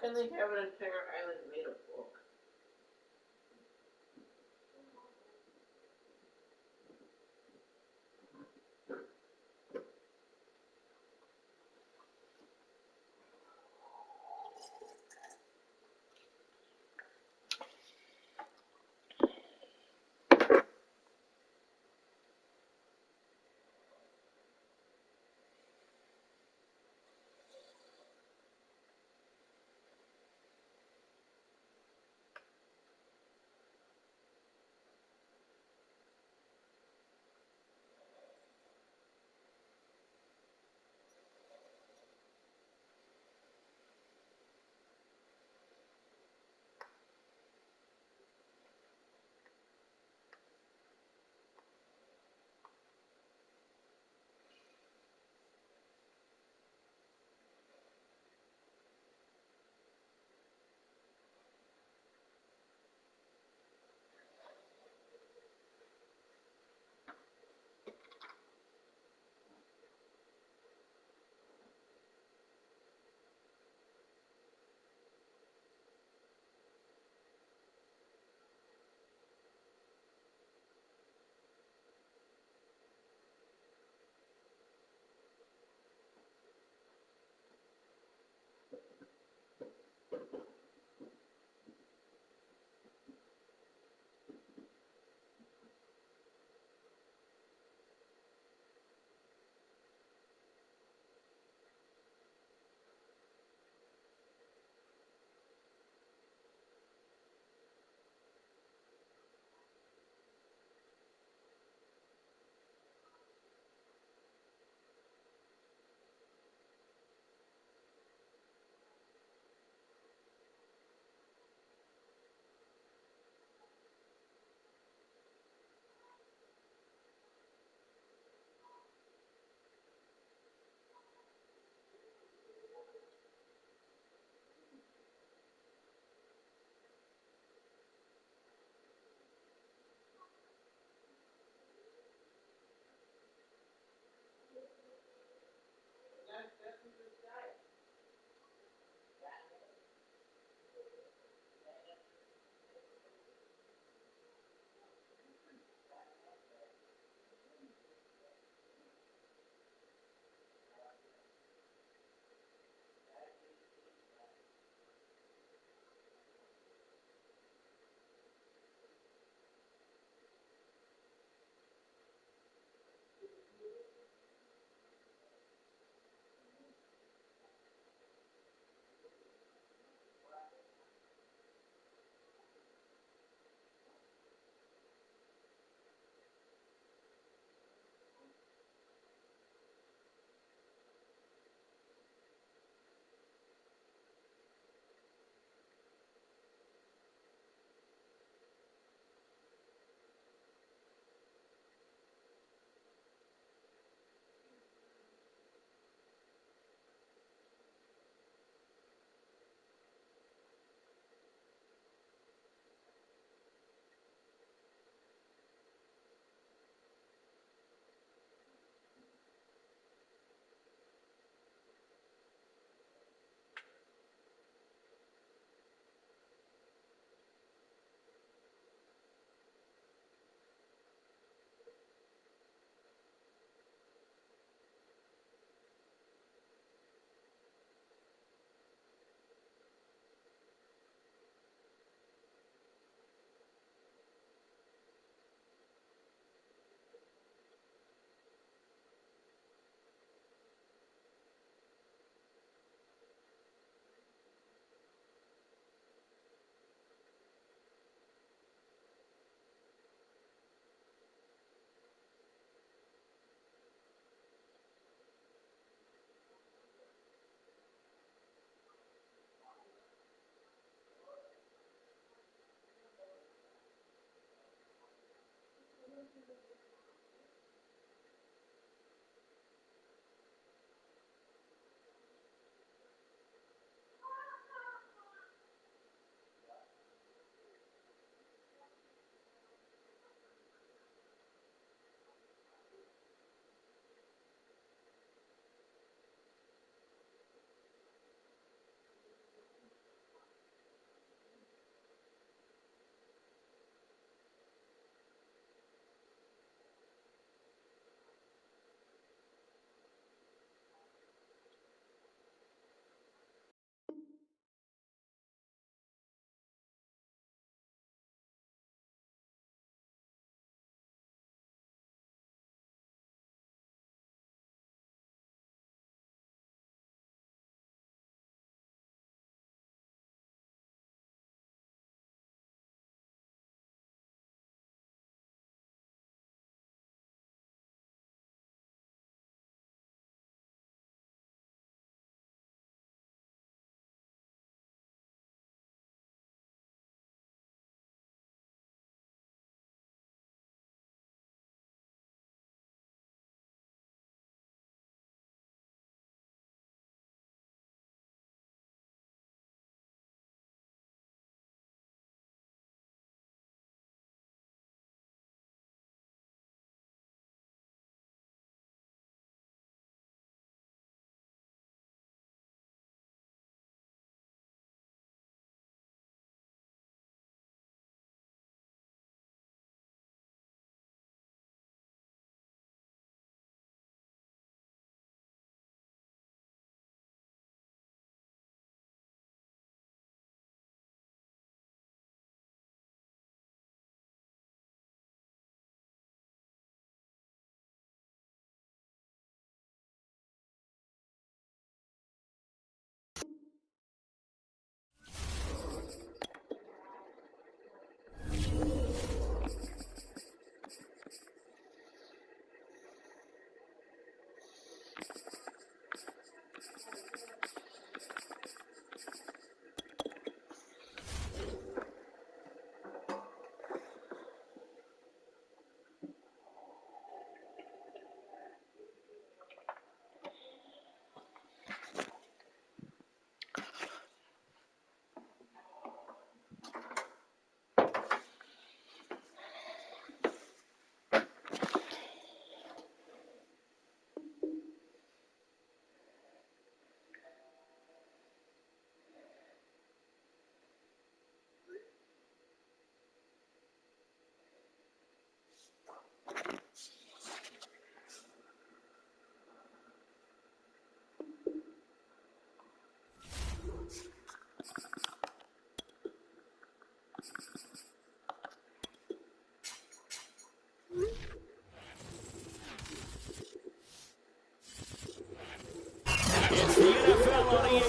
can they have an entire island made of book?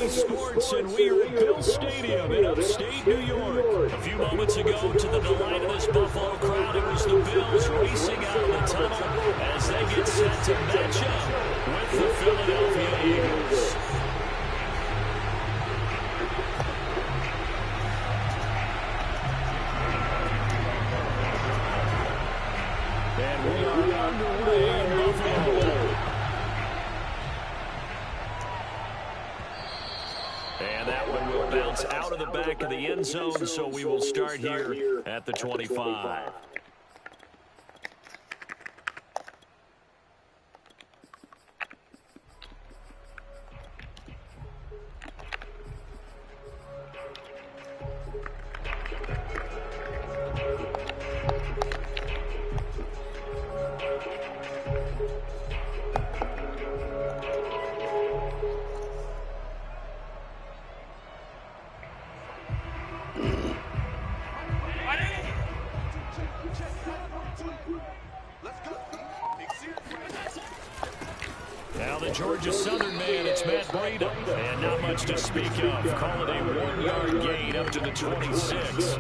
EA Sports, and we are at Bill Stadium in upstate New York. A few moments ago, to the delight of this Buffalo crowd, it was the Bills racing out of the tunnel as they get set to match up with the Philadelphia Eagles. And we are underway in Buffalo. And that one will bounce out of the back of the end zone, so we will start here at the 25. Now the Georgia Southern man, it's Matt Breida. And not much to speak of. Call it a 1-yard gain up to the 26.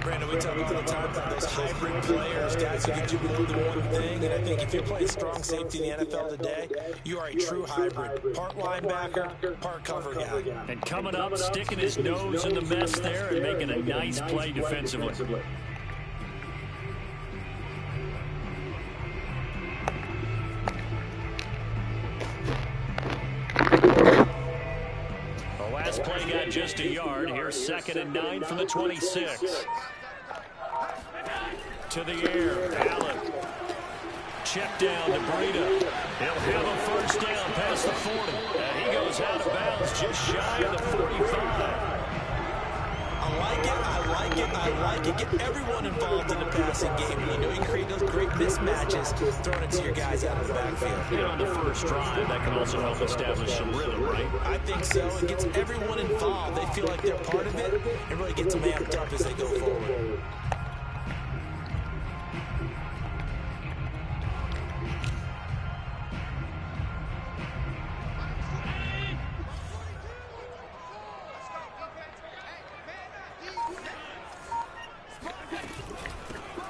Brandon, we talk all the time about those hybrid players, guys who can do more than one thing. And I think if you're playing strong safety in the NFL today, you are a true hybrid. Part linebacker, part cover guy. And coming up, sticking his nose in the mess there and making a nice play defensively. Last play got just a yard. Here's 2nd and 9 from the 26. To the air, Allen. Check down to Breida. He'll have a first down past the 40. And he goes out of bounds just shy of the 45. I like it. Get everyone involved in the passing game. You know you create those great mismatches, throwing it to your guys out of the backfield. And on the first drive, that can also help establish some rhythm, right? I think so. It gets everyone involved. They feel like they're part of it, and really gets them amped up as they go forward.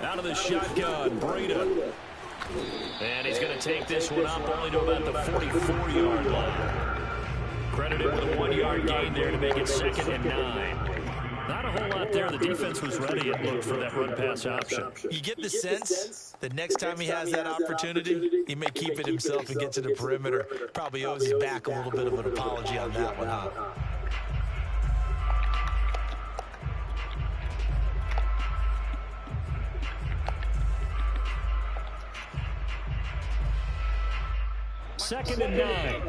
Out of the shotgun, Breida. And he's going to take this one up only to about the 44-yard line. Credited with a 1-yard gain there to make it 2nd and 9. Not a whole lot there. The defense was ready, it looked, for that run-pass option. You get the sense that next time he has that opportunity, he may keep it himself and get to the perimeter. Probably owes his back a little bit of an apology on that one, huh? Second and 9.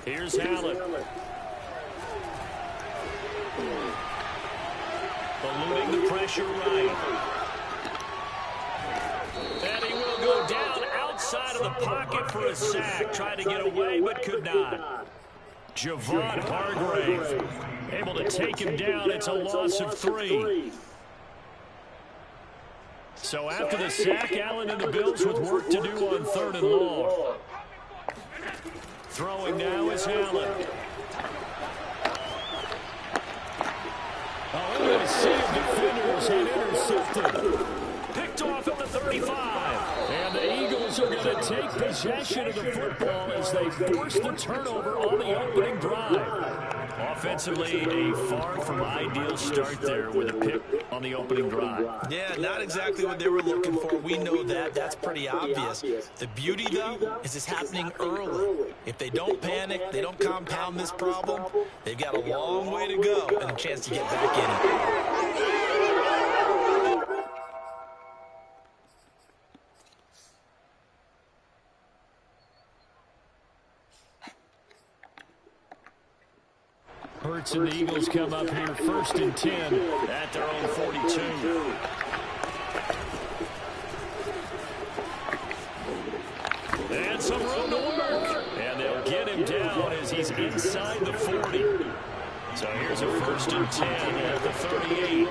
Here's Allen. Eluding the pressure right. And he will go down outside of the pocket for a sack. Tried to get away, but could not. Javon Hargrave able to take him down. It's a loss of 3. So after the sack, Allen and the Bills with work to do on 3rd and long. Throwing now is Allen. Oh, a sea of defenders and intercepted. Picked off at the 35. And the Eagles are going to take possession of the football as they force the turnover on the opening drive. Offensively, a far from ideal start there with a pick on the opening drive. Yeah, not exactly what they were looking for. We know that. That's pretty obvious. The beauty, though, is it's happening early. If they don't panic, they don't compound this problem, they've got a long way to go and a chance to get back in it. Hurts and the Eagles come up here 1st and 10 at their own 42. And some room to work. And they'll get him down as he's inside the 40. So here's a 1st and 10 at the 38.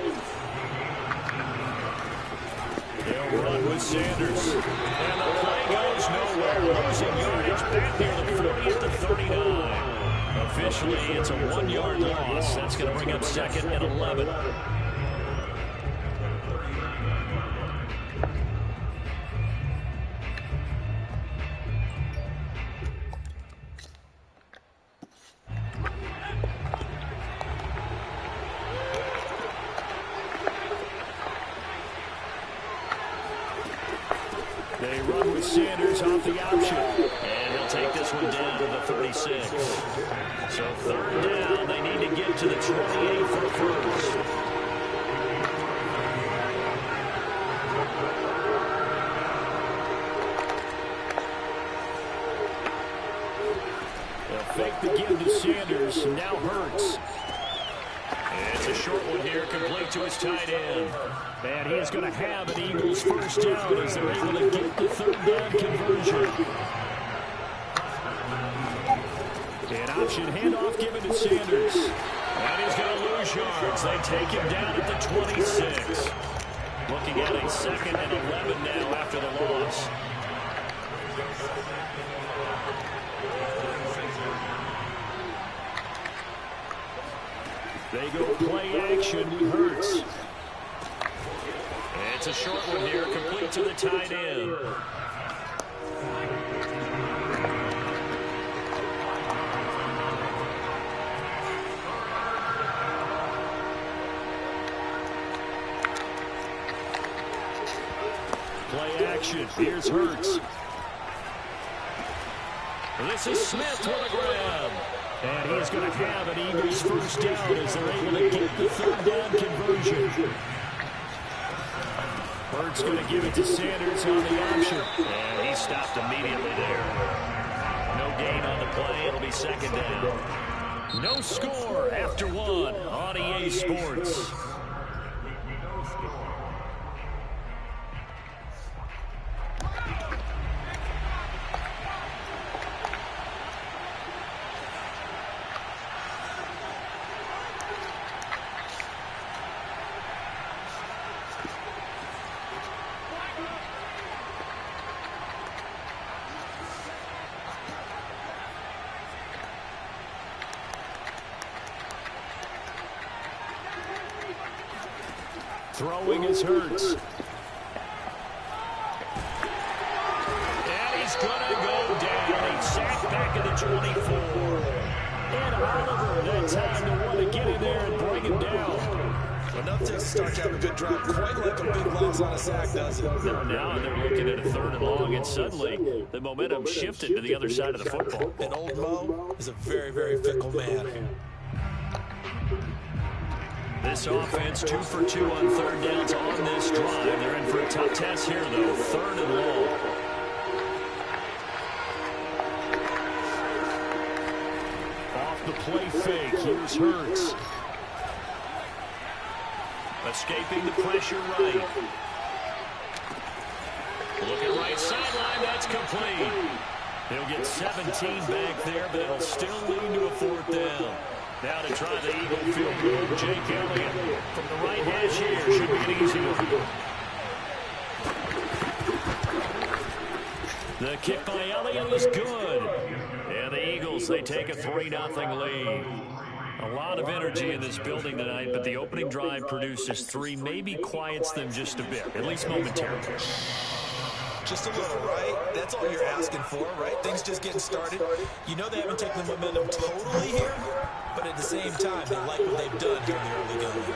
They'll run with Sanders. And the play goes nowhere. Losing yardage back near the 40 at the 39. Officially, it's a 1-yard loss. That's going to bring up 2nd and 11. They run with Sanders off the option. And he'll take this one down to the 36. So 3rd down, they need to get to the 28 for first. They'll fake the give to Sanders. Now Hurts. It's a short one here, complete to his tight end. And he is going to have an Eagles first down as they're able to get the 3rd down conversion. An option handoff given to Sanders. And he's going to lose yards. They take him down at the 26. Looking at a 2nd and 11 now after the loss. They go play action with Hurts. It's a short one here, complete to the tight end. Play action. Here's Hurts. This is Smith with a grab. And he is going to have an Eagles first down as they're able to get the 3rd down conversion. Hurts going to give it to Sanders on the option. And he stopped immediately there. No gain on the play. It'll be 2nd down. No score after 1 on EA Sports. Throwing is Hurts. And he's going to go down. He's sacked back at the 24. And Oliver, that time to want to get in there and bring him down. Enough to start to have a good drive, quite like a big loss on a sack, doesn't it? Now they're looking at a 3rd and long, and suddenly the momentum shifted to the other side of the football. And old Mo is a very, very fickle man. This offense 2 for 2 on 3rd downs on this drive. They're in for a tough test here, though. 3rd and long. Off the play fake. Here's Hurts. Escaping the pressure right. Looking right sideline. That's complete. He'll get 17 back there, but it'll still lead to a 4th down. Now to try the Eagle field goal, Jake Elliott from the right hash here. Should be an easy one. The kick by Elliott is good. And the Eagles, they take a 3-0 lead. A lot of energy in this building tonight, but the opening drive produces 3, maybe quiets them just a bit, at least momentarily. Just a little, right? That's all you're asking for, right? Things just getting started. You know they haven't taken the momentum totally here, but at the same time, they like what they've done here in the early going.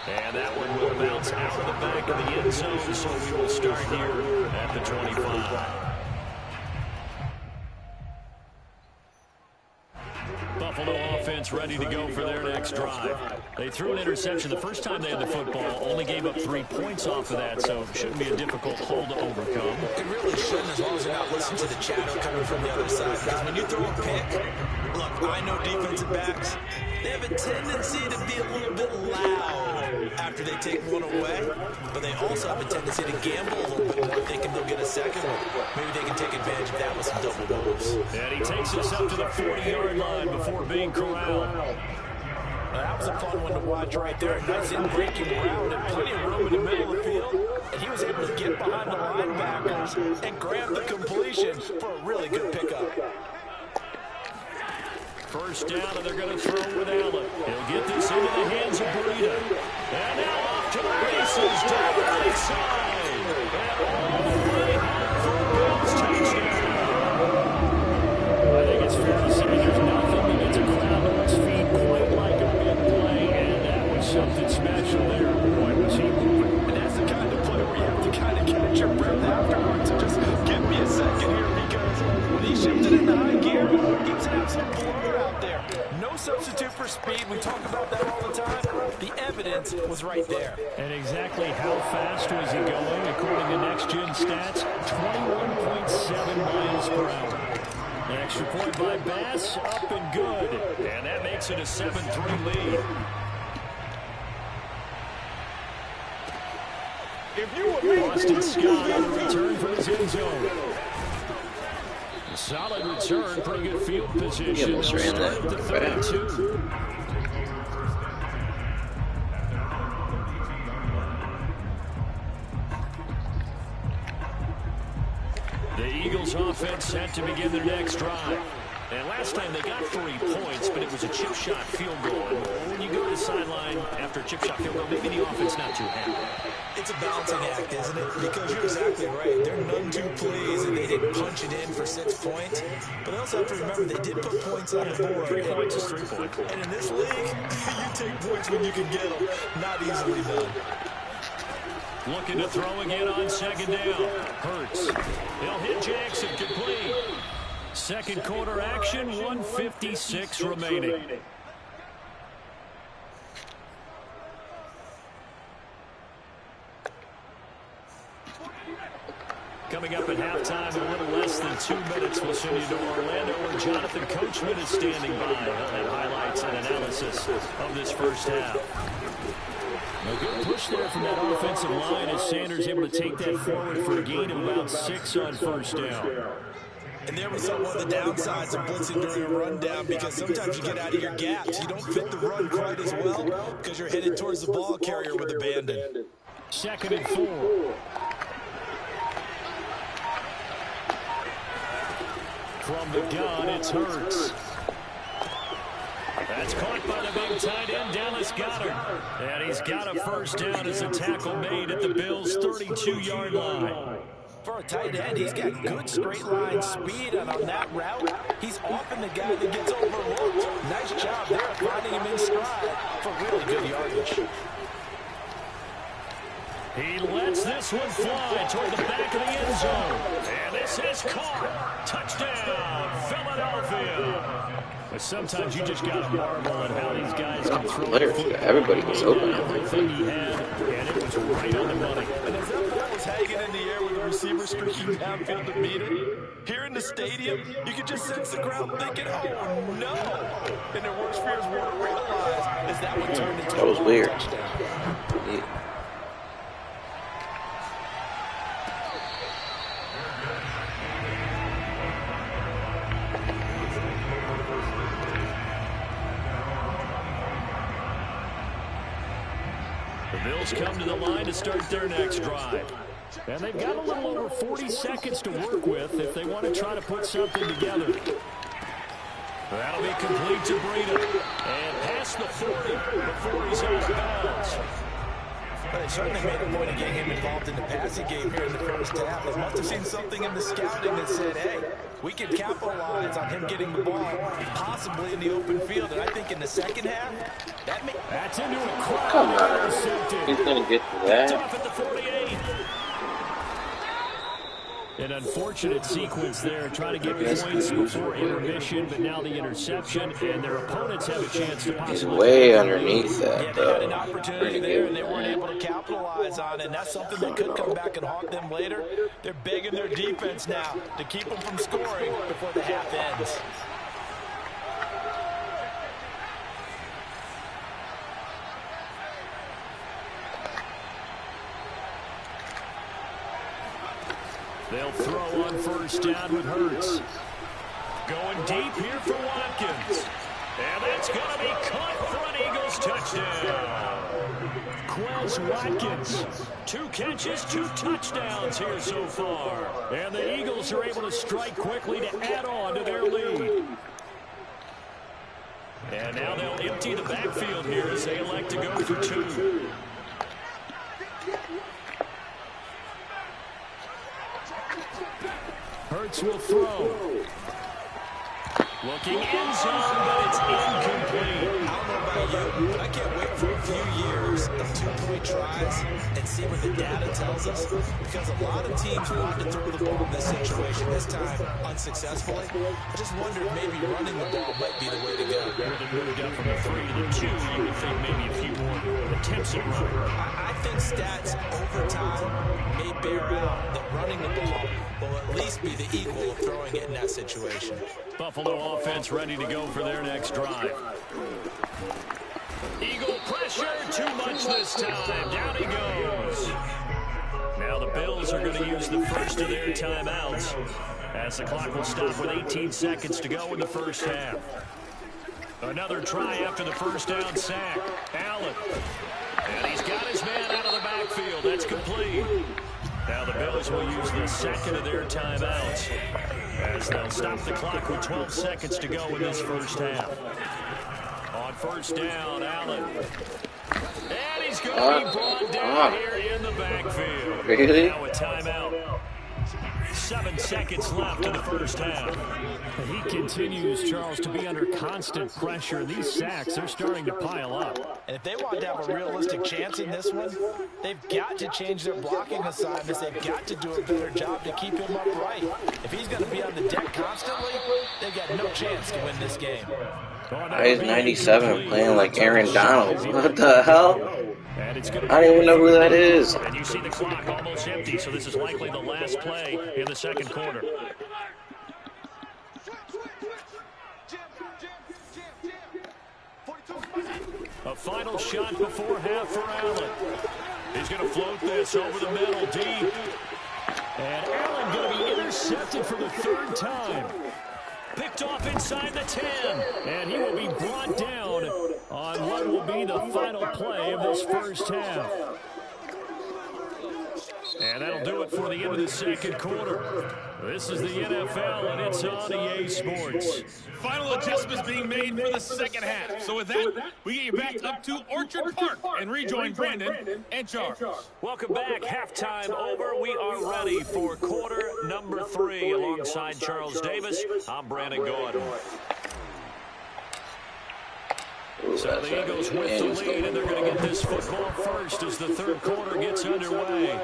And that one will bounce out of the back of the end zone, so we will start here at the 25. Buffalo offense ready to go for their next drive. They threw an interception the first time they had the football, only gave up 3 points off of that, so it shouldn't be a difficult hole to overcome. It really shouldn't, as long as you're not listening to the chatter coming from the other side. Because when you throw a pick, look, I know defensive backs, they have a tendency to be a little bit loud after they take one away, but they also have a tendency to gamble a little bit more, thinking they'll get a second one. Maybe they can take advantage of that with some double moves. And he takes us up to the 40-yard line before being corralled. That was a fun one to watch right there. A nice in-breaking route and plenty of room in the middle of the field. And he was able to get behind the linebackers and grab the completion for a really good pickup. First down, and they're going to throw with Allen. He'll get this into the hands of Breida. And now off to the races down the right side. And all the way out for a Bills touchdown. I think it's fair to say there's nothing that gets a crowd to its feet quite like a big play, and that was something special there. Boy, was he moving. And that's the kind of play where you have to kind of catch your breath afterwards and just give me a second here, because when he shifted into high gear, he was an absolute blower out there. No substitute for speed. We talk about that all the time. The evidence was right there. And exactly how fast was he going? According to next-gen stats, 21.7 miles per hour. An extra point by Bass, up and good. And that makes it a 7-3 lead. Boston Scott on the return from his end zone. Solid return, pretty good field position. He almost ran that To 32. The Eagles offense set to begin their next drive. And last time they got 3 points, but it was a chip shot field goal. When you go to the sideline after a chip shot field goal, maybe the offense not too happy. It's a balancing act, isn't it? Because you're exactly right. They're none too pleased and they didn't punch it in for 6 points. But they also have to remember they did put points on the board. 3 points is 3 points. And in this league, you take points when you can get them. Not easily done. Looking to throw again on second down. Hurts. He'll hit Jackson complete. Second quarter action, 1:56 remaining. Coming up at halftime in a little less than 2 minutes, we'll send you to Orlando, where Jonathan Coachman is standing by. He'll have highlights and analysis of this first half. A good push there from that offensive line as Sanders able to take that forward for a gain of about 6 on first down. And there we saw one of the downsides of blitzing during a rundown, because sometimes you get out of your gaps. You don't fit the run quite as well because you're headed towards the ball carrier with abandon. 2nd and 4. From the gun, it's Hurts. That's caught by the big tight end, Dallas Goedert. And he's got a first down as a tackle made at the Bills' 32-yard line. For a tight end, he's got good straight line speed, and on that route, he's often the guy that gets overlooked. Nice job there finding him in stride for really good yardage. He lets this one fly toward the back of the end zone. And this is caught. Touchdown, Philadelphia. But sometimes you just got to marvel at how these guys can throw the football. Everybody was open. Everything he had, and it was right on the money. And as that ball was hanging in the air with the receiver streaking downfield to meet it, here in the stadium, you could just sense the crowd thinking, oh, no. And their worst fears weren't realized as that one turned into That was weird. touchdown. The Bills come to the line to start their next drive. And they've got a little over 40 seconds to work with if they want to try to put something together. That'll be complete to Breida. And past the 40 before he's out of bounds. Well, they certainly made a point of getting him involved in the passing game here in the first half. They must have seen something in the scouting that said, hey, we can capitalize on him getting the ball, possibly in the open field. And I think in the second half, that's into a crowd. Come on. He's going to get to that. Off at the 48. An unfortunate sequence there, trying to get points before intermission, but now the interception, and their opponents have a chance to possibly... He's way underneath that, yeah, they had an opportunity there, and they weren't able to capitalize on it, and that's something that could come back and haunt them later. They're begging their defense now to keep them from scoring before the half ends. They'll throw on first down with Hurts. Going deep here for Watkins. And that's going to be caught for an Eagles touchdown. Quez Watkins, 2 catches, 2 touchdowns here so far. And the Eagles are able to strike quickly to add on to their lead. And now they'll empty the backfield here as they elect to go for 2. Hurts will throw. Looking end zone, but it's incomplete. I don't know about you, but I can't wait for a few years of 2-point tries and see what the data tells us, because a lot of teams want to throw the ball in this situation, this time unsuccessfully. I just wonder if maybe running the ball might be the way to go. With it moved up from the 3 to the 2, you would think maybe a few more attempts at running. I think stats over time may bear out that running the ball will at least be the equal of throwing it in that situation. Buffalo offense ready to go for their next drive. Eagle pressure, too much this time. Down he goes. Now the Bills are going to use the first of their timeouts as the clock will stop with 18 seconds to go in the first half. Another try after the first down sack. Allen. And he's got his man out of the backfield. That's complete. Now the Bills will use the second of their timeouts as they'll stop the clock with 12 seconds to go in this first half. On first down, Allen. And he's going to be brought down here in the backfield. Really? Now a timeout. 7 seconds left in the first half. He continues, Charles, to be under constant pressure. These sacks are starting to pile up. And if they want to have a realistic chance in this one, they've got to change their blocking assignments. They've got to do a better job to keep him upright. If he's going to be on the deck constantly, they've got no chance to win this game. He's 97 playing like Aaron Donald. What the hell? I don't even know who that is. And you see the clock almost empty, so this is likely the last play in the second quarter. A final shot before half for Allen. He's going to float this over the middle, deep. And Allen going to be intercepted for the 3rd time. Picked off inside the 10. And he will be brought down on what will be the final play of this first half. And that'll do it for the end of the second quarter. This is the NFL, and it's on EA Sports. Final adjustments being made for the second half. So with that, we get you back up to Orchard Park and rejoin Brandon and Charles. Welcome back. Halftime over. We are ready for quarter number 3. Alongside Charles Davis, I'm Brandon Gordon. So the Eagles with the lead, and they're going to get this football first as the third quarter gets underway.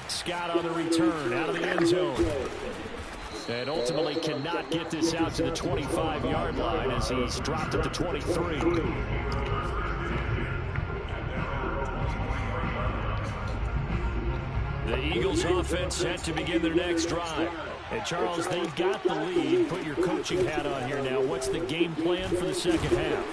Scott on the return, out of the end zone. And ultimately cannot get this out to the 25-yard line as he's dropped at the 23. The Eagles offense set to begin their next drive. And Charles, they've got the lead. Put your coaching hat on here now. What's the game plan for the second half?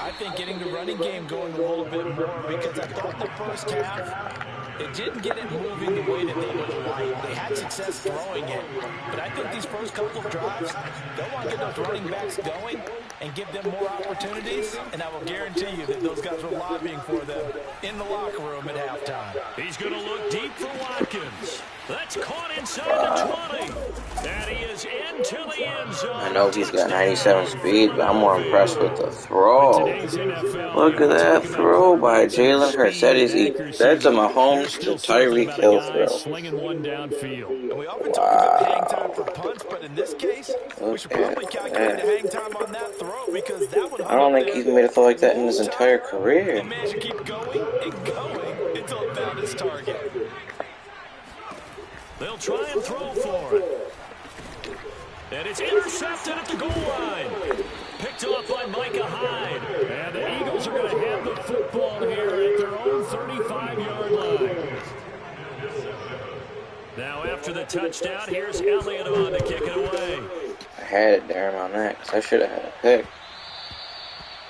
I think getting the running game going a little bit more, because I thought the first half, it didn't get it moving the way that they would like. They had success throwing it. But I think these first couple of drives, they'll want to get those running backs going and give them more opportunities. And I will guarantee you that those guys were lobbying for them in the locker room at halftime. He's going to look deep for Watkins. That's caught inside the 20. And he is into the end zone. I know he's got 97 speed, but I'm more impressed with the throw. Look at that throw by Jalen Hurts. That's a Mahomes to Tyreek Hill throw. Slinging one downfield. And we often talk about hang time for punts, but in this case, we should probably calculate the hang time on that throw, because that one. I don't think he's made a throw like that in his entire career. The man should keep going and going until it found his target. They'll try and throw for it. And it's intercepted at the goal line. Picked up by Micah Hyde. And the Eagles are going to have the football here at their own 35-yard line. Now after the touchdown, here's Elliott on to kick it away. I had it, Darren, on that, because I should have had a pick.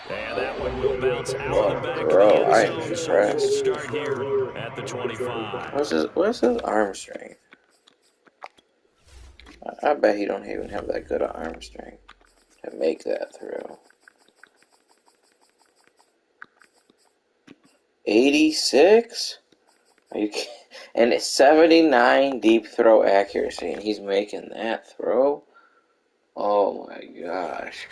And that one will bounce out of the back of Bro, the I end am zone. So we'll impressed. start here at the 25. What's his arm strength? I bet he don't even have that good an arm strength. to make that throw. 86? Are you kidding? And it's 79 deep throw accuracy, and he's making that throw? Oh my gosh.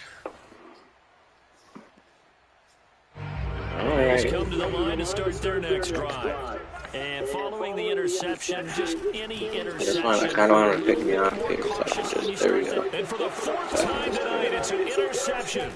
He's come to the line to start their next drive. And following the interception, just any interception, I kind of want to pick a me little on more cautious when you There we start go. that. And for the fourth time tonight, it's an interception.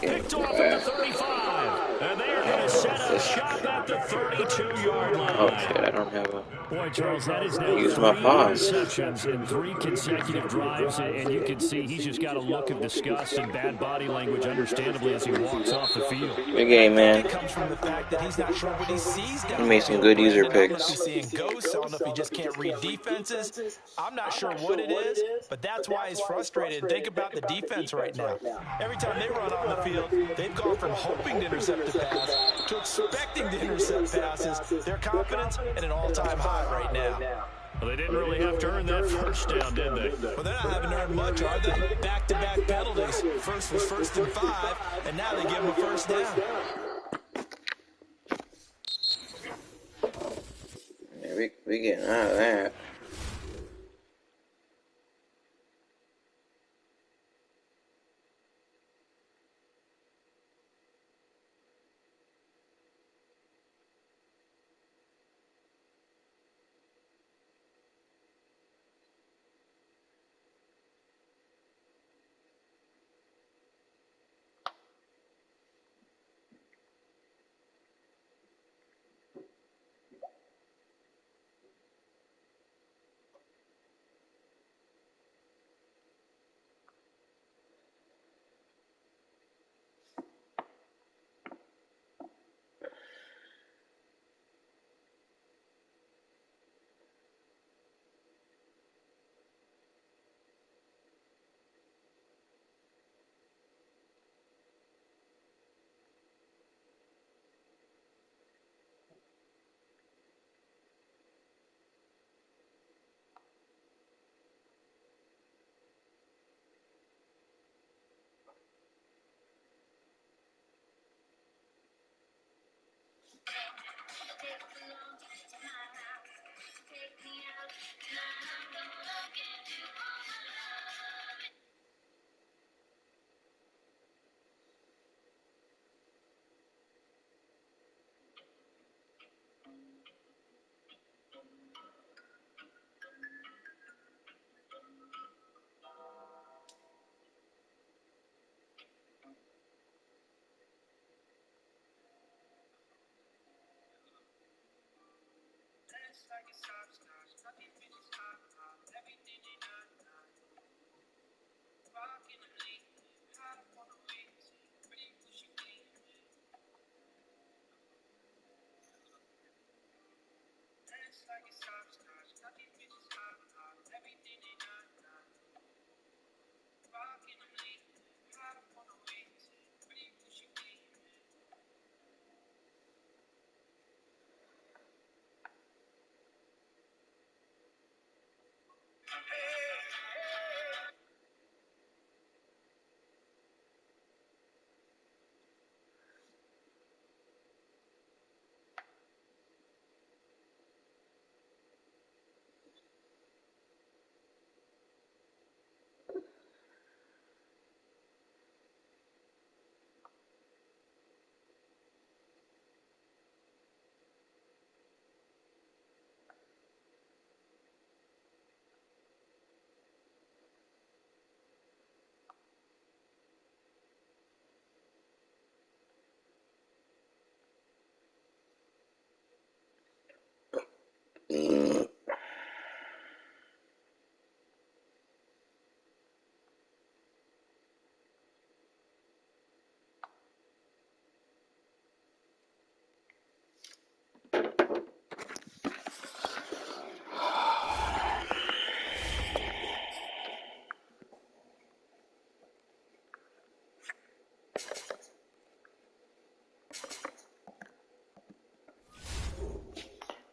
Picked off at the 35. And they are going to set up shop at the 32-yard line. Oh shit, I don't have a... Boy, Charles, that is now Use 3 my pause. interceptions in 3 consecutive drives, and you can see he's just got a look of disgust and bad body language, understandably, as he walks off the field. Good game, man. It comes from the fact that he's not sure what he sees down He made some good user I don't know if picks. he's seeing ghosts. I don't know if he just can't read defenses. I'm not sure what it is, but that's why he's frustrated. Think about the defense right now. Every time they run on the field, they've gone from hoping to intercept the pass to expecting to intercept passes. Their confidence at an all-time high right now. Well, they didn't really have to earn that first down, did they? Well, they're not having to earn much, are they? Back-to-back penalties. First was 1st and 5, and now they give them a first down. Yeah, we getting out of that.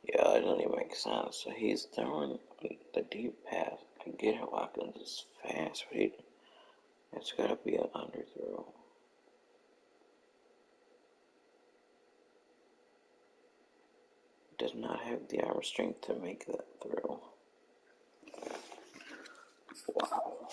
Yeah, it doesn't even make sense. So he's throwing the deep pass. I get it, Watkins is fast, but It's gotta be an underthrow. Does not have the arm strength to make that throw. Wow.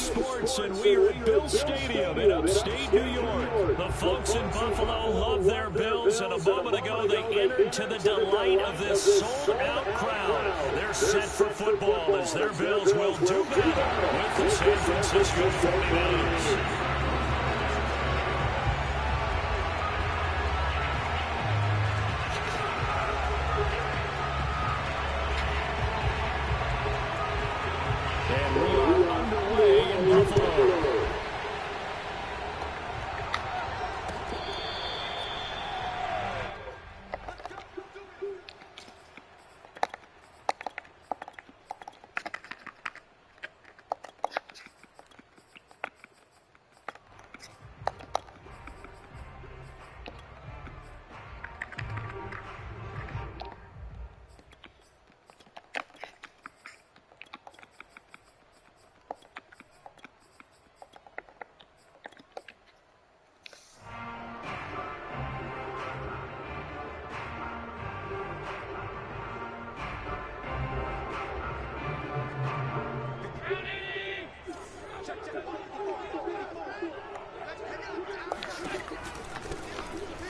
Sports, and we are at Bill Stadium in upstate New York. The folks in Buffalo love their Bills, and a moment ago they entered to the delight of this sold-out crowd. They're set for football as their Bills will do battle with the San Francisco 49ers. And we are underway in Buffalo.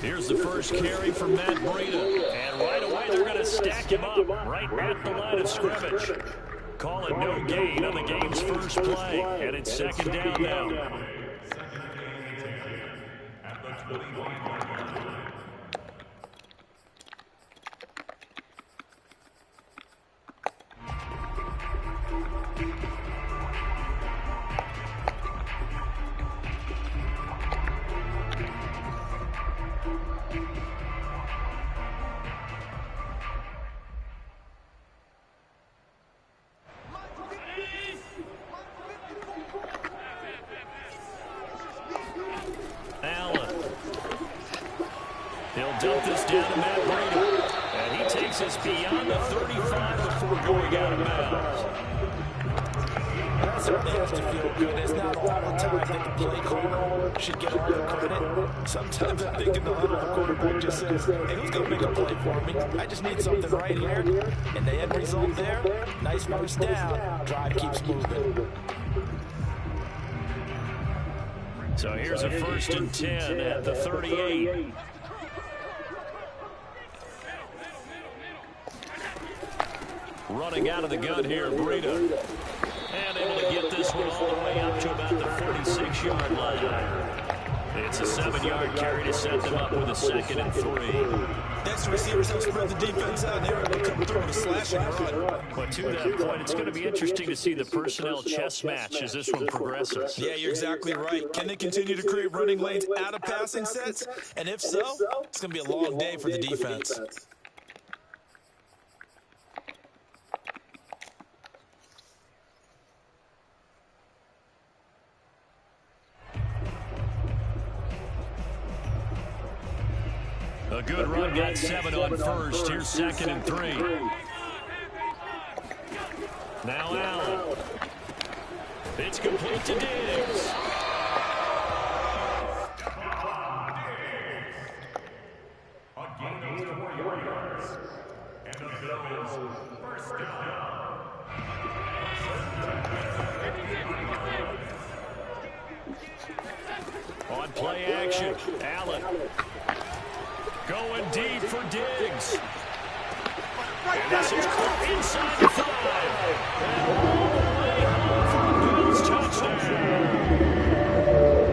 Here's the first carry from Matt Breida. And right away, they're going to stack him up right at the line of scrimmage. Call it no gain on the game's first play. And it's second down now. At the 21-yard line. He'll dump this down to Matt Breida. And he takes us beyond the 35 before going out of bounds. That certainly has to feel good. It's not all the time that the play caller should get all the credit. Sometimes I think in the huddle, the quarterback just says, hey, who's going to make a play for me? I just need something right here. And the end result there, nice first down. Drive keeps moving. So here's a 1st and 10 at the 38. Running out of the gun here, Breida. And able to get this one all the way up to about the 46-yard line. It's a 7-yard carry to set them up with a 2nd and 3. Next receivers help spread the defense out. They're able to come through with a slashing run. But to that point, it's going to be interesting to see the personnel chess match as this one progresses. Yeah, you're exactly right. Can they continue to create running lanes out of passing sets? And if so, it's going to be a long day for the defense. A good run, got 7 on first. Here's 2nd and 3. Now Allen. It's complete to Diggs. A gain of 4 yards. And the Bills first down. On play action, Allen. Going deep for Diggs. And this is caught inside the 5. And all the way home for a Bills touchdown.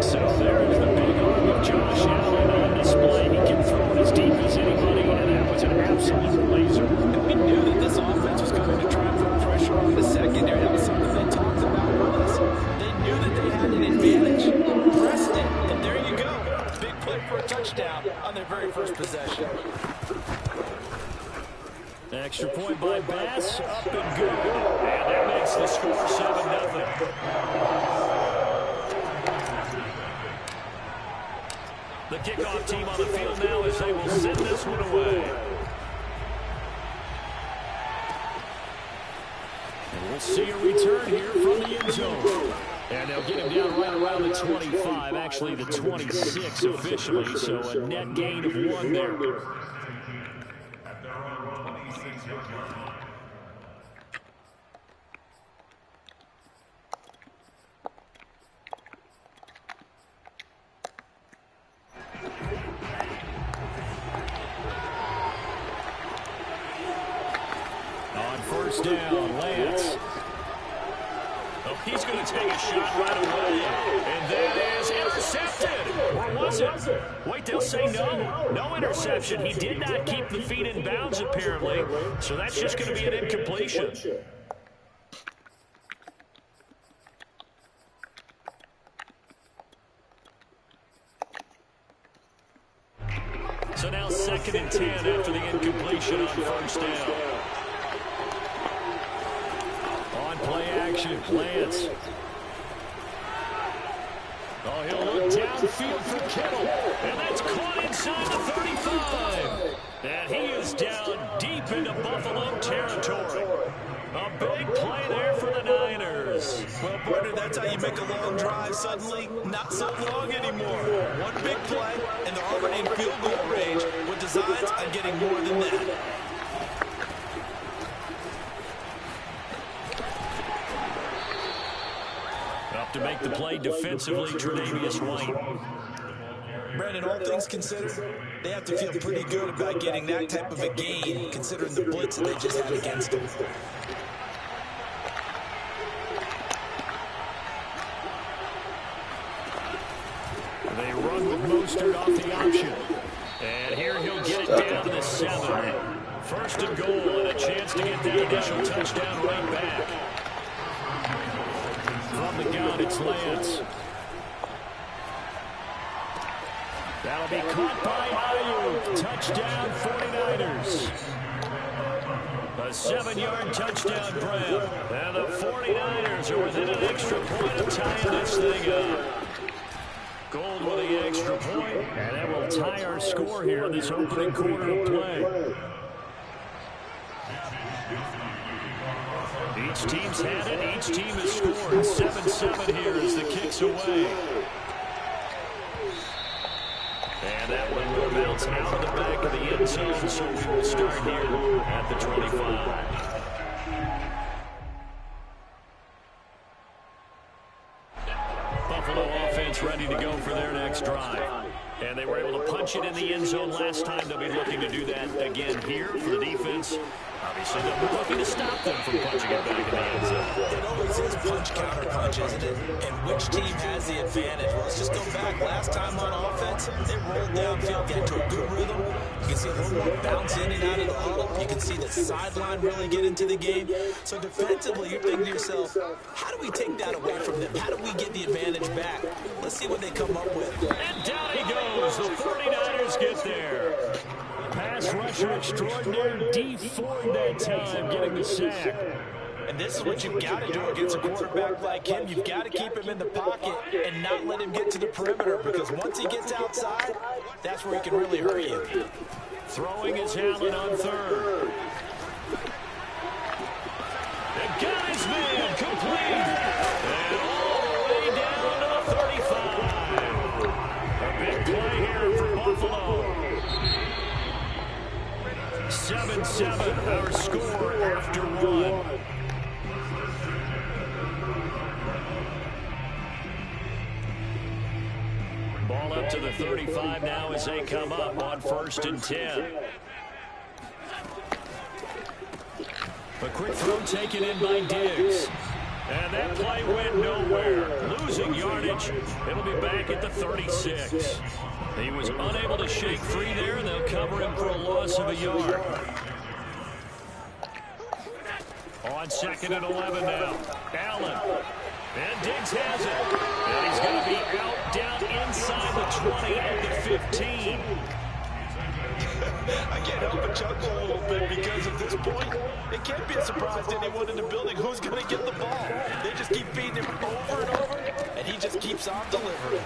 So there is the big arm of Josh Allen on display. He can throw it as deep as anybody, and that was an absolute laser. And we knew that this offense was going to try and put pressure on the secondary. That was something they talked about with us. They knew that they had an advantage. Pressed it, and there you go. Big play for a touchdown on their very first possession. Extra point by Bass, up and good. And that makes the score 7-0. The kickoff team on the field now as they will send this one away. And we'll see a return here from the end zone. And they'll get him down right around the 25, actually the 26 officially, so a net gain of 1 there. At their own 26-yard line. first down. Lance. Oh, he's going to take a shot right away. And that is intercepted. Or was it? Wait, they'll say no. No interception. He did not keep the feet in bounds, apparently. So that's just going to be an incompletion. So now 2nd and 10 after the incompletion on first down. On play action, Lance. Oh, he'll look downfield for Kittle. And that's caught inside the 35. And he is down deep into Buffalo territory. A big play there for the Niners. Well, partner, that's how you make a long drive suddenly not so long anymore. One big play, and they're already in field goal range with designs on getting more than that. Up to make the play defensively, Tre'Davious White. Brandon, all things considered, they have to feel pretty good about getting that type of a gain, considering the blitz that they just had against them. They run with Mostert off the option. And here he'll get it down to the 7. First and goal, and a chance to get that initial touchdown right back. From the gun, it's Lance. That'll be caught by Ayuk. Touchdown, 49ers. A 7-yard touchdown grab. And the 49ers are within an extra point of tying this thing up. Gold with the extra point, and that will tie our score here in this opening quarter of play. Each team's had it. Each team has scored. 7-7 here as the kick's away. And that one will bounce out of the back of the end zone, so we will start here at the 25. Buffalo offense ready to go for their next drive. And they were able to punch it in the end zone last time. They'll be looking to do that again here for the defense. Obviously, they'll be looking to stop them from punching it back in the end zone. It always is punch, counter punch, isn't it? And which team has the advantage? Well, let's just go back. Last time on offense, they rolled downfield, get into a good rhythm. You can see a little more bounce in and out of the huddle. You can see the sideline really get into the game. So defensively, you're thinking to yourself, how do we take that away from them? How do we get the advantage back? Let's see what they come up with. And down he goes. The 49ers get there. Pass rusher extraordinaire, D Ford that time, getting the sack. And this is what you've got to do against a quarterback like him. You've got to keep him in the pocket and not let him get to the perimeter, because once he gets outside, that's where he can really hurt you. Throwing is Allen on third. The guy's man complete. And all the way down to the 35. A big play here for Buffalo. 7-7, our score after one. Ball up to the 35 now as they come up on 1st and 10. A quick throw taken in by Diggs. And that play went nowhere. Losing yardage. It'll be back at the 36. He was unable to shake free there, and they'll cover him for a loss of a yard. On 2nd and 11 now. Allen. And Diggs has it. And he's going to be out down inside the 20 at the 15. I can't help but chuckle a little bit, because at this point, it can't be a surprise to anyone in the building who's going to get the ball. They just keep feeding him over and over, and he just keeps on delivering.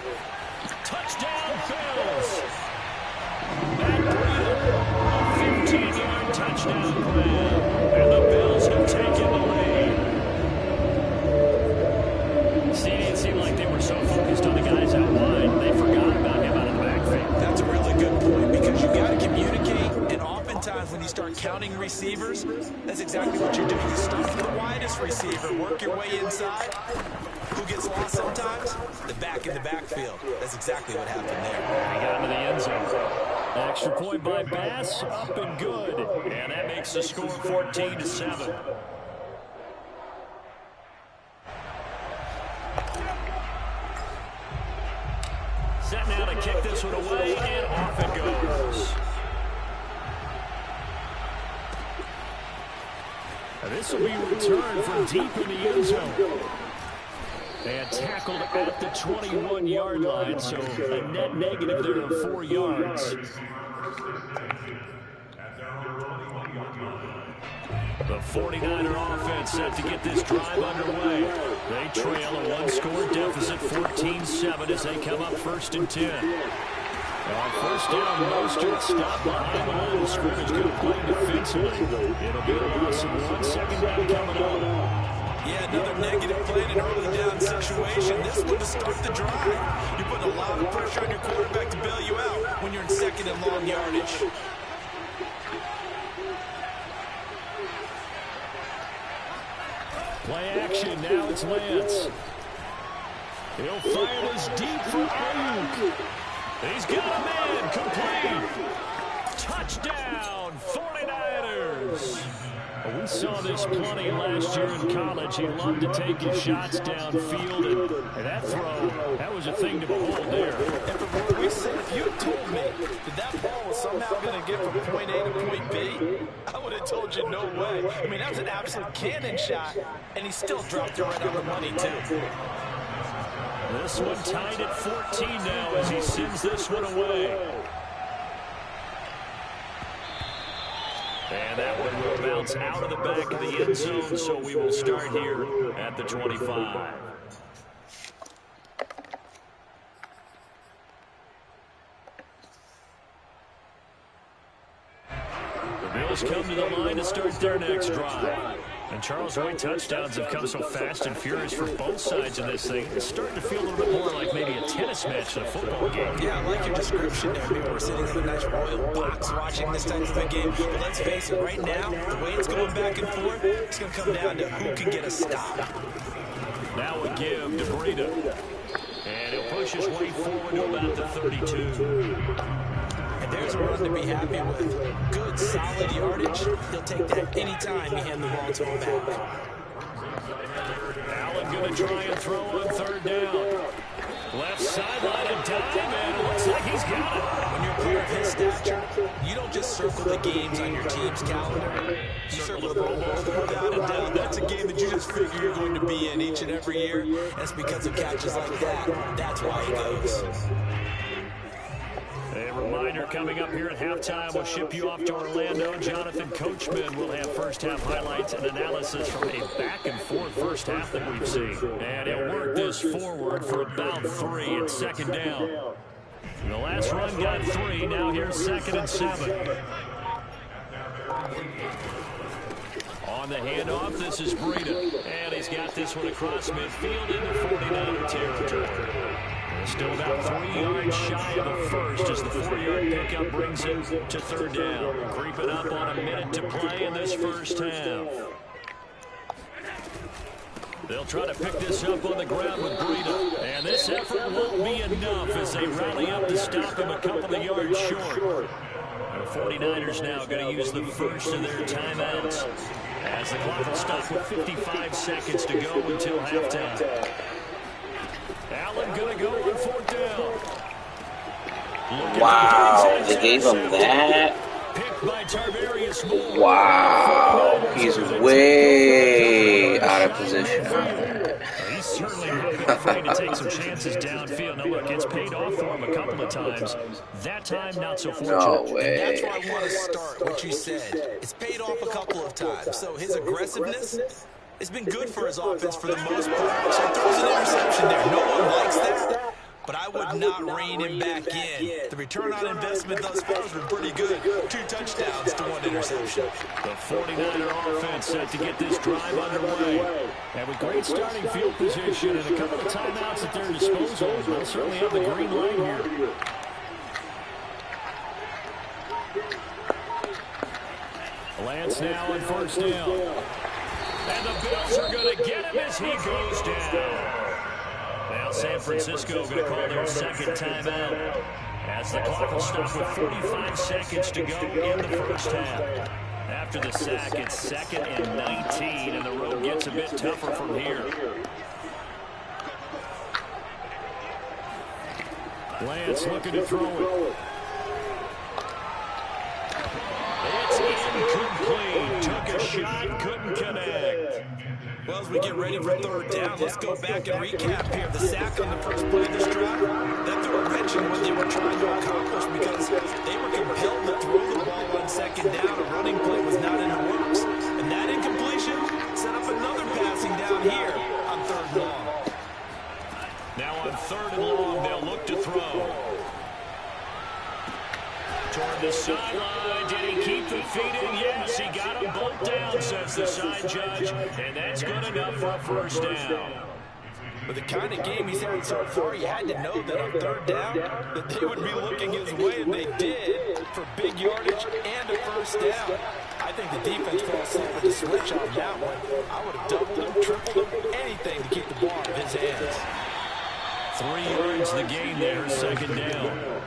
Touchdown, Bills. That breather. A 15-yard touchdown grab. And the Bills have taken the lead. See, it seemed like they were so focused on the guys out wide, they forgot about him out of the backfield. That's a really good point, because you've got to communicate, and oftentimes when you start counting receivers, that's exactly what you're doing. You start with the widest receiver, work your way inside. Who gets lost sometimes? The back in the backfield. That's exactly what happened there. He got into the end zone. Extra point by Bass, up and good. And that makes the score 14-7. Set now to kick this one away, and off it goes. This will be returned from deep in the end zone. And tackled at the 21-yard line, so a net negative there of 4 yards. The 49er offense set to get this drive underway. They trail a one-score deficit, 14-7, as they come up 1st and 10. On 1st down, Mostert stopped behind the line of scrimmage, good play defensively. It'll be a loss of 1. Second down coming up. Yeah, another negative play in an early down situation. This one to start the drive. You're putting a lot of pressure on your quarterback to bail you out when you're in 2nd and long yardage. Play action, now it's Lance. He'll fire this deep for Ayuk. He's got a man, complete. Touchdown, 49ers. We saw this plenty last year in college. He loved to take his shots downfield, and that throw, that was a thing to behold there. And from where we sit, if you had told me that ball was somehow going to get from point A to point B, I would have told you no way. I mean, that was an absolute cannon shot, and he still dropped it right on the money, too. This one tied at 14 now as he sends this one away. And that one will bounce out of the back of the end zone, so we will start here at the 25. The Bills come to the line to start their next drive. And Charles, White touchdowns have come so fast and furious for both sides of this thing. It's starting to feel a little bit more like maybe a tennis match than a football game. Yeah, I like your description there. People are sitting in a nice royal box watching this type of a game. But let's face it, right now, the way it's going back and forth, it's going to come down to who can get a stop. Now a give to Breida. And he'll push his way forward to about the 32. And there's a run to be happy with. Good, solid yardage. He'll take that anytime you hand the ball to him back. Allen going to try and throw on 3rd down. Left sideline and dive, and it looks like he's got it. When you're a player of his stature, you don't just circle the games on your team's calendar. You circle the Pro Bowl. Without a doubt, that's a game that you just figure you're going to be in each and every year. And it's because of catches like that. That's why he goes. A reminder coming up here at halftime, we'll ship you off to Orlando. Jonathan Coachman will have first-half highlights and analysis from a back-and-forth first half that we've seen. And he'll work this forward for about 3 at 2nd down. The last run got 3. Now here's 2nd and 7. On the handoff, this is Breida. And he's got this one across midfield into 49er territory. Still about 3 yards shy of the first as the 4-yard pickup brings it to 3rd down. Creeping up on a minute to play in this first half. They'll try to pick this up on the ground with Breida. And this effort won't be enough as they rally up to stop him a couple of yards short. The 49ers now going to use the first of their timeouts as the clock will stop with 55 seconds to go until halftime. Allen going to go on 4th down. Wow, they gave him that? Wow, he's way out of position on that. He's certainly not been afraid to take some chances downfield. Now look, it's paid off for him a couple of times. That time, not so fortunate. No way. And that's where I want to start, what you said. It's paid off a couple of times. So his aggressiveness, it's been good for his offense for the most part. So he throws an interception there. No one likes that, but I would not rein him back in. The return on investment thus far has been pretty good. 2 touchdowns to 1 interception. The 49er offense set to get this drive underway. And with great starting field position and a couple of timeouts at their disposal, they'll certainly have the green light here. Lance now on 1st down. And the Bills are going to get him as he goes down. Now San Francisco going to call their 2nd timeout. As the clock will stop with 45 seconds to go in the first half. After the sack, it's 2nd and 19, and the road gets a bit tougher from here. Lance looking to throw it. It's incomplete. Took a shot, couldn't connect. Well, as we get ready for 3rd down, let's go back and recap here. The sack on the first play of this drive, that threw a wrench in what they were trying to accomplish because they were compelled to throw the ball on 2nd down. A running play was not in the works. And that incompletion set up another passing down here on 3rd and long. Now on 3rd and long, they'll look to throw. Toward the sideline, did he keep the feet in? Yes, he got them both down, says the side judge, and that's good enough for a 1st down. With the kind of game he's had so far, you had to know that on 3rd down, that they would be looking his way, and they did, for big yardage and a 1st down. I think the defense fell asleep with the switch on that one. I would have doubled him, tripled him, anything to keep the ball out of his hands. 3 yards the gain there, 2nd down.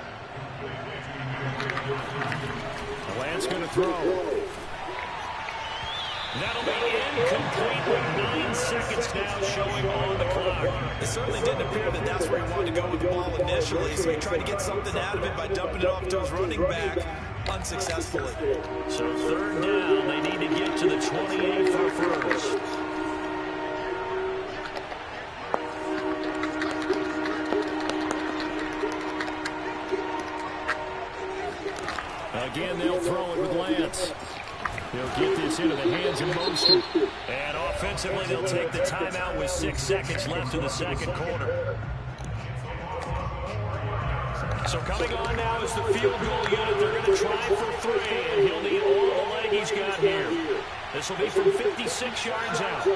Lance going to throw. That'll be incomplete with 9 seconds now showing on the clock. It certainly didn't appear that that's where he wanted to go with the ball initially, so he tried to get something out of it by dumping it off to his running back unsuccessfully. So 3rd down, they need to get to the 28 for a 1st. Again, they'll throw it with Lance. He'll get this into the hands of Mostert. And offensively, they'll take the timeout with 6 seconds left in the 2nd quarter. So coming on now is the field goal unit. They're going to try for 3, and he'll need all the leg he's got here. This will be from 56 yards out.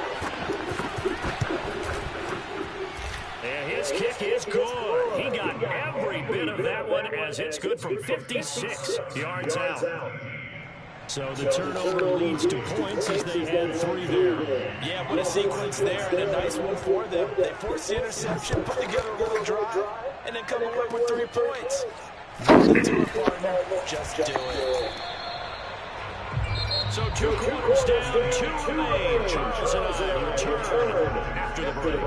And his kick is good. He got every bit of that one as it's good from 56 yards out. So the turnover leads to points as they add 3 there. Yeah, what a sequence there, and a nice one for them. They force the interception, put together a little drive, and then come away with 3 points. Nothing to it, partner. Just do it. So 2 quarters down, 2 remain. Charles and I return after the break.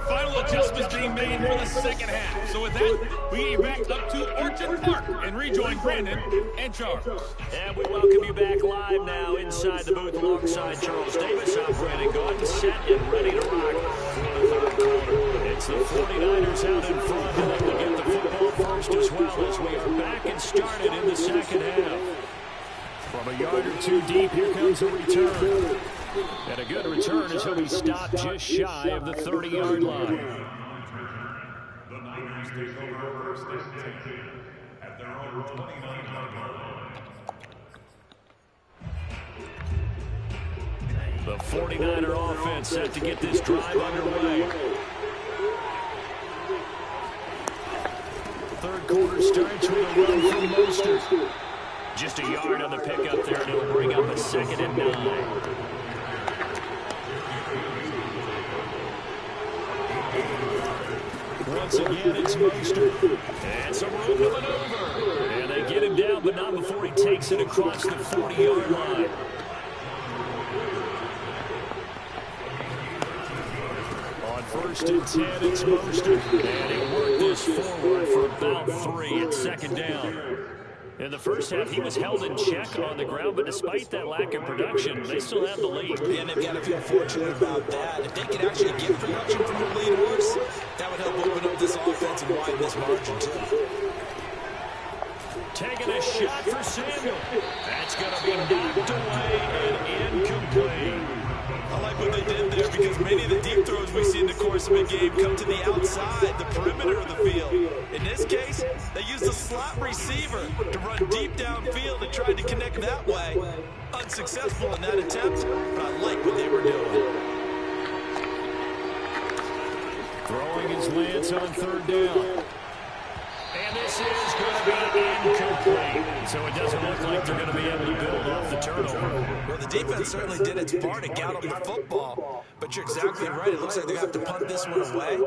Final adjustments being made for the 2nd half. So with that, we get back up to Orchard Park and rejoin Brandon and Charles. And we welcome you back live now inside the booth alongside Charles Davis. I'm Brandon Gordon, set and ready to rock for the 3rd quarter. It's the 49ers out in front, and they will get the football first as well as we are back and started in the 2nd half. From a yard or 2 deep, here comes a return. And a good return as he'll be stopped just shy of the 30-yard line. The Niners take over 1st and 10 at their own 29-yard line. The 49er offense set to get this drive underway. 3rd quarter starts with a run from Mostert. Just a yard on the pickup there, and it'll bring up a 2nd and 9. Once again, it's Mostert. And some room to maneuver. And they get him down, but not before he takes it across the 40-yard line. On 1st and 10, it's Mostert. And he'll work this forward for about 3 at 2nd down. In the first half, he was held in check on the ground, but despite that lack of production, they still have the lead. And they've got to feel fortunate about that. If they can actually get production from their lead horse, that would help open up this offense and widen this margin, too. Taking a shot for Samuel. That's going to be knocked away and incomplete. I like what they did there because many of the deep throws we see in the course of a game come to the outside, the perimeter of the field. In this case, they used a slot receiver to run deep downfield and tried to connect that way. Unsuccessful in that attempt, but I like what they were doing. Throwing his Lance on 3rd down. And this is going to be incomplete. It's So it doesn't look like they're going to be able to build off the turnover. Well, the defense certainly did its part to get them the football, but you're exactly right. It looks like they're going to have to punt this one away,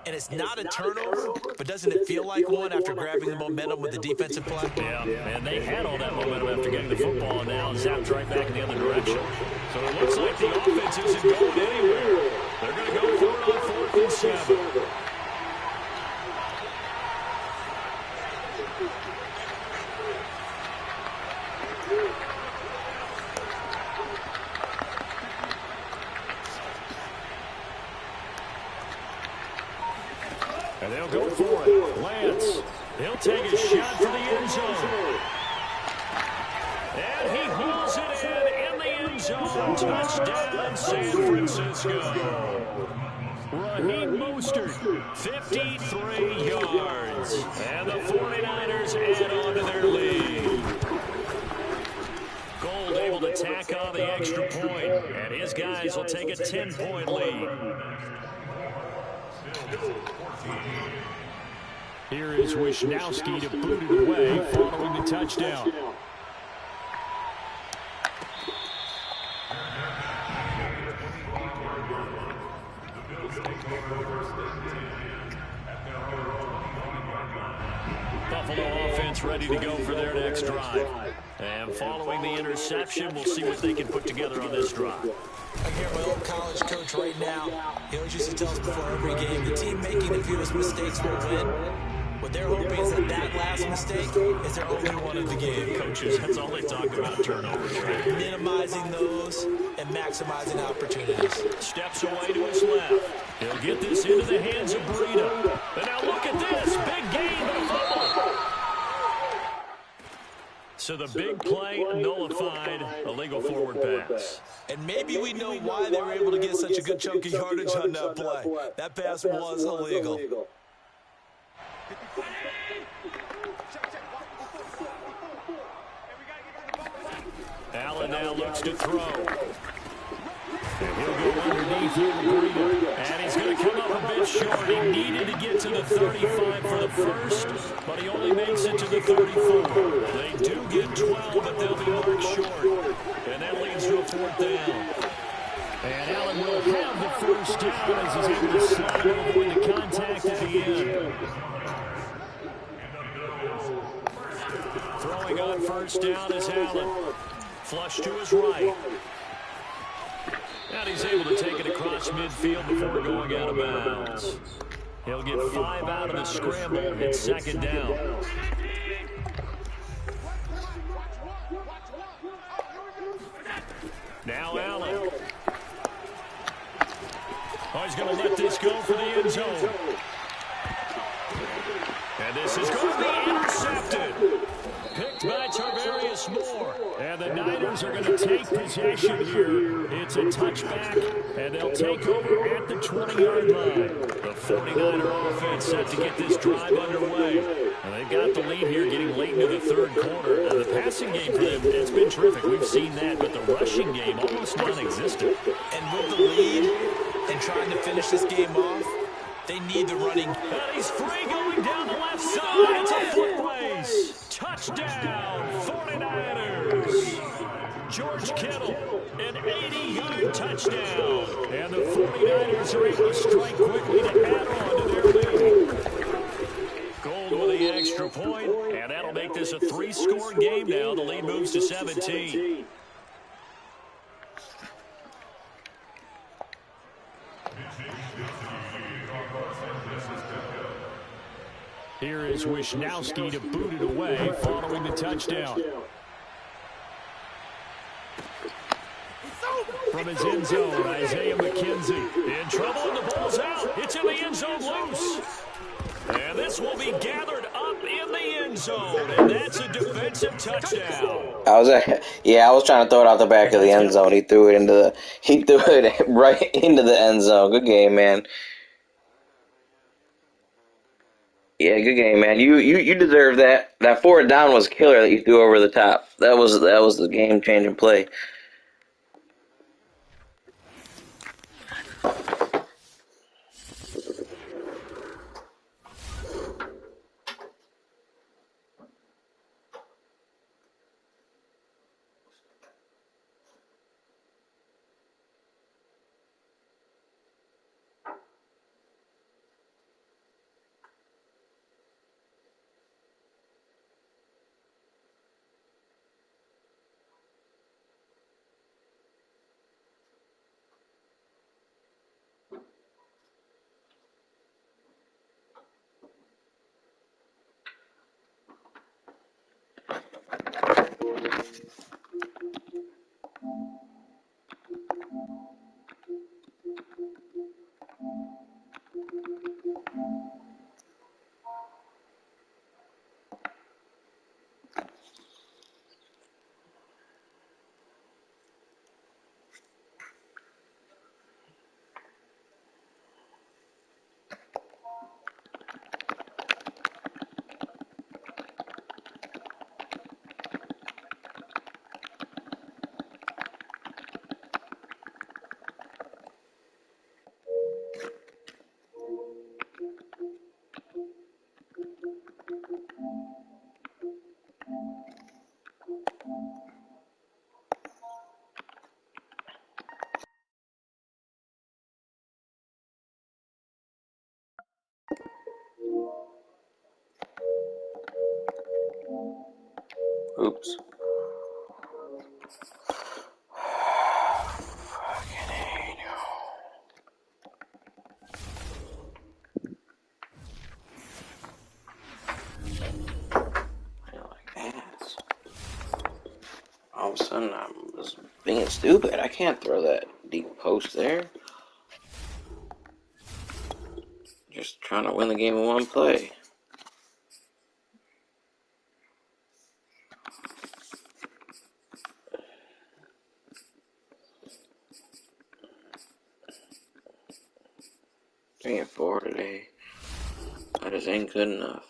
and it's not a turnover, but doesn't it feel like one after grabbing the momentum with the defensive play? Yeah, and they had all that momentum after getting the football, and now zapped right back in the other direction. So it looks like the offense isn't going anywhere. They're going to go for it on 4th and 7. And they'll go for it. Lance, he'll take a shot for the end zone. And he hauls it in the end zone. Touchdown, San Francisco. Raheem Mostert, 53 yards. And the 49ers add on to their lead. Gold able to tack on the extra point, and his guys will take a 10-point lead. Here is Wisnowski to boot it away following the touchdown. Buffalo offense ready to go for their next drive. And following the interception, we'll see what they can put together on this drive. I hear my old college coach right now. He always used to tell us before every game, the team making the fewest mistakes will win. What they're hoping is that last mistake is their only one of the game. Coaches, that's all they talk about, turnovers, right? Minimizing those and maximizing opportunities. Steps away to his left. He'll get this into the hands of Burrito. And now look at this. Big gain, but a fumble. So the big play nullified, a legal forward pass. And maybe we know why they were able to get such a good chunk of yardage on that play. That pass was illegal. Allen now looks to throw. And he'll go underneath here to Burrito. And he's going to come up a bit short. He needed to get to the 35 for the first, but he only makes it to the 34. They do get 12, but they'll be marked short. And that leads to a 4th down. And Allen will have the first down as he's able to slide and avoid the contact at the end. Throwing on first down is Allen. Flush to his right. And he's able to take it across midfield before going out of bounds. He'll get 5 out of the scramble at 2nd down. Now Allen. Oh, he's going to let this go for the end zone. And this is going to be intercepted. Picked by Tarvarius Moore. And the Niners are going to take possession here. It's a touchback, and they'll take over at the 20-yard line. The 49er offense set to get this drive underway. And they've got the lead here getting late into the 3rd quarter. And the passing game for them, it's been terrific. We've seen that, but the rushing game almost non-existent. And with the lead and trying to finish this game off, they need the running. And he's free going down the left side. It's a foot race. Touchdown, 49ers. George Kittle, an 80-yard touchdown. And the 49ers are able to strike quickly to add on to their lead. Gold with the extra point, and that'll make this a 3-score game now. The lead moves to 17. Here is Wisnowski to boot it away following the touchdown. From his end zone, Isaiah McKenzie in trouble, and the ball's out. It's in the end zone loose. And this will be gathered up in the end zone, and that's a defensive touchdown. I was trying to throw it out the back of the end zone. He threw it right into the end zone. Good game, man. Yeah, good game, man. You deserve that. That 4th down was killer that you threw over the top. That was the game-changing play. Oops. All of a sudden, I was being stupid. I can't throw that deep post there. Just trying to win the game in one play. Three and four today. That just ain't good enough.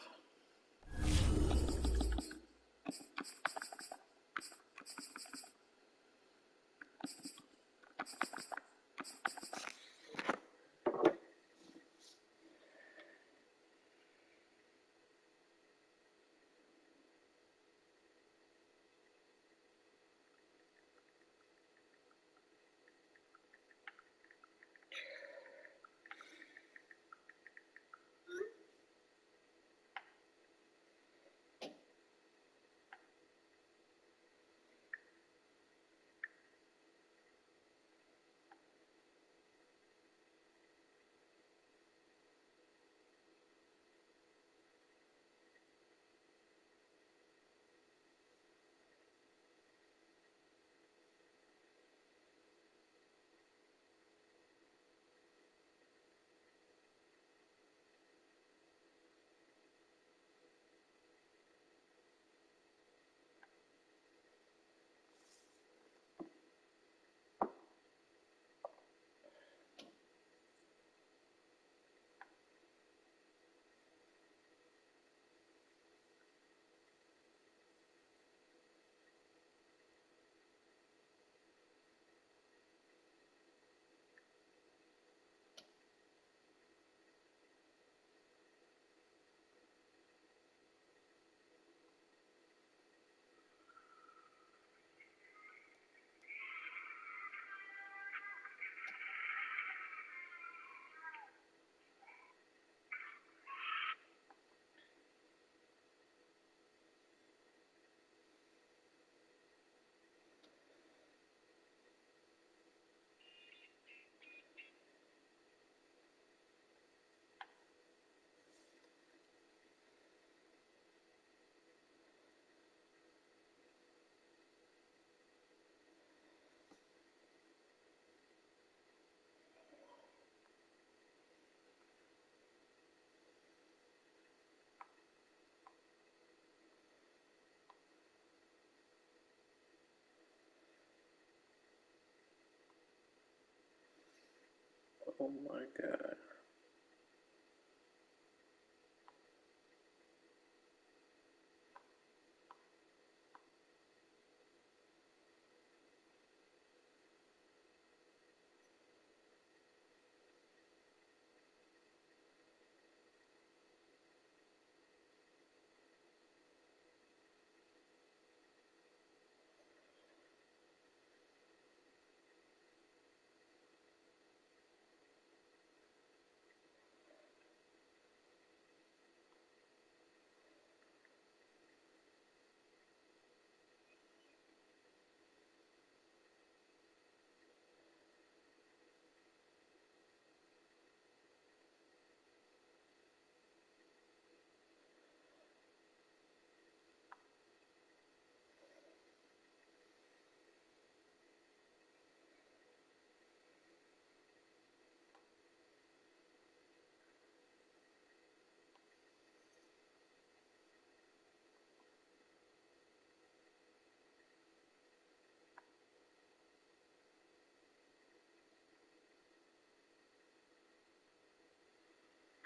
Oh my god.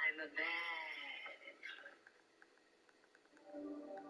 I'm a bad. I'm a bad.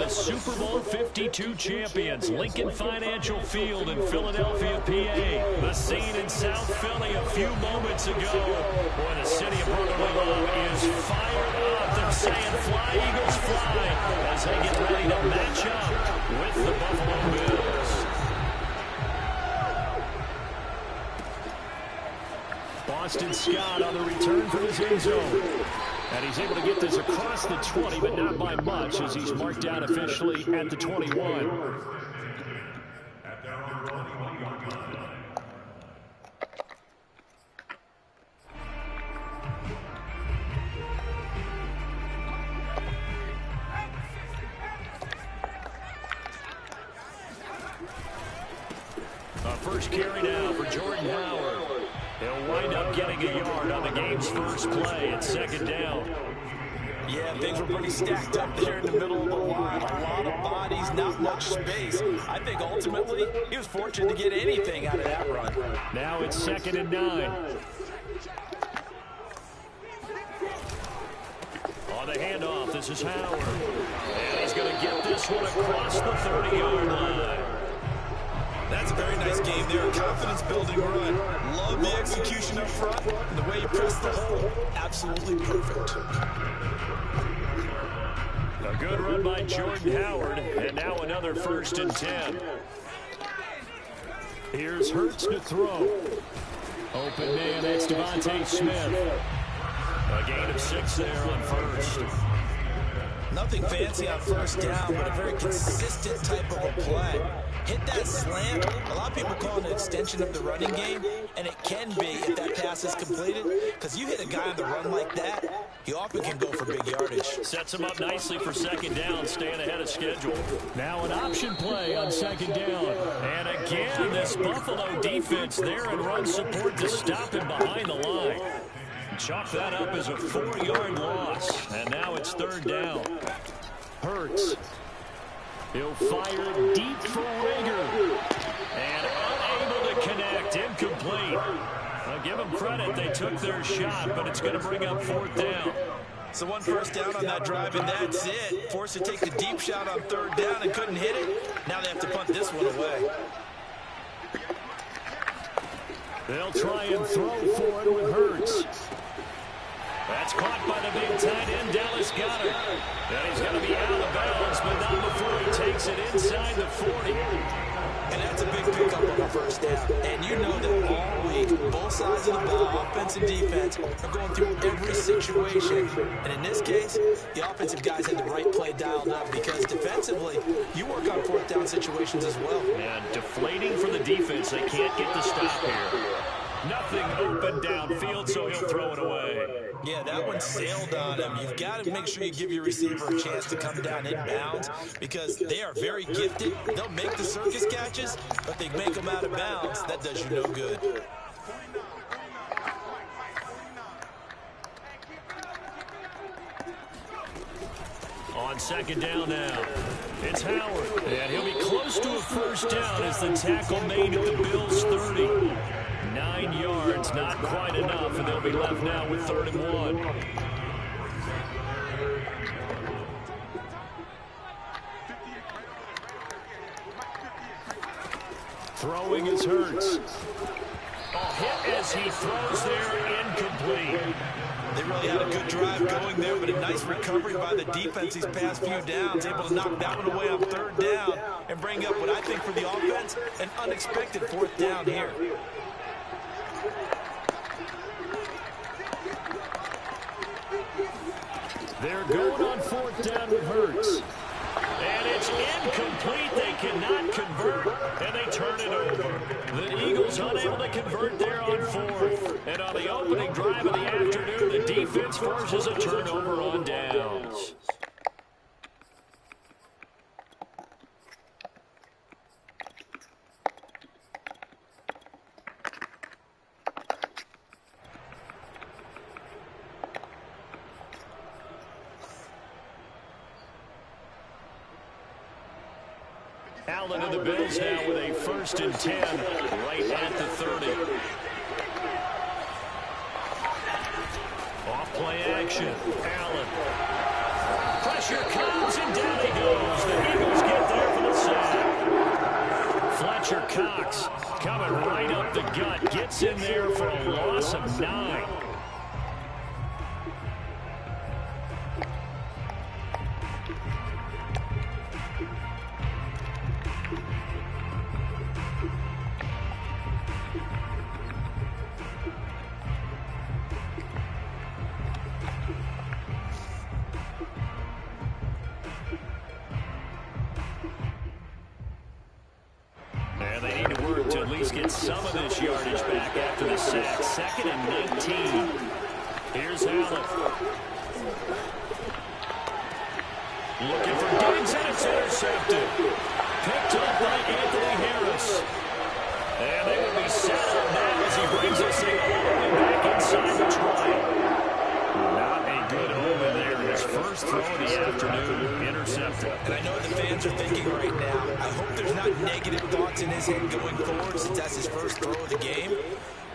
Super Bowl 52 champions, Lincoln Financial Field in Philadelphia, PA. The scene in South Philly a few moments ago. Boy, the city of brotherly love is fired up. They're saying fly, Eagles, fly, as they get ready to match up with the Buffalo Bills. Boston Scott on the return from his end zone. And he's able to get this across the 20, but not by much, as he's marked down officially at the 21. First carry now for Jordan Howard. He'll wind up getting a yard on the game's first play at second down. Yeah, things were pretty stacked up there in the middle of the line. A lot of bodies, not much space. I think ultimately he was fortunate to get anything out of that run. Now it's 2nd and 9. On the handoff, this is Howard. And he's going to get this one across the 30-yard line. That's a very nice game there. A confidence-building run. Love the execution up front. And the way you press the hole, absolutely perfect. A good run by Jordan Howard. And now another 1st and 10. Here's Hurts to throw. Open man, that's Devontae Smith. A gain of 6 there on first. Nothing fancy on first down, but a very consistent type of a play. Hit that slant. A lot of people call it an extension of the running game, and it can be if that pass is completed, because you hit a guy on the run like that, he often can go for big yardage. Sets him up nicely for 2nd down, staying ahead of schedule. Now an option play on 2nd down. And again, this Buffalo defense there in run support to stop him behind the line. Chalk that up as a 4-yard loss. And now it's 3rd down. Hurts. He'll fire deep for Rager. And unable to connect. Incomplete. I'll give them credit. They took their shot, but it's going to bring up 4th down. So 1 first down on that drive, and that's it. Forced to take the deep shot on 3rd down and couldn't hit it. Now they have to punt this one away. They'll try and throw for it with Hurts. That's caught by the big tight end, Dallas Goedert. And he's going to be out of bounds, but not before he takes it inside the 40. And that's a big pickup on the first down. And you know that all week, both sides of the ball, offense and defense, are going through every situation. And in this case, the offensive guys had the right play dialed up because defensively, you work on fourth down situations as well. And deflating for the defense. They can't get the stop here. Nothing open downfield, so he'll throw it away. Yeah, that one sailed on him. You've got to make sure you give your receiver a chance to come down inbounds because they are very gifted. They'll make the circus catches, but they make them out of bounds. That does you no good. On second down now, it's Howard. And he'll be close to a first down as the tackle made at the Bills' 30. 9 yards, not quite enough, and they'll be left now with 3rd and 1. Throwing is Hurts. A hit as he throws there, incomplete. They really had a good drive going there, but a nice recovery by the defense these past few downs, able to knock that one away on 3rd down and bring up what I think for the offense, an unexpected 4th down here. They're going on 4th down with Hurts. And it's incomplete. They cannot convert, and they turn it over. The Eagles unable to convert there on 4th. And on the opening drive of the afternoon, the defense forces a turnover on downs. Allen and the Bills now with a 1st and 10 right at the 30. Off play action. Allen. Pressure comes and down he goes. The Eagles get there for the sack. Fletcher Cox coming right up the gut. Gets in there for a loss of 9. And they need to work to at least get some of this yardage back after the sack. 2nd and 19. Here's Allen. Looking for Diggs, and it's intercepted. Picked up by Anthony Harris. And they will be settled now as he brings us in all the way back inside the trial. Not a good omen there. His first throw of the afternoon, intercepted. And I know the fans are thinking right now, I hope there's not negative thoughts in his head going forward since that's his first throw of the game.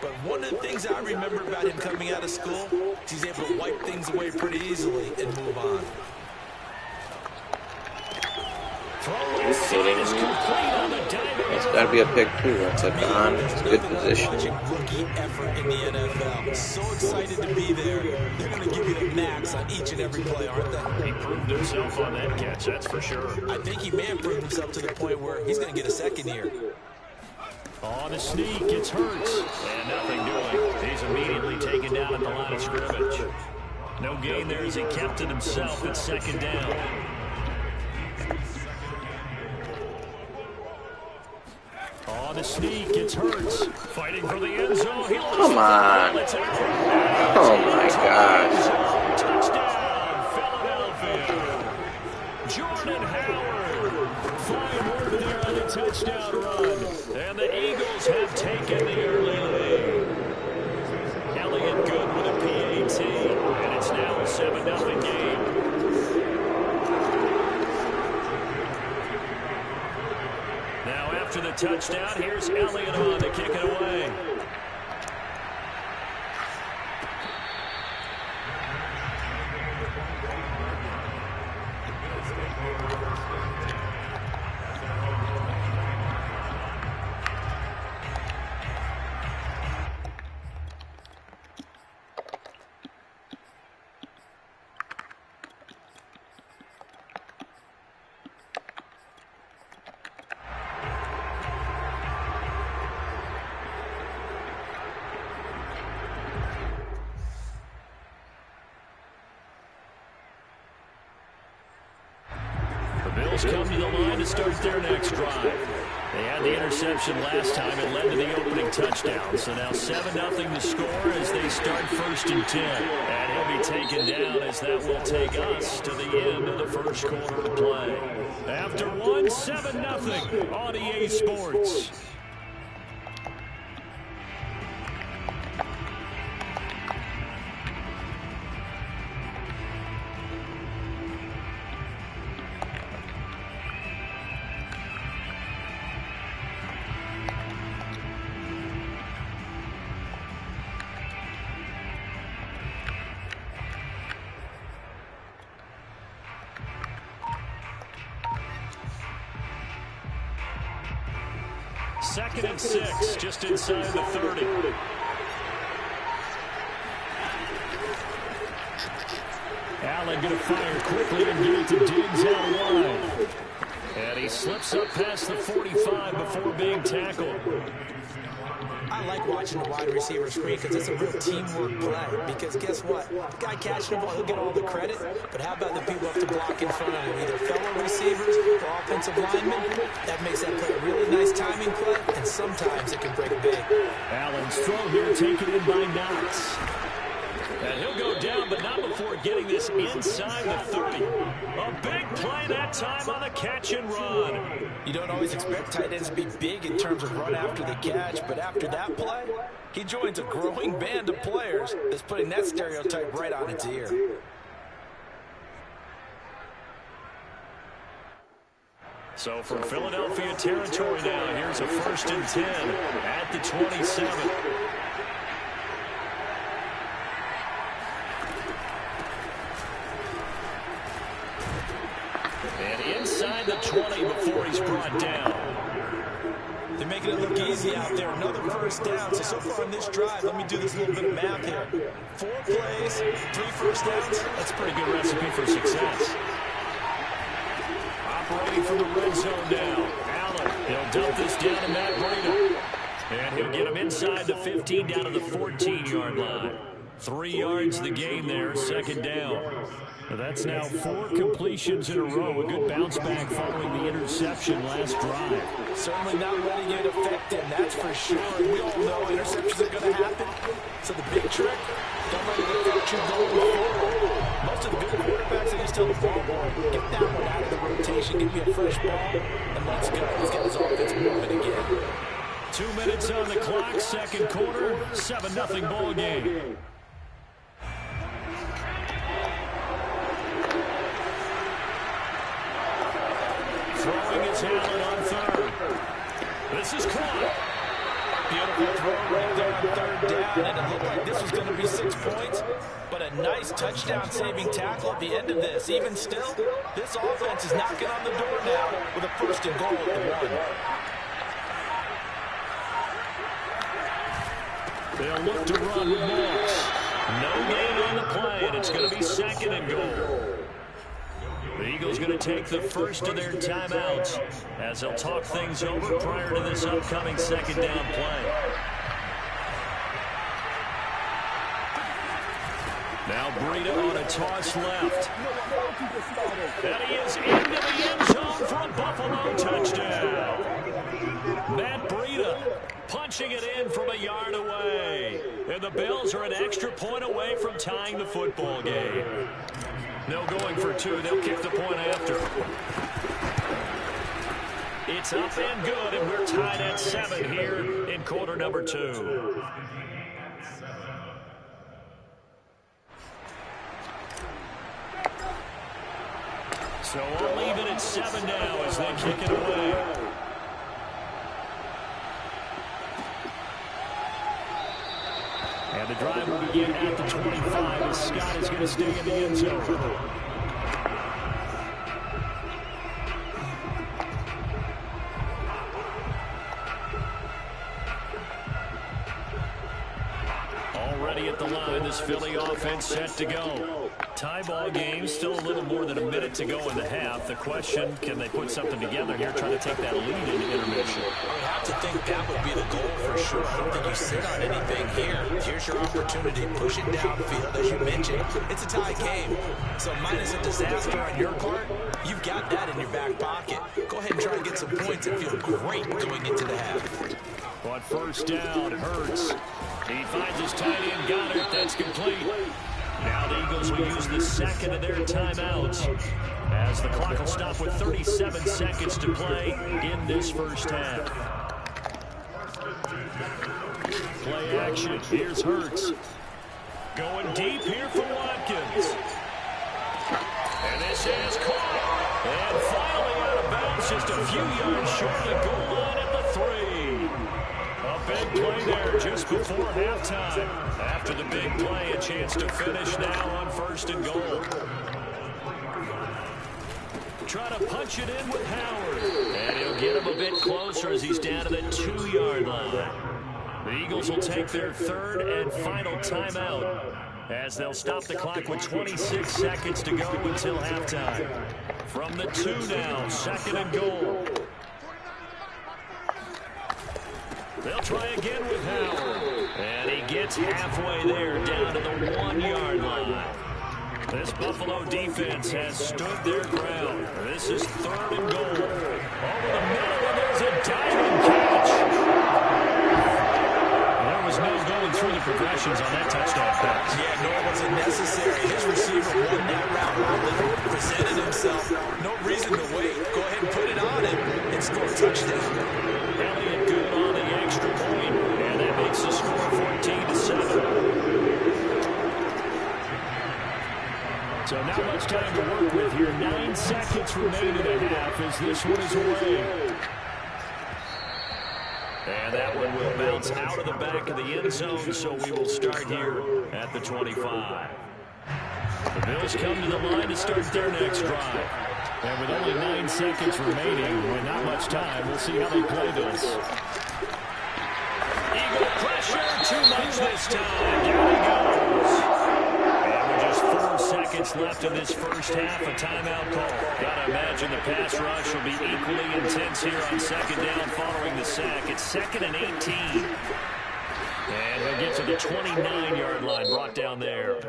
But one of the things I remember about him coming out of school is he's able to wipe things away pretty easily and move on. It's got to be a pick too. That's like on. It's a good position. Rookie effort in the NFL. So excited to be there. They're going to give you the max on each and every play, aren't they? He proved himself on that catch, that's for sure. I think he may have proved himself to the point where he's going to get a second here. On the sneak, it's Hurts. And nothing doing. He's immediately taken down at the line of scrimmage. No gain there as he kept it himself at 2nd down. On the sneak, it's Hurts. Fighting for the end zone. Come on. Oh my gosh. Touchdown, Philadelphia. Jordan Howard. Fine work there on the touchdown run. And the Eagles have taken the early lead. Elliott good with a PAT. And it's now a 7-0 game. Now after the touchdown, here's Elliott on to kick it away. Bills come to the line to start their next drive. They had the interception last time. It led to the opening touchdown. So now 7-0 to score as they start 1st and 10. And he'll be taken down as that will take us to the end of the first quarter of play. After 7-0 on EA Sports. Second and 6, just inside the 30. Allen going to fire quickly and get it to Diggs out wide. And he slips up past the 45 before being tackled. I like watching the wide receiver screen because it's a real teamwork play. Because guess what? The guy catching the ball, he'll get all the credit. But how about the people have to block in front of him? Either fellow receivers or offensive linemen. That makes that play a really nice timing play. And sometimes it can break big. Allen's throw here taken in by Knox. And he'll go down, but not before getting this inside the 30. A big play that time on the catch and run. You don't always expect tight ends to be big in terms of run after the catch, but after that play, he joins a growing band of players that's putting that stereotype right on its ear. So from Philadelphia territory now, here's a 1st and 10 at the 27. Inside the 20 before he's brought down. They're making it look easy out there. Another 1st down. So far in this drive, let me do this little bit of math here. 4 plays, 3 1st downs. That's a pretty good recipe for success. Operating from the red zone now. Allen, he'll dump this down to Matt Breida. And he'll get him inside the 15 down to the 14-yard line. 3 yards the gain there, 2nd down. That's now 4 completions in a row. A good bounce back following the interception last drive. Certainly not letting it affect him, that's for sure. We all know interceptions are going to happen. So the big trick, don't let it affect you going forward. Most of the good quarterbacks, they just tell the ball boy, get that one out of the rotation, give me a fresh ball, and let's go. Let's get his offense moving again. 2 minutes on the clock, 2nd quarter, 7-0 ball game. Throwing his Allen on 3rd. This is caught. Beautiful throw right there on 3rd down, and it looked like this was going to be 6 points, but a nice touchdown-saving tackle at the end of this. Even still, this offense is knocking on the door now with a 1st and goal at the 1. They'll look to run with Moss. No gain on the play, and it's going to be 2nd and goal. The Eagles going to take the first of their timeouts as they'll talk things over prior to this upcoming 2nd down play. Now Breida on a toss left. And he is into the end zone for a Buffalo touchdown. Matt Breida punching it in from a yard away. And the Bills are an extra point away from tying the football game. No going for 2. They'll kick the point after. It's up and good, and we're tied at 7 here in quarter number 2. So we'll leave it at 7 now as they kick it away. And the drive will begin at the 25 as Scott is going to stay in the end zone. Already at the line, this Philly offense set to go. Tie ball game, still a little more than a minute to go in the half. The question, can they put something together here, trying to take that lead into intermission? I would have to think that would be the goal for sure. I don't think you sit on anything here. Here's your opportunity. Push it downfield, as you mentioned. It's a tie game. So minus a disaster on your part, you've got that in your back pocket. Go ahead and try and get some points and feel great going into the half. On first down, Hurts. He finds his tight end, got it. That's complete. Now the Eagles will use the second of their timeouts as the clock will stop with 37 seconds to play in this first half. Play action. Here's Hurts. Going deep here for Watkins. And this is caught. And finally out of bounds, just a few yards short of the goal line at the 3. A big play there just before halftime. After the big play, a chance to finish now on first and goal. Try to punch it in with Howard. And he'll get him a bit closer as he's down to the 2-yard line. The Eagles will take their third and final timeout as they'll stop the clock with 26 seconds to go until halftime. From the 2 now, second and goal. They'll try again with Howard. And he gets halfway there, down to the 1-yard line. This Buffalo defense has stood their ground. This is third and goal. Over the middle, and there's a diving catch. There was no going through the progressions on that touchdown pass. Yeah, nor was it necessary. His receiver won that route early, presented himself. No reason to wait. Go ahead and put it on him and score a touchdown. Elliott good on the extra point, and that makes the score 14-7. So not much time to work with here. 9 seconds remain in the half as this one is away. And that one will bounce out of the back of the end zone, so we will start here at the 25. The Bills come to the line to start their next drive. And with only 9 seconds remaining, with not much time, we'll see how they play this. Eagle pressure, too much this time. Down he goes. And with just 4 seconds left in this first half, a timeout call. Gotta imagine the pass rush will be equally intense here on second down following the sack. It's 2nd and 18. And he'll get to the 29-yard line, brought down there.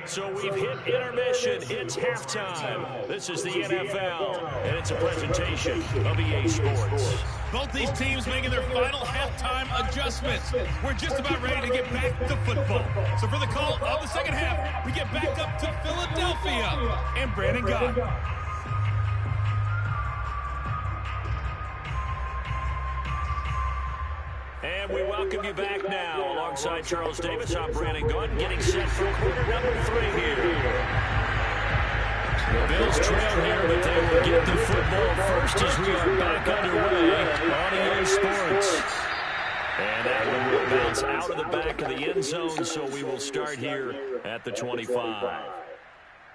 So we've hit intermission. It's halftime. This is the NFL, and it's a presentation of EA Sports. Both these teams making their final halftime adjustments. We're just about ready to get back to football. So for the call of the second half, we get back up to Philadelphia and Brandon Gott. And we welcome you back now. Alongside Charles Davis, I'm Brandon Gott, getting set for quarter number 3 here. The Bills trail here, but they will get the football first as we are back underway on EA Sports. And that one will bounce out of the back of the end zone, so we will start here at the 25.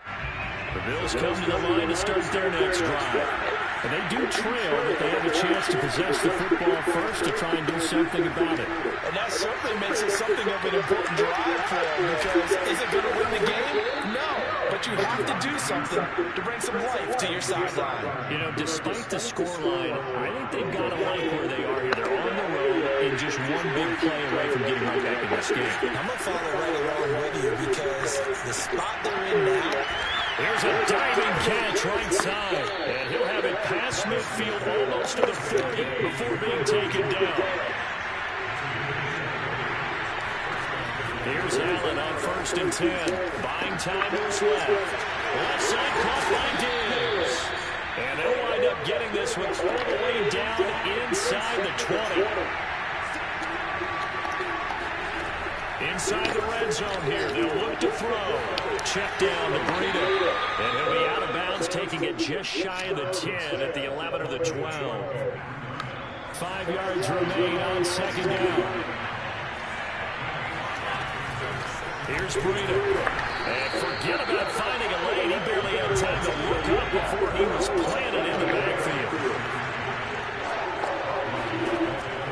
The Bills come to the line to start their next drive. And they do trail, but they have a chance to possess the football first to try and do something about it. And that certainly makes it something of an important drive for them, because is it going to win the game? No, but you have to do something to bring some life to your sideline. You know, despite the scoreline, I think they've got to like where they are here. They're on the road and just one big play away from getting right back in this game. I'm going to follow right along with you, because the spot they're in now, here's a diving catch right side, and he'll have it past midfield almost to the 40 before being taken down. Here's Allen on 1st and 10. Buying time moves left. Left side caught by Diggs. And they'll wind up getting this one all the way down inside the 20. Inside the red zone here. They'll look to throw. Check down to Breida. And he'll be out of bounds, taking it just shy of the 10 at the 11 or the 12. 5 yards remain on second down. Here's Breida. And forget about finding a lane. He barely had time to look up before he was planted in the backfield.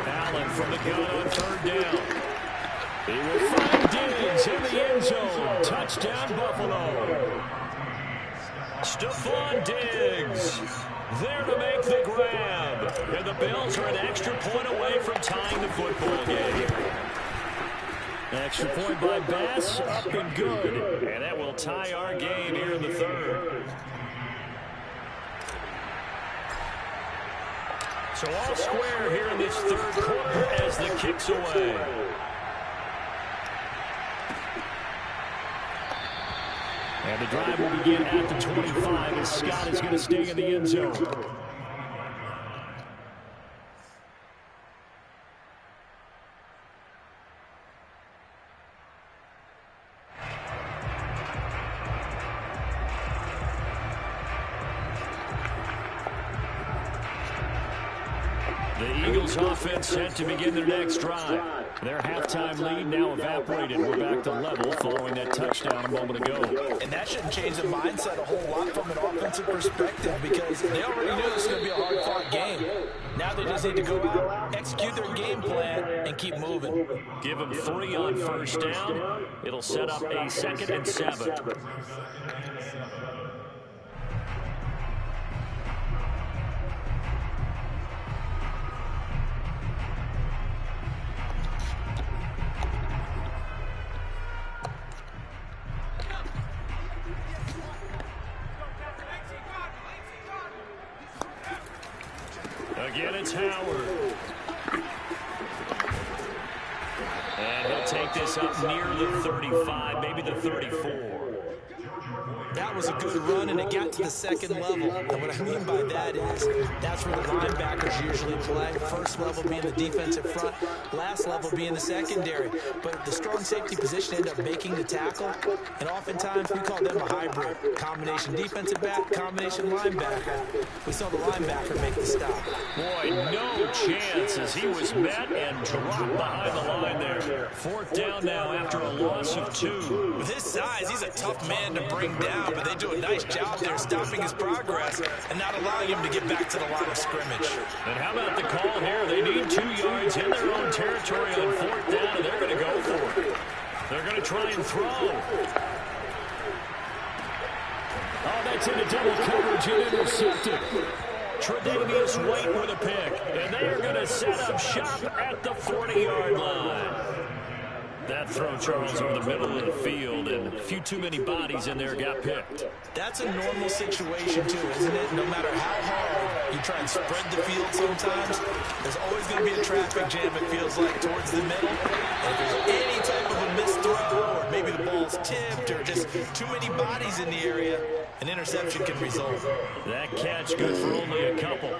Allen from the gun on 3rd down. He will find Diggs in the end zone. Touchdown, Buffalo. Stephon Diggs. There to make the grab. And the Bills are an extra point away from tying the football game. Extra point by Bass, up and good. And that will tie our game here in the third. So all square here in this third quarter as the kick's away. And the drive will begin at the 25 as Scott is going to stay in the end zone. The Eagles offense set to begin their next drive. Their halftime lead now evaporated. We're back to level following that touchdown a moment ago. And that shouldn't change the mindset a whole lot from an offensive perspective because they already knew this was going to be a hard-fought game. Now they just need to go out, execute their game plan, and keep moving. Give them 3 on first down. It'll set up a 2nd and 7. Again, it's Howard. And he'll take this up near the 35, maybe the 34. That was a good run, and it got to the second level. And what I mean by that is that's where the linebackers usually play. First level being the defensive front, last level being the secondary. But the strong safety position ended up making the tackle, and oftentimes we call them a hybrid. Combination defensive back, combination linebacker. We saw the linebacker make the stop. Boy, no chance as he was met and dropped behind the line there. 4th down now after a loss of 2. With his size, he's a tough man to bring down, but they do a nice job there stopping his progress and not allowing him to get back to the line of scrimmage. And how about the call here? They need 2 yards in their own territory on 4th down, and they're going to go for it. They're going to try and throw. Oh, that's into double coverage and intercepted. Tre'Davious White with a pick, and they are going to set up shop at the 40-yard line. That throw, Charles, over the middle of the field, and a few too many bodies in there got picked. That's a normal situation, too, isn't it? No matter how hard you try and spread the field sometimes, there's always going to be a traffic jam, it feels like, towards the middle. And if there's any type of a missed throw, or maybe the ball's tipped, or just too many bodies in the area, an interception can result. That catch good for only a couple.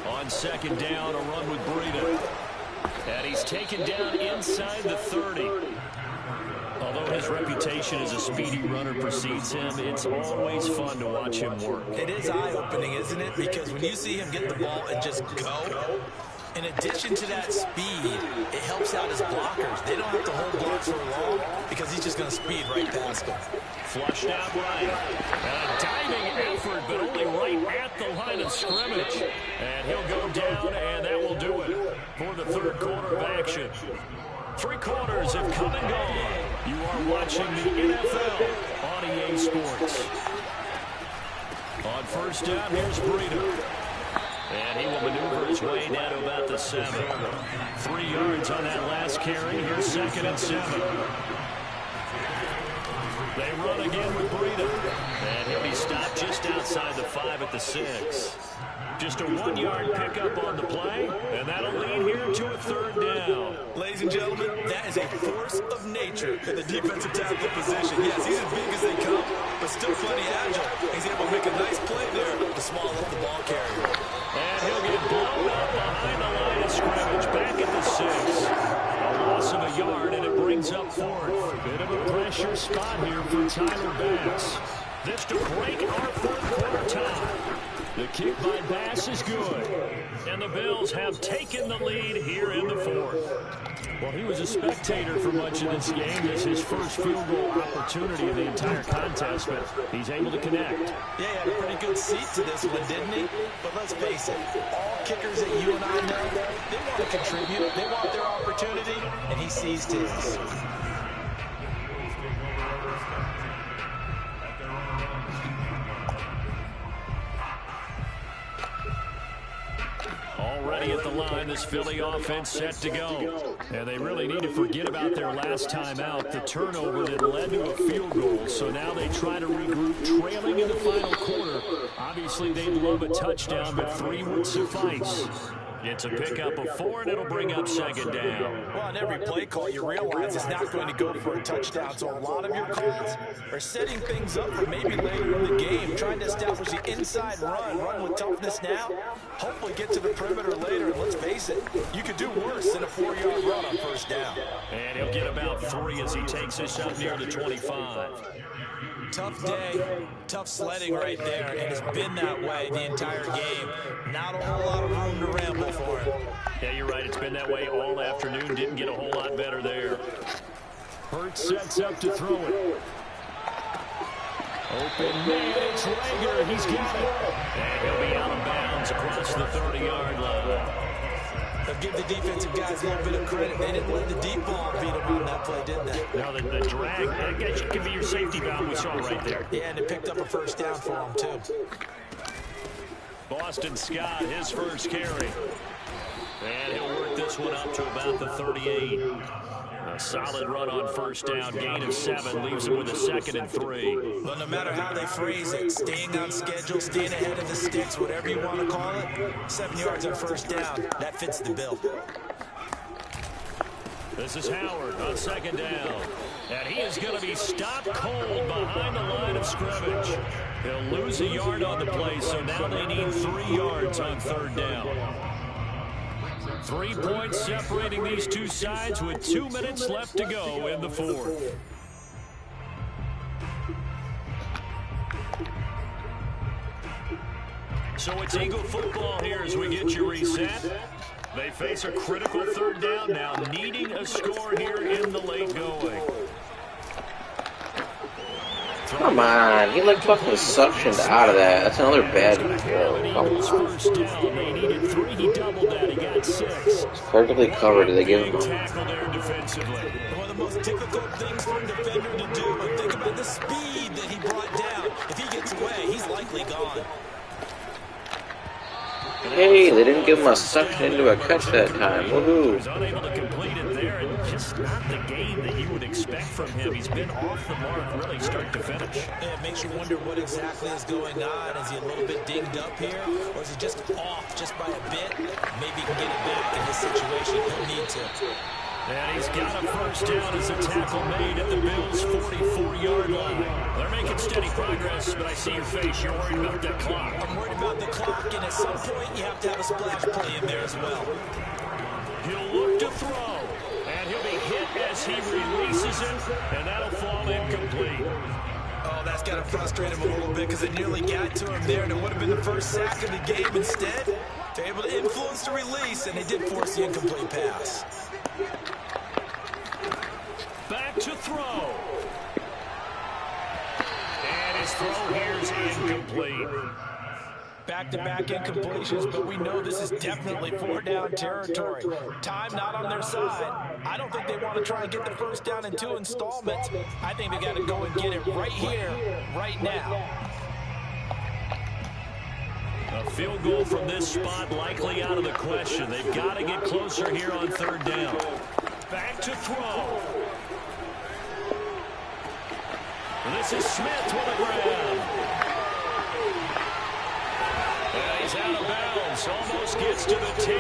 On 2nd down, a run with Breida. And he's taken down inside the 30. Although his reputation as a speedy runner precedes him, it's always fun to watch him work. It is eye-opening, isn't it? Because when you see him get the ball and just go, in addition to that speed, it helps out his blockers. They don't have to hold blocks for long because he's just going to speed right past them. Flushed out right. And a diving effort, but only right at the line of scrimmage. And he'll go down, and that will do it for the third quarter of action. 3 quarters have come and gone. You are watching the NFL on EA Sports. On first down, here's Breida. And he will maneuver his way down to about the 7. 3 yards on that last carry. Here's 2nd and 7. They run again with Breida. And he'll be stopped just outside the 5 at the 6. Just a 1-yard pickup on the play, and that'll lead here to a 3rd down. Ladies and gentlemen, that is a force of nature in the defensive tackle position. Yes, he's as big as they come, but still plenty agile. He's able to make a nice play there to swallow up the ball carrier. And he'll get blown up behind the line of scrimmage, back at the 6. A loss of a yard, and it brings up 4th. Bit of a pressure spot here for Tyler Bass. This to break our 4th quarter tie. The kick by Bass is good. And the Bills have taken the lead here in the 4th. Well, he was a spectator for much of this game. This is his first field goal opportunity in the entire contest, but he's able to connect. Yeah, he had a pretty good seat to this one, didn't he? But let's face it, all kickers that you and I know, they want to contribute. They want their opportunity, and he seized his. ready at the line. This Philly offense set to go. And they really need to forget about their last time out, the turnover that led to a field goal. So now they try to regroup, trailing in the final quarter. Obviously, they'd love a touchdown, but 3 would suffice. It's a pickup of 4, and it'll bring up second down. Well, on every play call, you realize it's not going to go for a touchdown. So a lot of your calls are setting things up for maybe later in the game, trying to establish the inside run with toughness now. Hopefully get to the perimeter later. And let's face it, you could do worse than a 4-yard run on first down. And he'll get about 3 as he takes us up near the 25. Tough day, tough sledding right there, and it's been that way the entire game. Not a whole lot of room to ramble for him. Yeah, you're right. It's been that way all afternoon. Didn't get a whole lot better there. Hurts sets up to throw it. Open man, it's Rager. He's got it. And he'll be out of bounds across the 30-yard line. They'll give the defensive guys a little bit of credit. They didn't let the deep ball beat them on that play, did they? No, the drag, that can be your safety valve we saw right there. Yeah, and it picked up a first down for them, too. Boston Scott, his first carry. And he'll work this one up to about the 38. A solid run on first down, gain of 7, leaves him with a 2nd and 3. Well, no matter how they phrase it, staying on schedule, staying ahead of the sticks, whatever you want to call it, 7 yards on first down, that fits the bill. This is Howard on second down. And he is going to be stopped cold behind the line of scrimmage. He'll lose a yard on the play, so now they need 3 yards on third down. 3 points separating these two sides with 2 minutes left to go in the 4th. So it's Eagle football here as we get you reset. They face a critical third down now, needing a score here in the late going. Come on, he like fucking suctioned out of that. That's another bad throw. First down, they needed 3. He doubled that. He got 6. Perfectly covered. Did they give him? Tackle there defensively. One of the most difficult things for a defender to do. And think about the speed that he brought down. If he gets away, he's likely gone. Hey, they didn't give him a suction into a catch that time. Woohoo! He was unable to complete it there, and just not the game that you would expect from him. He's been off the mark really start to finish. Yeah, it makes you wonder what exactly is going on. Is he a little bit dinged up here, or is he just off just by a bit? Maybe he can get it back in this situation. He'll need to. And he's got a first down as a tackle made at the Bills' 44-yard line. They're making steady progress, but I see your face. You're worried about that clock. I'm worried about the clock, and at some point you have to have a splash play in there as well. He'll look to throw, and he'll be hit as he releases it, and that'll fall incomplete. Oh, that's got to frustrate him a little bit because it nearly got to him there, and it would have been the first sack of the game. Instead, they're able to influence the release, and they did force the incomplete pass. Back to throw. And his throw here is incomplete. Back-to-back incompletions, but we know this is definitely 4-down territory. Time not on their side. I don't think they want to try and get the first down in 2 installments. I think they got to go and get it right here, right now. A field goal from this spot likely out of the question. They've got to get closer here on third down. Back to throw. This is Smith with a grab. And he's out of bounds. Almost gets to the 10. A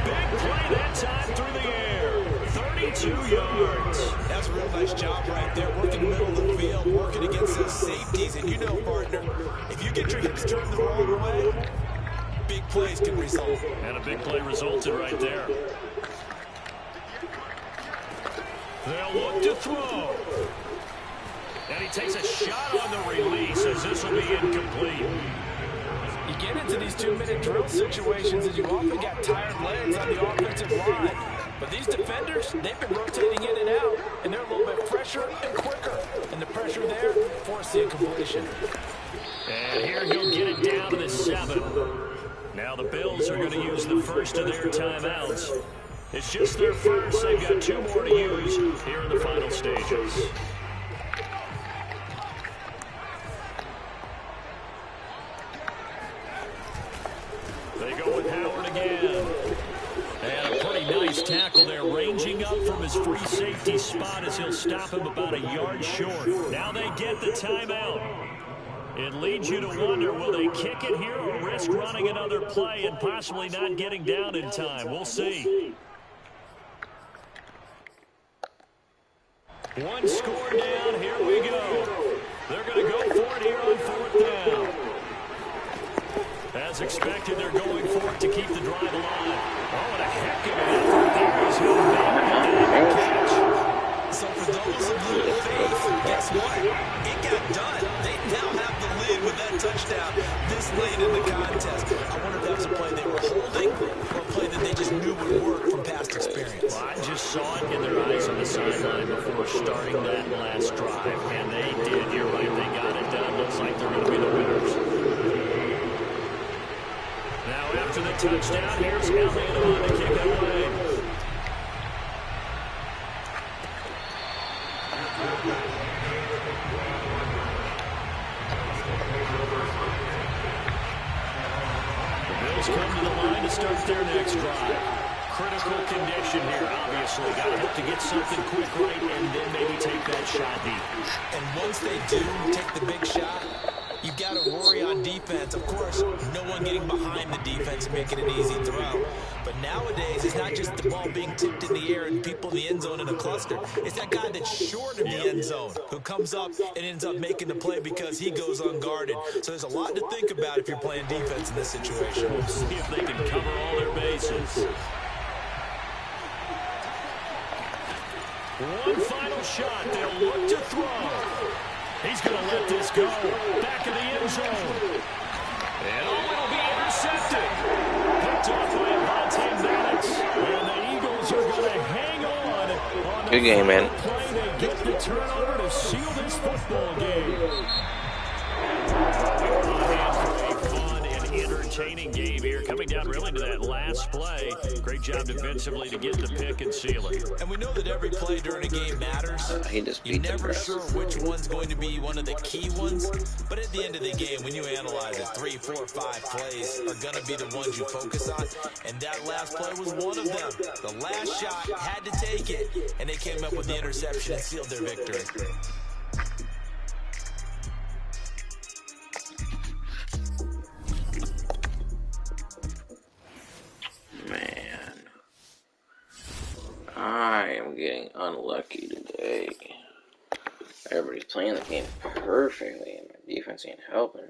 big play that time through the air. 32 yards. That's a real nice job right there. Working the middle of the field, working against those safeties. And you know, partner, if you get your hips turned the wrong way, big plays can result. And a big play resulted right there. They'll look to throw. And he takes a shot on the release as this will be incomplete. You get into these 2-minute drill situations and you often got tired legs on the offensive line. But these defenders, they've been rotating in and out, and they're a little bit fresher and quicker. And the pressure there forced the incompletion. And here he'll get it down to the 7. Now the Bills are going to use the first of their timeouts. It's just their first. They've got 2 more to use here in the final stages. They go with Howard again. And a pretty nice tackle there, ranging up from his free safety spot as he'll stop him about a yard short. Now they get the timeout. It leads you to wonder, will they kick it here or risk running another play and possibly not getting down in time? We'll see. One score down. Here we go. They're going to go for it here on 4th down. As expected, they're going for it to keep the drive alive. Oh, and a heck of an effort there as he'll make the catch. So for those of you with faith, guess what? It got done. They now have the lead with that touchdown this late in the contest. I wonder if that was a play they were holding or a play that they just knew would work from past experience. Well, I just saw it in their eyes on the sideline before starting that last drive, and they did. You're right. They got it done. Looks like they're going to be the winners. Now after the touchdown, here's Elliott on to kick it away. The Bills come to the line to start their next drive. Critical condition here, obviously. Got to have to get something quick right and then maybe take that shot deep. And once they do take the big shot, you've got to worry on defense. Of course, no one getting behind the defense and making an easy throw. But nowadays, it's not just the ball being tipped in the air and people in the end zone in a cluster. It's that guy that's short of the end zone who comes up and ends up making the play because he goes unguarded. So there's a lot to think about if you're playing defense in this situation. We'll see if they can cover all their bases. One final shot. They'll look to throw. He's going to let this go. Back in the end zone. And it'll be intercepted. Picked off by Avonte Maddox. And the Eagles are going to hang on Good game, man. play. They get the turnover to seal this football game. Fun and entertaining game here. Coming down really to that last play. Great job defensively to get the pick and seal it. And we know that every play during a game matters. He just You're beat them, never bro. sure which one's going to be one of the key ones. But at the end of the game, when you analyze it, 3, 4, 5 plays are going to be the ones you focus on. And that last play was one of them. The last shot had to take it, and they came up with the interception and sealed their victory. Man, I am getting unlucky today. Everybody's playing the game perfectly, and my defense ain't helping.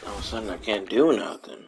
All of a sudden, I can't do nothing.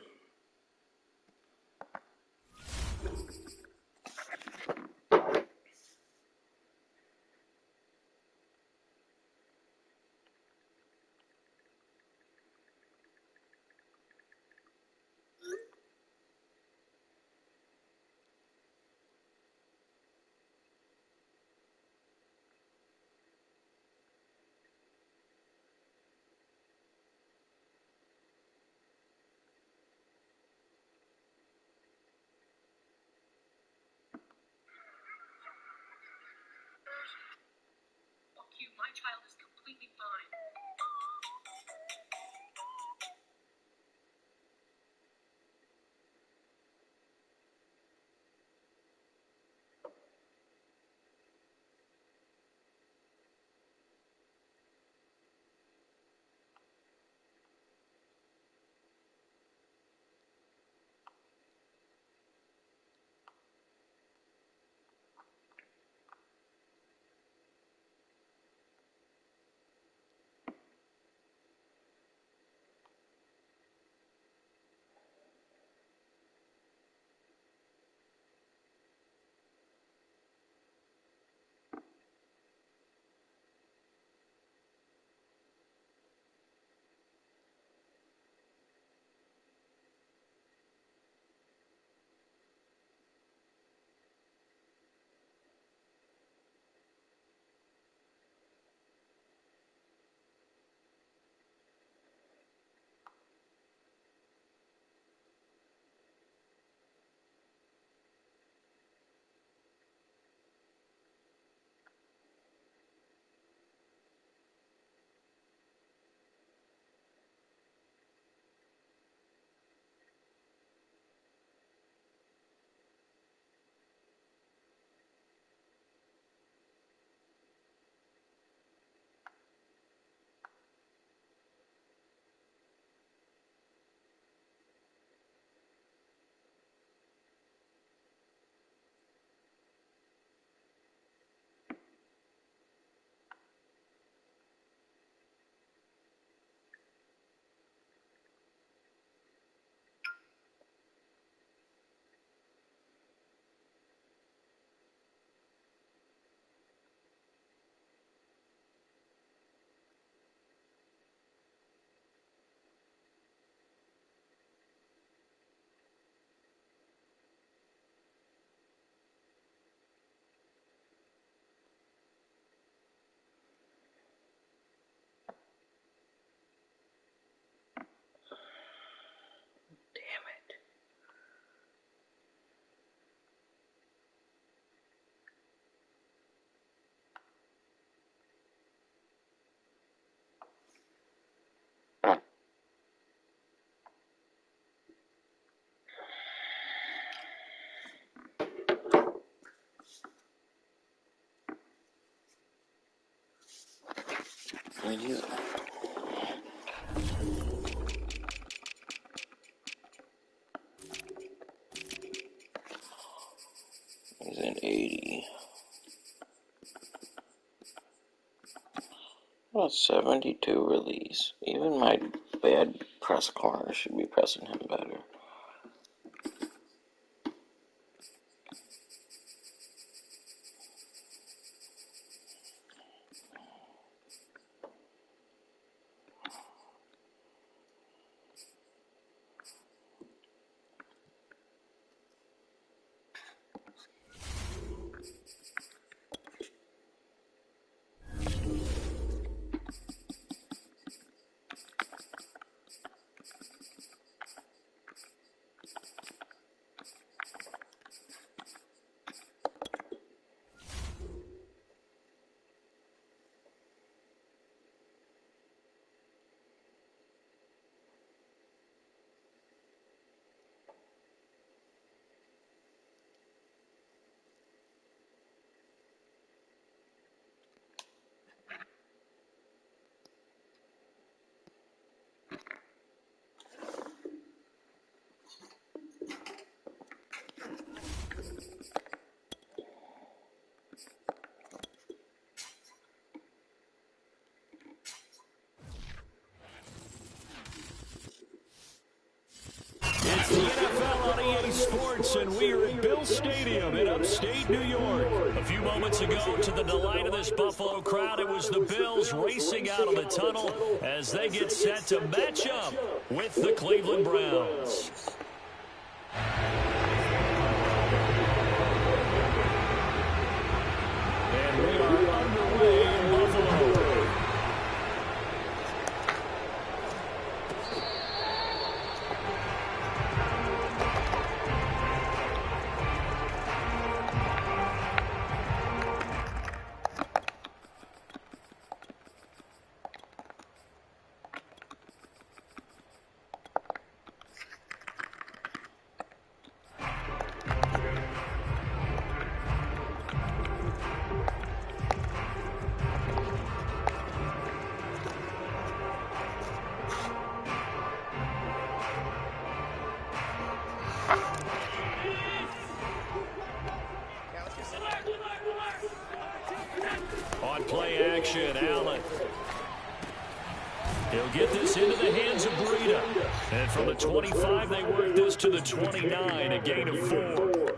right either. He's an 80. Well, 72 release. Even my bad press corner should be pressing him better. It's the NFL on EA Sports, and we are at Bill Stadium in upstate New York. A few moments ago, to the delight of this Buffalo crowd, it was the Bills racing out of the tunnel as they get set to match up with the Cleveland Browns. And we are underway in Buffalo. On play action, Allen. He'll get this into the hands of Breida. And from the 25, they work this to the 29, a gain of 4.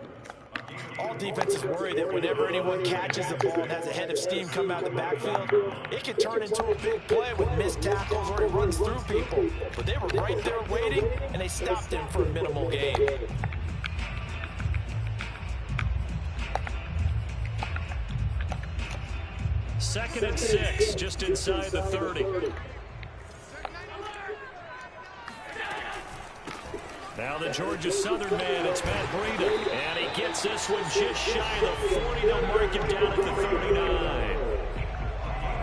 All defenses worry that whenever anyone catches the ball and has a head of steam come out of the backfield, it can turn into a big play with missed tackles or he runs through people. But they were right there waiting, and they stopped him for a minimal gain. Second and 6, just inside the 30. Now the Georgia Southern man, it's Matt Breida. And he gets this one just shy of the 40. They'll mark him down at the 39.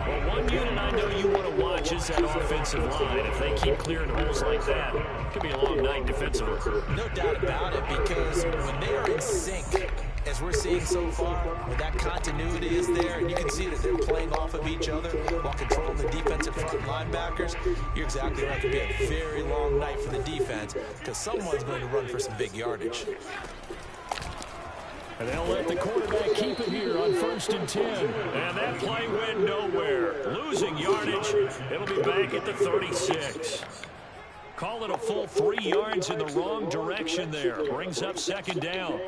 Well, one unit I know you want to watch is that offensive line. If they keep clearing holes like that, it could be a long night defensively. No doubt about it, because when they are in sync, as we're seeing so far, where that continuity is there, and you can see that they're playing off of each other while controlling the defensive front linebackers, you're exactly right. It could be a very long night for the defense because someone's going to run for some big yardage. And they'll let the quarterback keep it here on 1st and 10. And that play went nowhere. Losing yardage. It'll be back at the 36. Call it a full 3 yards in the wrong direction there. Brings up 2nd down.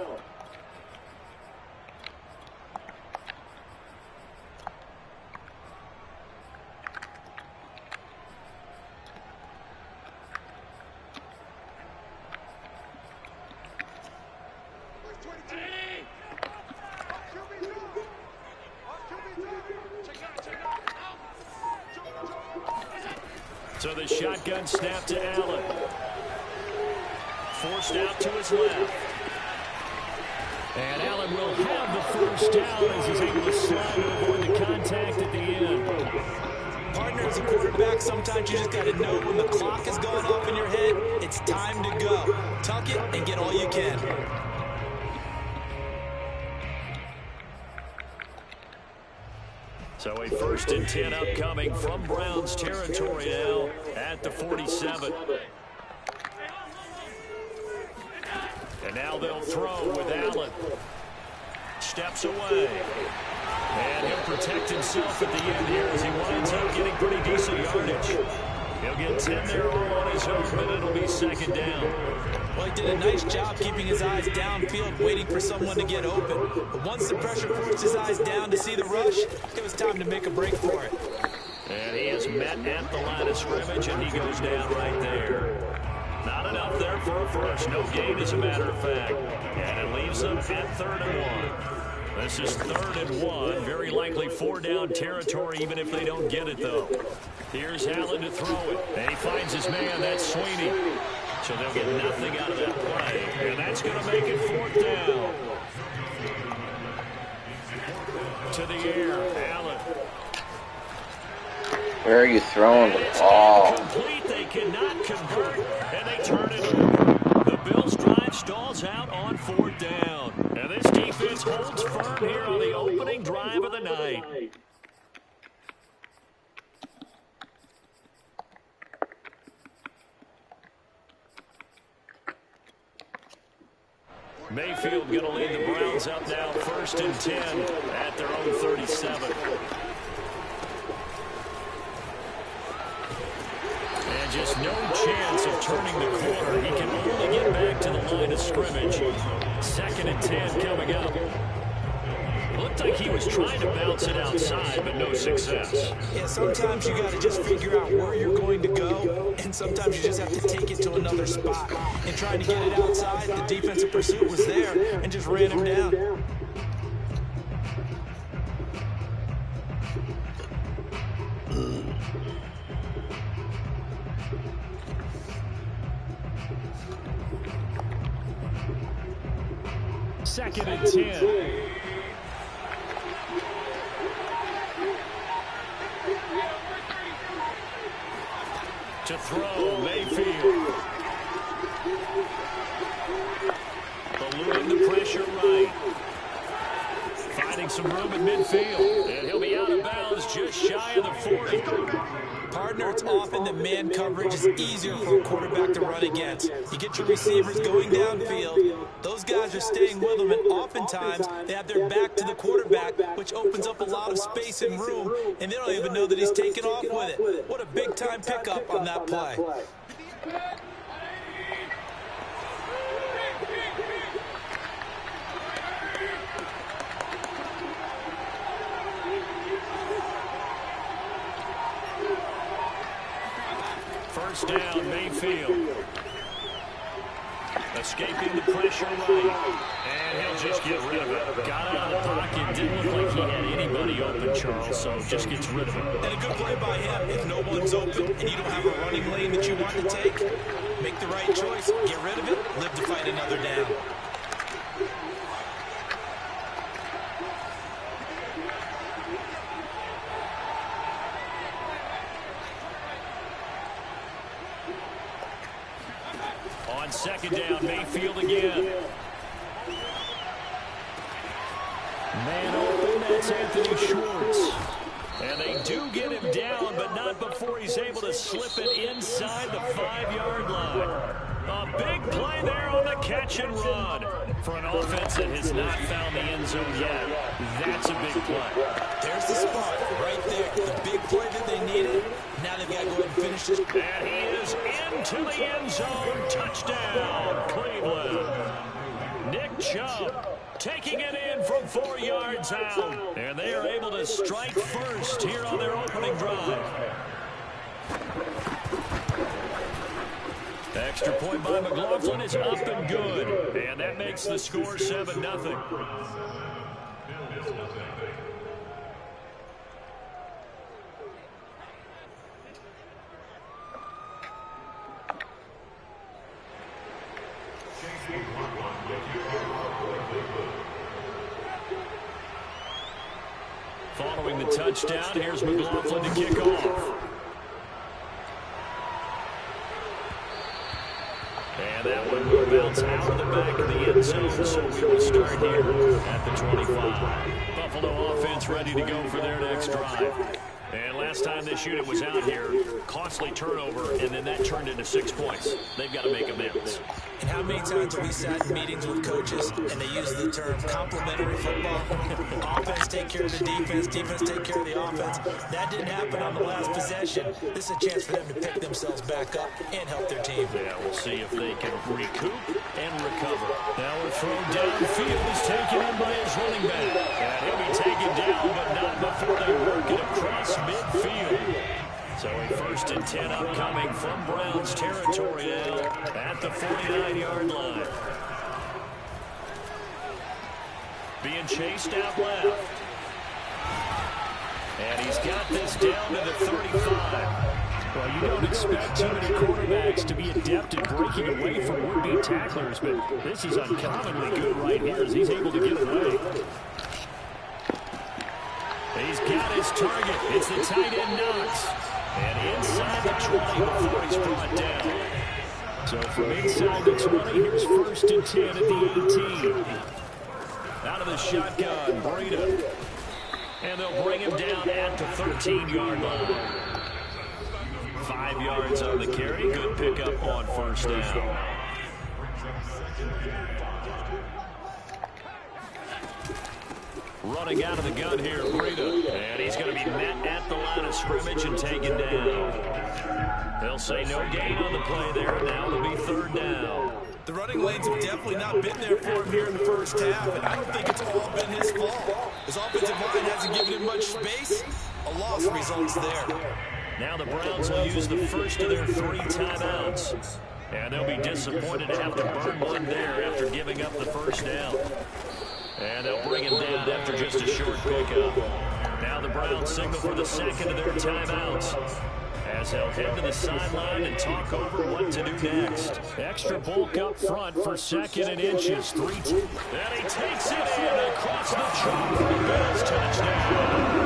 So the shotgun snap to Allen. Forced out to his left. And Allen will have the first down as he's able to slide and avoid the contact at the end. Partner, as a quarterback, sometimes you just got to know when the clock is going off in your head, it's time to go. Tuck it and get all you can. So a 1st and 10 upcoming from Browns territory now at the 47. And now they'll throw with Allen. Steps away. And he'll protect himself at the end here as he winds up getting pretty decent yardage. He'll get 10 there all on his own, but it'll be 2nd down. Well, he did a nice job keeping his eyes downfield, waiting for someone to get open. But once the pressure forced his eyes down to see the rush, it was time to make a break for it. And he is met at the line of scrimmage, and he goes down right there. Not enough there for a first. No gain, as a matter of fact. And it leaves them at 3rd and 1. This is 3rd and 1. Very likely 4-down territory, even if they don't get it, though. Here's Allen to throw it. And he finds his man. That's Sweeney. So they'll get nothing out of that play. And that's going to make it 4th down. To the air, Allen. Where are you throwing the ball? Complete. They cannot convert, and they turn it over. The Bills' drive stalls out on 4th down. And this defense holds firm here on the opening drive of the night. Mayfield going to lead the Browns up now 1st and 10 at their own 37. And just no chance of turning the corner. He can only get back to the line of scrimmage. 2nd and 10 coming up. Looked like he was trying to bounce it outside, but no success. Yeah, sometimes you got to just figure out where you're going to go, and sometimes you just have to take it to another spot. And trying to get it outside, the defensive pursuit was there and just ran him down. Second and 10. To throw, Mayfield. Eluding the pressure right. Finding some room in midfield. And he'll be out of bounds just shy of the 40. Partner, it's often that man coverage is easier for a quarterback to run against. You get your receivers going downfield. Those guys are staying with them, and oftentimes they have their back to the quarterback, which opens up a lot of space and room, and they don't even know that he's taking off with it. What a big-time pickup on that play. First down, Mayfield. Escaping the pressure right. And he'll just get rid of it. Got out of the pocket. Didn't look like he had anybody open, Charles, so just gets rid of it. And a good play by him. If no one's open and you don't have a running lane that you want to take, make the right choice. Get rid of it. Live to fight another down. On 2nd down, Mayfield again. Man open, that's Anthony Schwartz. And they do get him down, but not before he's able to slip it inside the 5-yard line. A big play there on the catch and run. For an offense that has not found the end zone yet, that's a big play. There's the spot right there. The big play that they needed. Now they've got to go ahead and finish this. And he is into the end zone. Touchdown, Cleveland. Nick Chubb taking it in from 4 yards out. And they are able to strike first here on their opening drive. Extra point by McLaughlin is up and good. And that makes the score 7-0. Following the touchdown, here's McLaughlin to kick off. And that one will bounce out of the back of the end zone, so we will start here at the 25. Buffalo offense ready to go for their next drive. And last time this unit was out here, costly turnover, and then that turned into 6 points. They've got to make amends. And how many times have we sat in meetings with coaches and they use the term complementary football? Offense take care of the defense, defense take care of the offense. That didn't happen on the last possession. This is a chance for them to pick themselves back up and help their team. Yeah, we'll see if they can recoup and recover. Now a throw downfield is taken in by his running back. And he'll be taken down, but not before they work it across midfield. So a 1st and 10 upcoming from Browns territory now at the 49-yard line. Being chased out left. And he's got this down to the 35. Well, you don't expect too many quarterbacks to be adept at breaking away from would-be tacklers, but this is uncommonly good right here as he's able to get away. He's got his target. It's the tight end Knox. And inside the 20 before he's brought down. So from inside the 20, here's 1st and 10 at the 18. Out of the shotgun, Breida. And they'll bring him down at the 13-yard line. 5 yards on the carry. Good pickup on 1st down. Running out of the gun here, Breida. And he's going to be met at the line of scrimmage and taken down. They'll say no gain on the play there. Now it'll be 3rd down. The running lanes have definitely not been there for him here in the first half, and I don't think it's all been his fault. His offensive line hasn't given him much space. A loss results there. Now the Browns will use the first of their 3 timeouts. And they'll be disappointed to have to burn one there after giving up the 1st down. And they'll bring him down after just a short pickup. Now the Browns signal for the 2nd of their timeouts, as they'll head to the sideline and talk over what to do next. Extra bulk up front for 2nd and inches. 3. And he takes it in across the chalk for the Bills touchdown.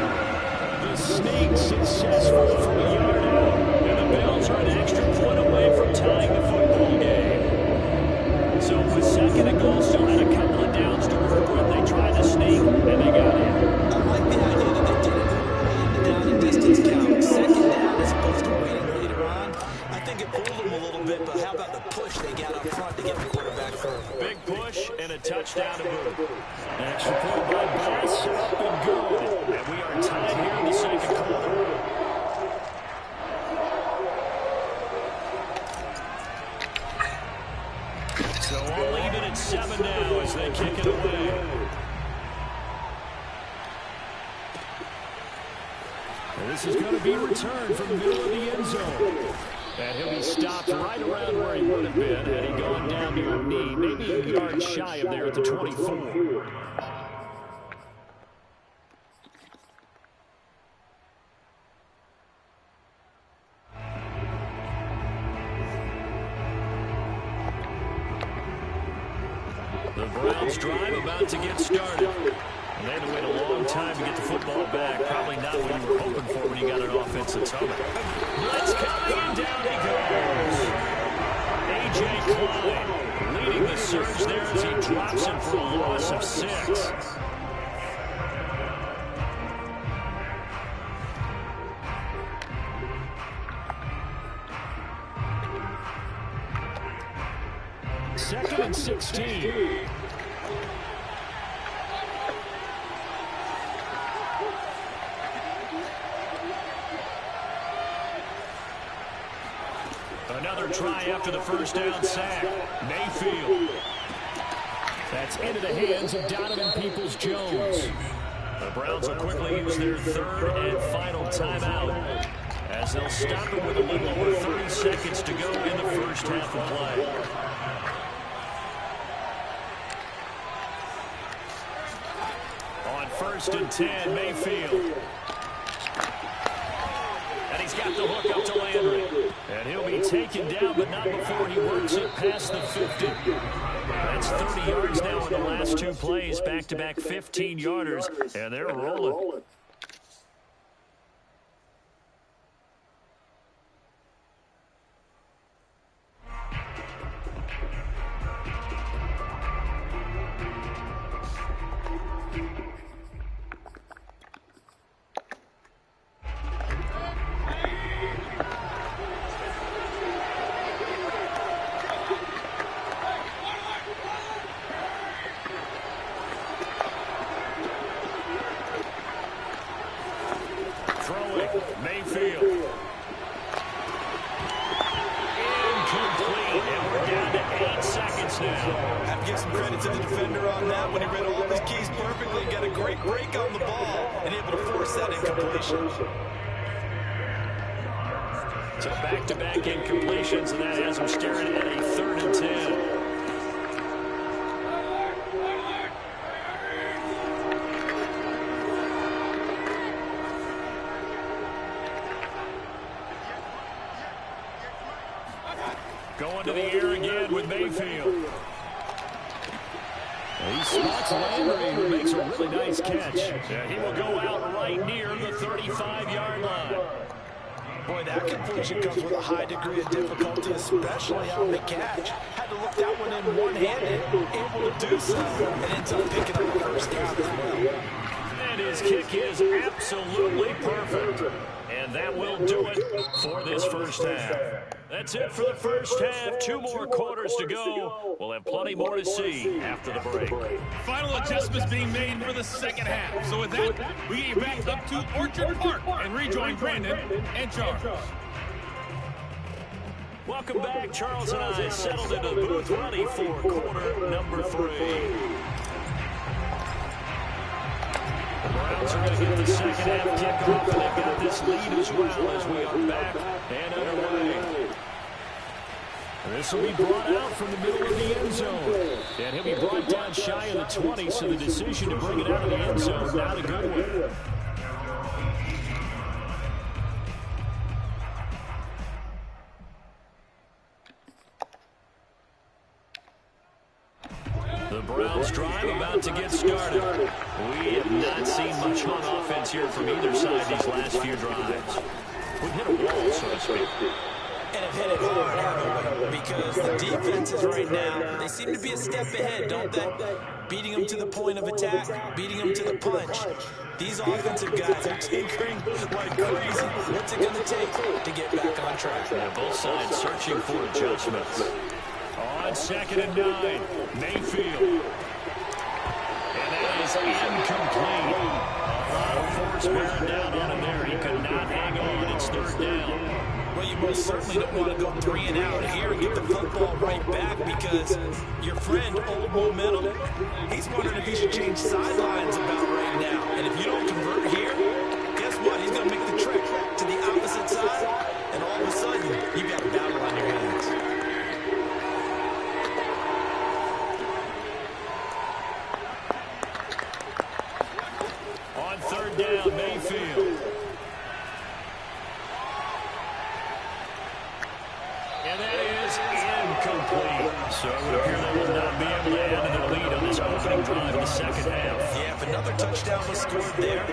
The sneak successful from a yard out. And the Bills are an extra point away from tying the football game. So with 2nd and goal, still had a couple of downs to work with. They tried to sneak, and they got in. I like the idea that they did it in the down and distance count. 2nd down as opposed to waiting later on. I think it fooled them a little bit, but how about the push they got up front to get the quarterback through? Big push and a touchdown to boot. Extra point by Bass, up and good. And we are tied here in the 2nd quarter. So all even at 7 now as they kick it away. And this is going to be returned from the middle of the end zone. And he'll be stopped right around where he would have been had he gone down to a knee, maybe a yard shy of there at the 24. The Browns drive about to get started. And they had to wait a long time to get the football back. Probably not what you were hoping for when you got an offensive tunnel. Blitz coming, and down he goes. A.J. Klein leading the surge there as he drops him for a loss of 6. Second and 16. Another try after the 1st down sack. Mayfield. That's into the hands of Donovan Peoples-Jones. The Browns will quickly use their 3rd and final timeout, as they'll stop him with a little over 30 seconds to go in the 1st half of play. On 1st and 10, Mayfield. And he's got the hook up to Landry. And he'll be taken down, but not before he works it past the 50. That's 30 yards now in the last 2 plays. Back-to-back 15-yarders, and they're rolling. Have to give some credit to the defender on that when he read all of his keys perfectly and got a great break on the ball and able to force that incompletion. So back-to-back incompletions, and that has him staring at a 3rd and 10. Going to the air again with Mayfield. He spots Landry, who makes a really nice catch. Yeah, he will go out right near the 35-yard line. Boy, that completion comes with a high degree of difficulty, especially on the catch. Had to look that one in one-handed, able to do so, and ends up picking up the first down as well. And his kick is absolutely perfect. And that will do it for this first half. That's it for the first half. 2 more quarters to go. We'll have plenty more to see after the break. Final adjustments being made for the second half. So with that, we get you back up to Orchard Park and rejoin Brandon and Charles. Welcome back. Charles and I settled into the booth ready for quarter number 3. The Browns are going to get the second half kickoff, and they've got this lead as well as we are back and underway. This will be brought out from the middle of the end zone. And he'll be brought down shy of the 20, so the decision to bring it out of the end zone, not a good one. The Browns drive about to get started. We have not seen much on offense here from either side these last few drives. We've hit a wall, so to speak. And have hit it hard, haven't we? Because the defenses right now, they seem to be a step ahead, don't they? Beating them to the point of attack, beating them to the punch. These offensive guys are tinkering like crazy. What's it going to take to get back on track? Yeah, both sides searching for adjustments. On 2nd and 9, Mayfield. And that is incomplete. A lot of force bearing down on him there. He could not hang on. It's 3rd down. Well, you most certainly don't want to go 3 and out here and get the football right back because your friend, Old Momentum, he's wondering if he should change sidelines about right now. And if you don't convert here, guess what? He's going to make the trek to the opposite side, and all of a sudden, you've got a battle on your hands. On 3rd down, Mayfield. And that is incomplete. So it would appear they will not be able to add to their lead on this opening drive in the second half. Yeah, if another touchdown was scored there,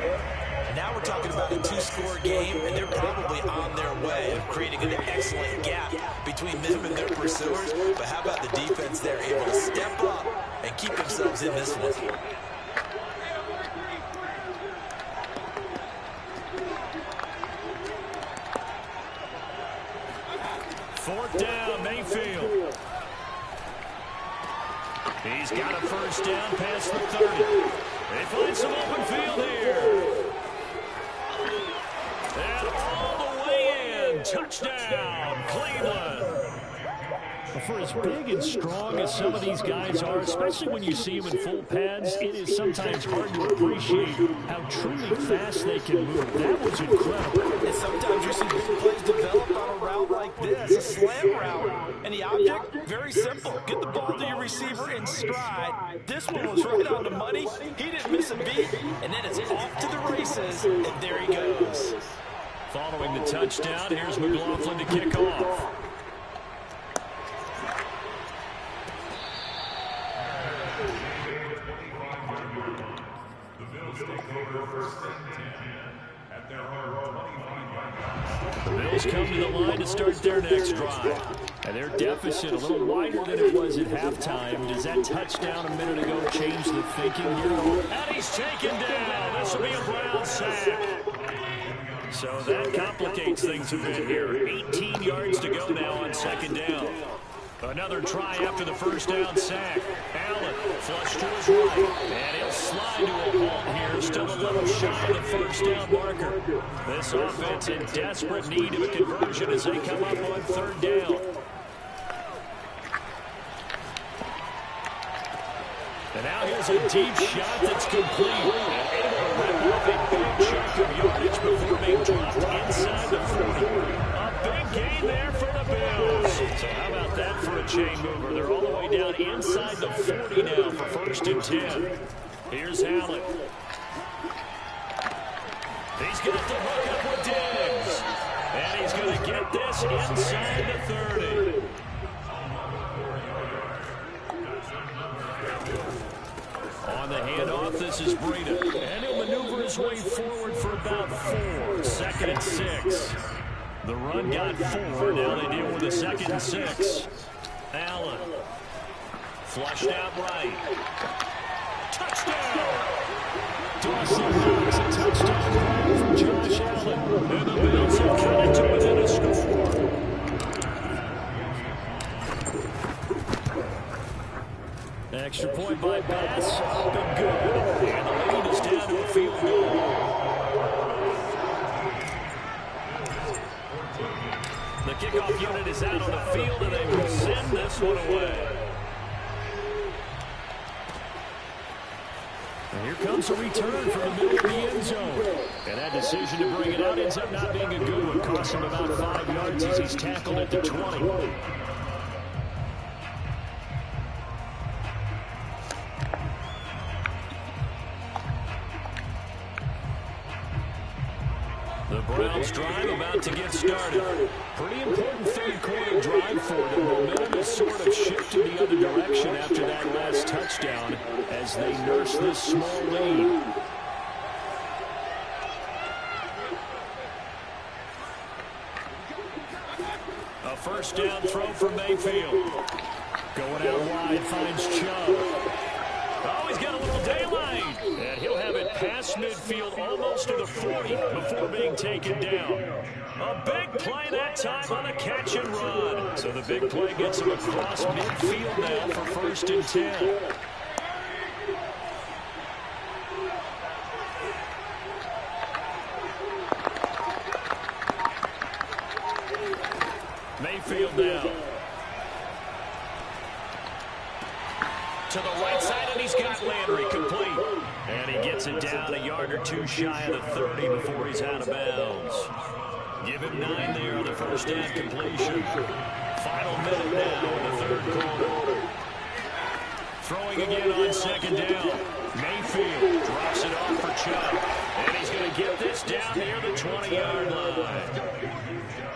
now we're talking about a 2-score game, and they're probably on their way of creating an excellent gap between them and their pursuers. But how about the defense there, able to step up and keep themselves in this one? 4th down, Mayfield. He's got a first down past the 30. They find some open field here. And all the way in. Touchdown, Cleveland. For as big and strong as some of these guys are, especially when you see them in full pads, it is sometimes hard to appreciate how truly fast they can move. That was incredible. And sometimes you see big plays develop on a route like this, a slam route. And the object, very simple. Get the ball to your receiver in stride. This one was right on the money. He didn't miss a beat. And then it's off to the races, and there he goes. Following the touchdown, here's McLaughlin to kick off. The Bills come to the line to start their next drive. And their deficit a little wider than it was at halftime. Does that touchdown a minute ago change the thinking here? And he's taken down. This will be a Brown sack. So that complicates things a bit here. 18 yards to go now on 2nd down. Another try after the first down sack. Allen flush to his right. And he'll slide to a halt here. Still a little shy of the first down marker. This offense in desperate need of a conversion as they come up on 3rd down. here's a deep shot that's complete. And able to rip off a big chunk of yardage before being dropped inside the 40. A big gain there for the Bills. So how about that for a chain mover? They're all the way down inside the 40 now for 1st and 10. Here's Allen. He's got the hook up with Diggs. And he's going to get this inside the 30. On the handoff, this is Breida. And he'll maneuver his way forward for about 4. 2nd and 6. The run got 4. Now they deal with a 2nd and 6. Allen. Flushed out right. Touchdown! Dawson Knox, a touchdown run from Josh Allen. And the Bills have cut it to within a score. Extra point by Bass. Been good. And the lead is down to a field goal. The kickoff unit is out on the field, and they will send this one away. And here comes a return from the middle of the end zone. And that decision to bring it out ends up not being a good one. Cost him about 5 yards as he's tackled at the 20. The Browns drive about to get started. Pretty important third quarter drive for them. Momentum has sort of shifted the other direction after that last touchdown as they nurse this small lead. A first down throw for Mayfield. Going out wide, finds Chubb. Oh, he's got a little daylight. And he'll have it past midfield almost to the 40 before being taken down. A big play that time on a catch and run. So the big play gets him across midfield now for 1st and 10. Mayfield now. To the right side, and he's got Landry complete. And he gets it down a yard or 2 shy of the 30 before he's out of bounds. Give him 9 there on the first down completion. Final minute now in the 3rd quarter. Throwing again on 2nd down. Mayfield drops it off for Chubb. And he's going to get this down near the 20-yard line.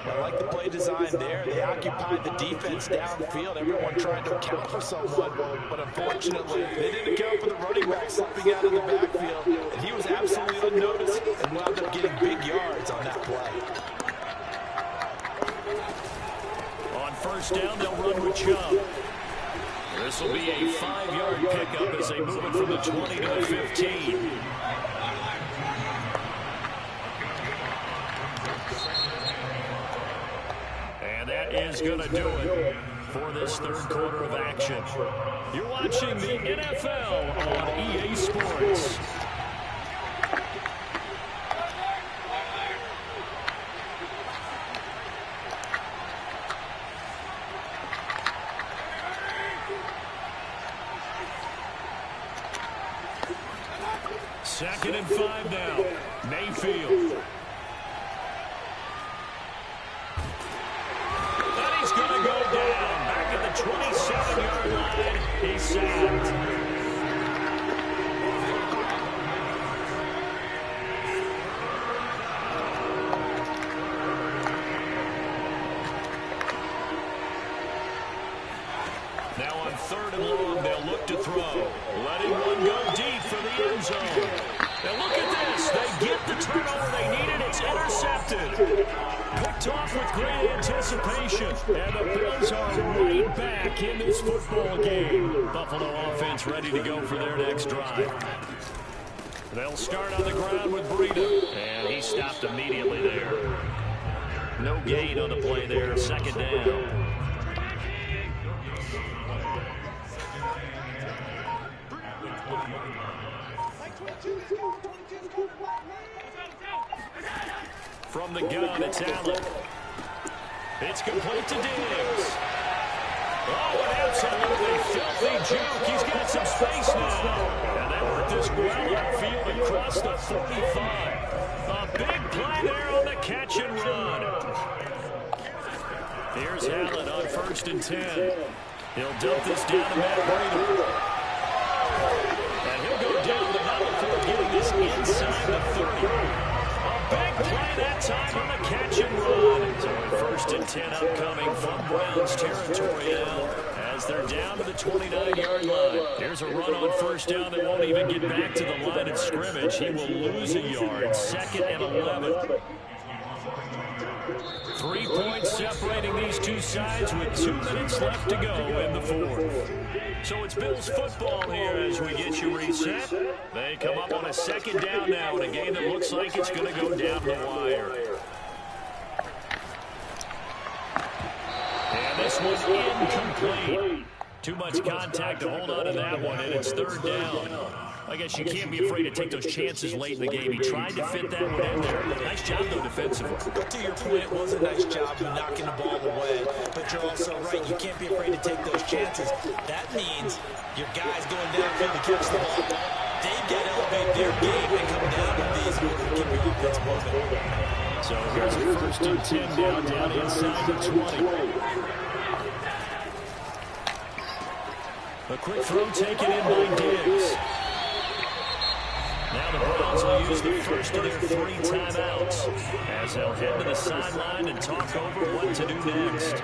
I like the play design there. They occupied the defense downfield. Everyone trying to account for someone, but unfortunately, they didn't account for the running back slipping out of the backfield, and he was absolutely unnoticed and wound up getting big yards on that play. On first down, they'll run with Chubb. This will be a 5-yard pickup as they move it from the 20 to the 15. And that is going to do it for this 3rd quarter of action. You're watching the NFL on EA Sports. Second and 5 now. Mayfield. And he's going to go down. Back at the 27-yard line. He's sacked. Now on 3rd and long, they'll look to throw. Letting one go deep for the end zone. And look at this. They get the turnover they needed. It's intercepted. Picked off with great anticipation. And the Bills are right back in this football game. Buffalo offense ready to go for their next drive. They'll start on the ground with Breida. And he stopped immediately there. No gain on the play there. 2nd down. From the gun, it's Allen. It's complete to Diggs. Oh, an absolutely filthy juke. He's got some space now. And that worked this well upfield across the 45. A big play there on the catch and run. Here's Allen on 1st and 10. He'll dump this down to Matt Brady. And he'll go down the middle for getting this inside the 30. A big play that time on the catch and run. So 1st and 10 upcoming from Browns territory now as they're down to the 29-yard line. Here's a run on 1st down that won't even get back to the line of scrimmage. He will lose a yard. 2nd and 11. 3 points separating these two sides with 2 minutes left to go in the 4th. So it's Bills football here as we get you reset. They come up on a 2nd down now in a game that looks like it's going to go down the wire. And this one's incomplete. Too much contact to hold on to that one, and it's 3rd down. I guess you can't be afraid to take those chances late in the game. He tried to fit that one in there. Nice job, though, defensively. To your point, it was a nice job of knocking the ball away. But you're also right. You can't be afraid to take those chances. That means your guys going downfield to catch the ball. They've got to elevate their game and come down with these in order to keep your offense moving. So here's a 1st and 10 now, down inside the 20. A quick throw taken in by Diggs. Now the Browns will use the first of their 3 timeouts as they'll head to the sideline and talk over what to do next.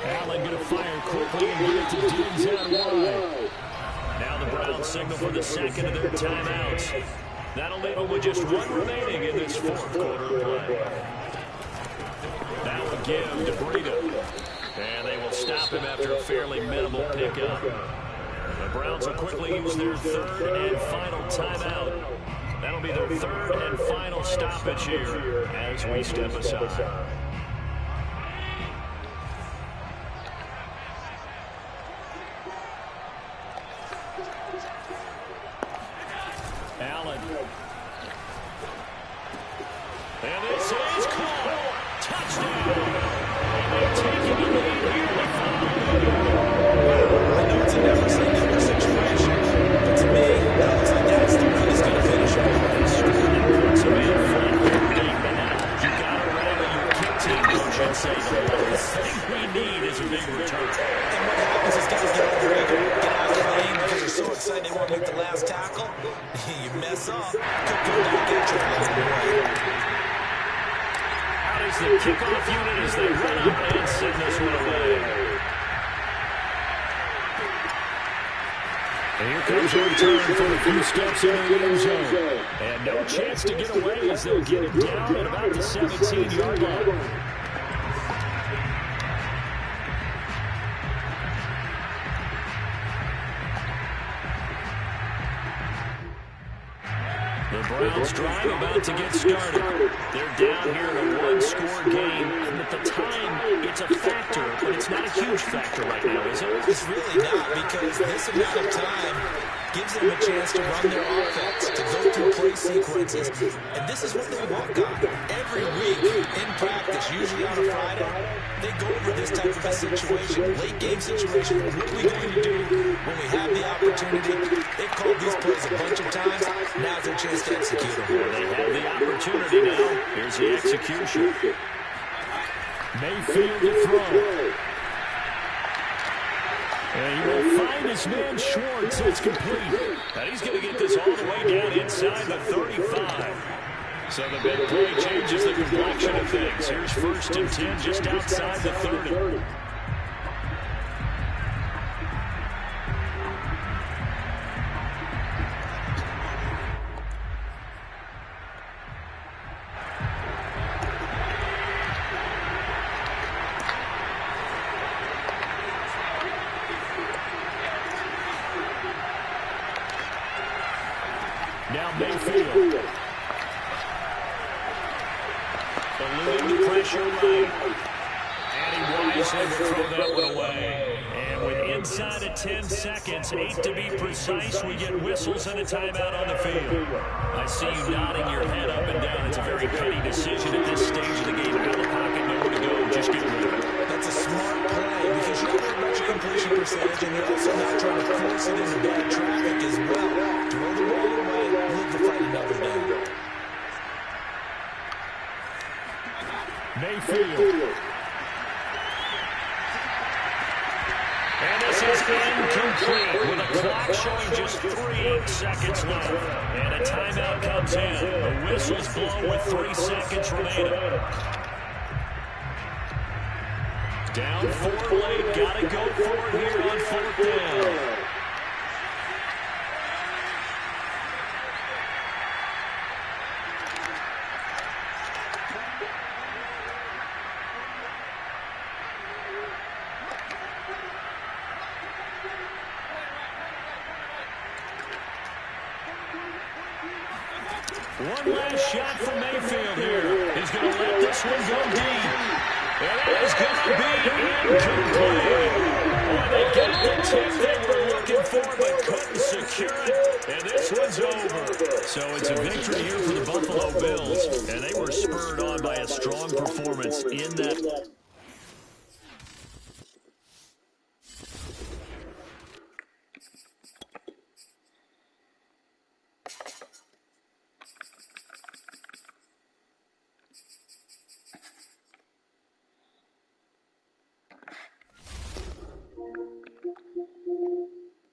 Allen going to fire quickly and get it to Diggs out wide. Now the Browns signal for the 2nd of their timeouts. That'll leave them with just 1 remaining in this 4th quarter play. That will give to Breida. And they will stop him after a fairly minimal pickup. The Browns will quickly use their 3rd and final timeout. That'll be their 3rd and final stoppage here as we step aside. Allen. And this is caught. Touchdown. And they take him in the lead here with 5. I know it's a never say never situation, but to me, that looks like that's the run he's going to finish on. That puts him in front here big. You got to rally your kick team, coach, and say the last thing we need is a big return. And what happens is guys get over eager, get out of the lane because they're so excited they want to make the last tackle. You mess up, could go back at you along the way. Out is the kickoff unit as they run up and send this one away. And here comes a return for a few steps into the end zone. And no chance to get away as they'll get it down at about the 17-yard line. The Browns drive about to get started. They're down here in a 1-score game, and at the time, it's a factor, but it's not a huge factor right now, is it? It's really not, because this amount of time gives them a chance to run their offense, to go through play sequences, and this is what they work on. Every week in practice, usually on a Friday, they go over this type of a situation, late game situation. What are we going to do when we have the opportunity? They've called these plays a bunch of times. Now's their chance to execute them. They have the opportunity now. Here's the execution. Mayfield to throw. And he will find his man Schwartz. It's complete. And he's going to get this all the way down inside the 35. So the big play changes the complexion of things. Here's 1st and 10 just outside the 30. Now Mayfield. Eluding the pressure right. And he wisely will throw that one away. And with inside of 10 seconds, 8 to be precise, we get whistles and a timeout on the field. I see you nodding your head up and down. It's a very petty decision at this stage of the game. Out of the pocket, nowhere to go. Just get rid of it. That's percentage, and they're also not trying to force it into bad traffic as well. Throw the ball away, live to fight another day. Mayfield. And this is incomplete with the clock showing just 3 seconds left. And a timeout comes in. The whistles blow with 3 seconds remaining. Down 4 late. Got to go for it here on 4th down. One last shot for Mayfield here. He's going to let this one go deep. And it is going to be incomplete. Boy, they got the tip they were looking for but couldn't secure it. And this one's over. So it's a victory here for the Buffalo Bills. And they were spurred on by a strong performance in that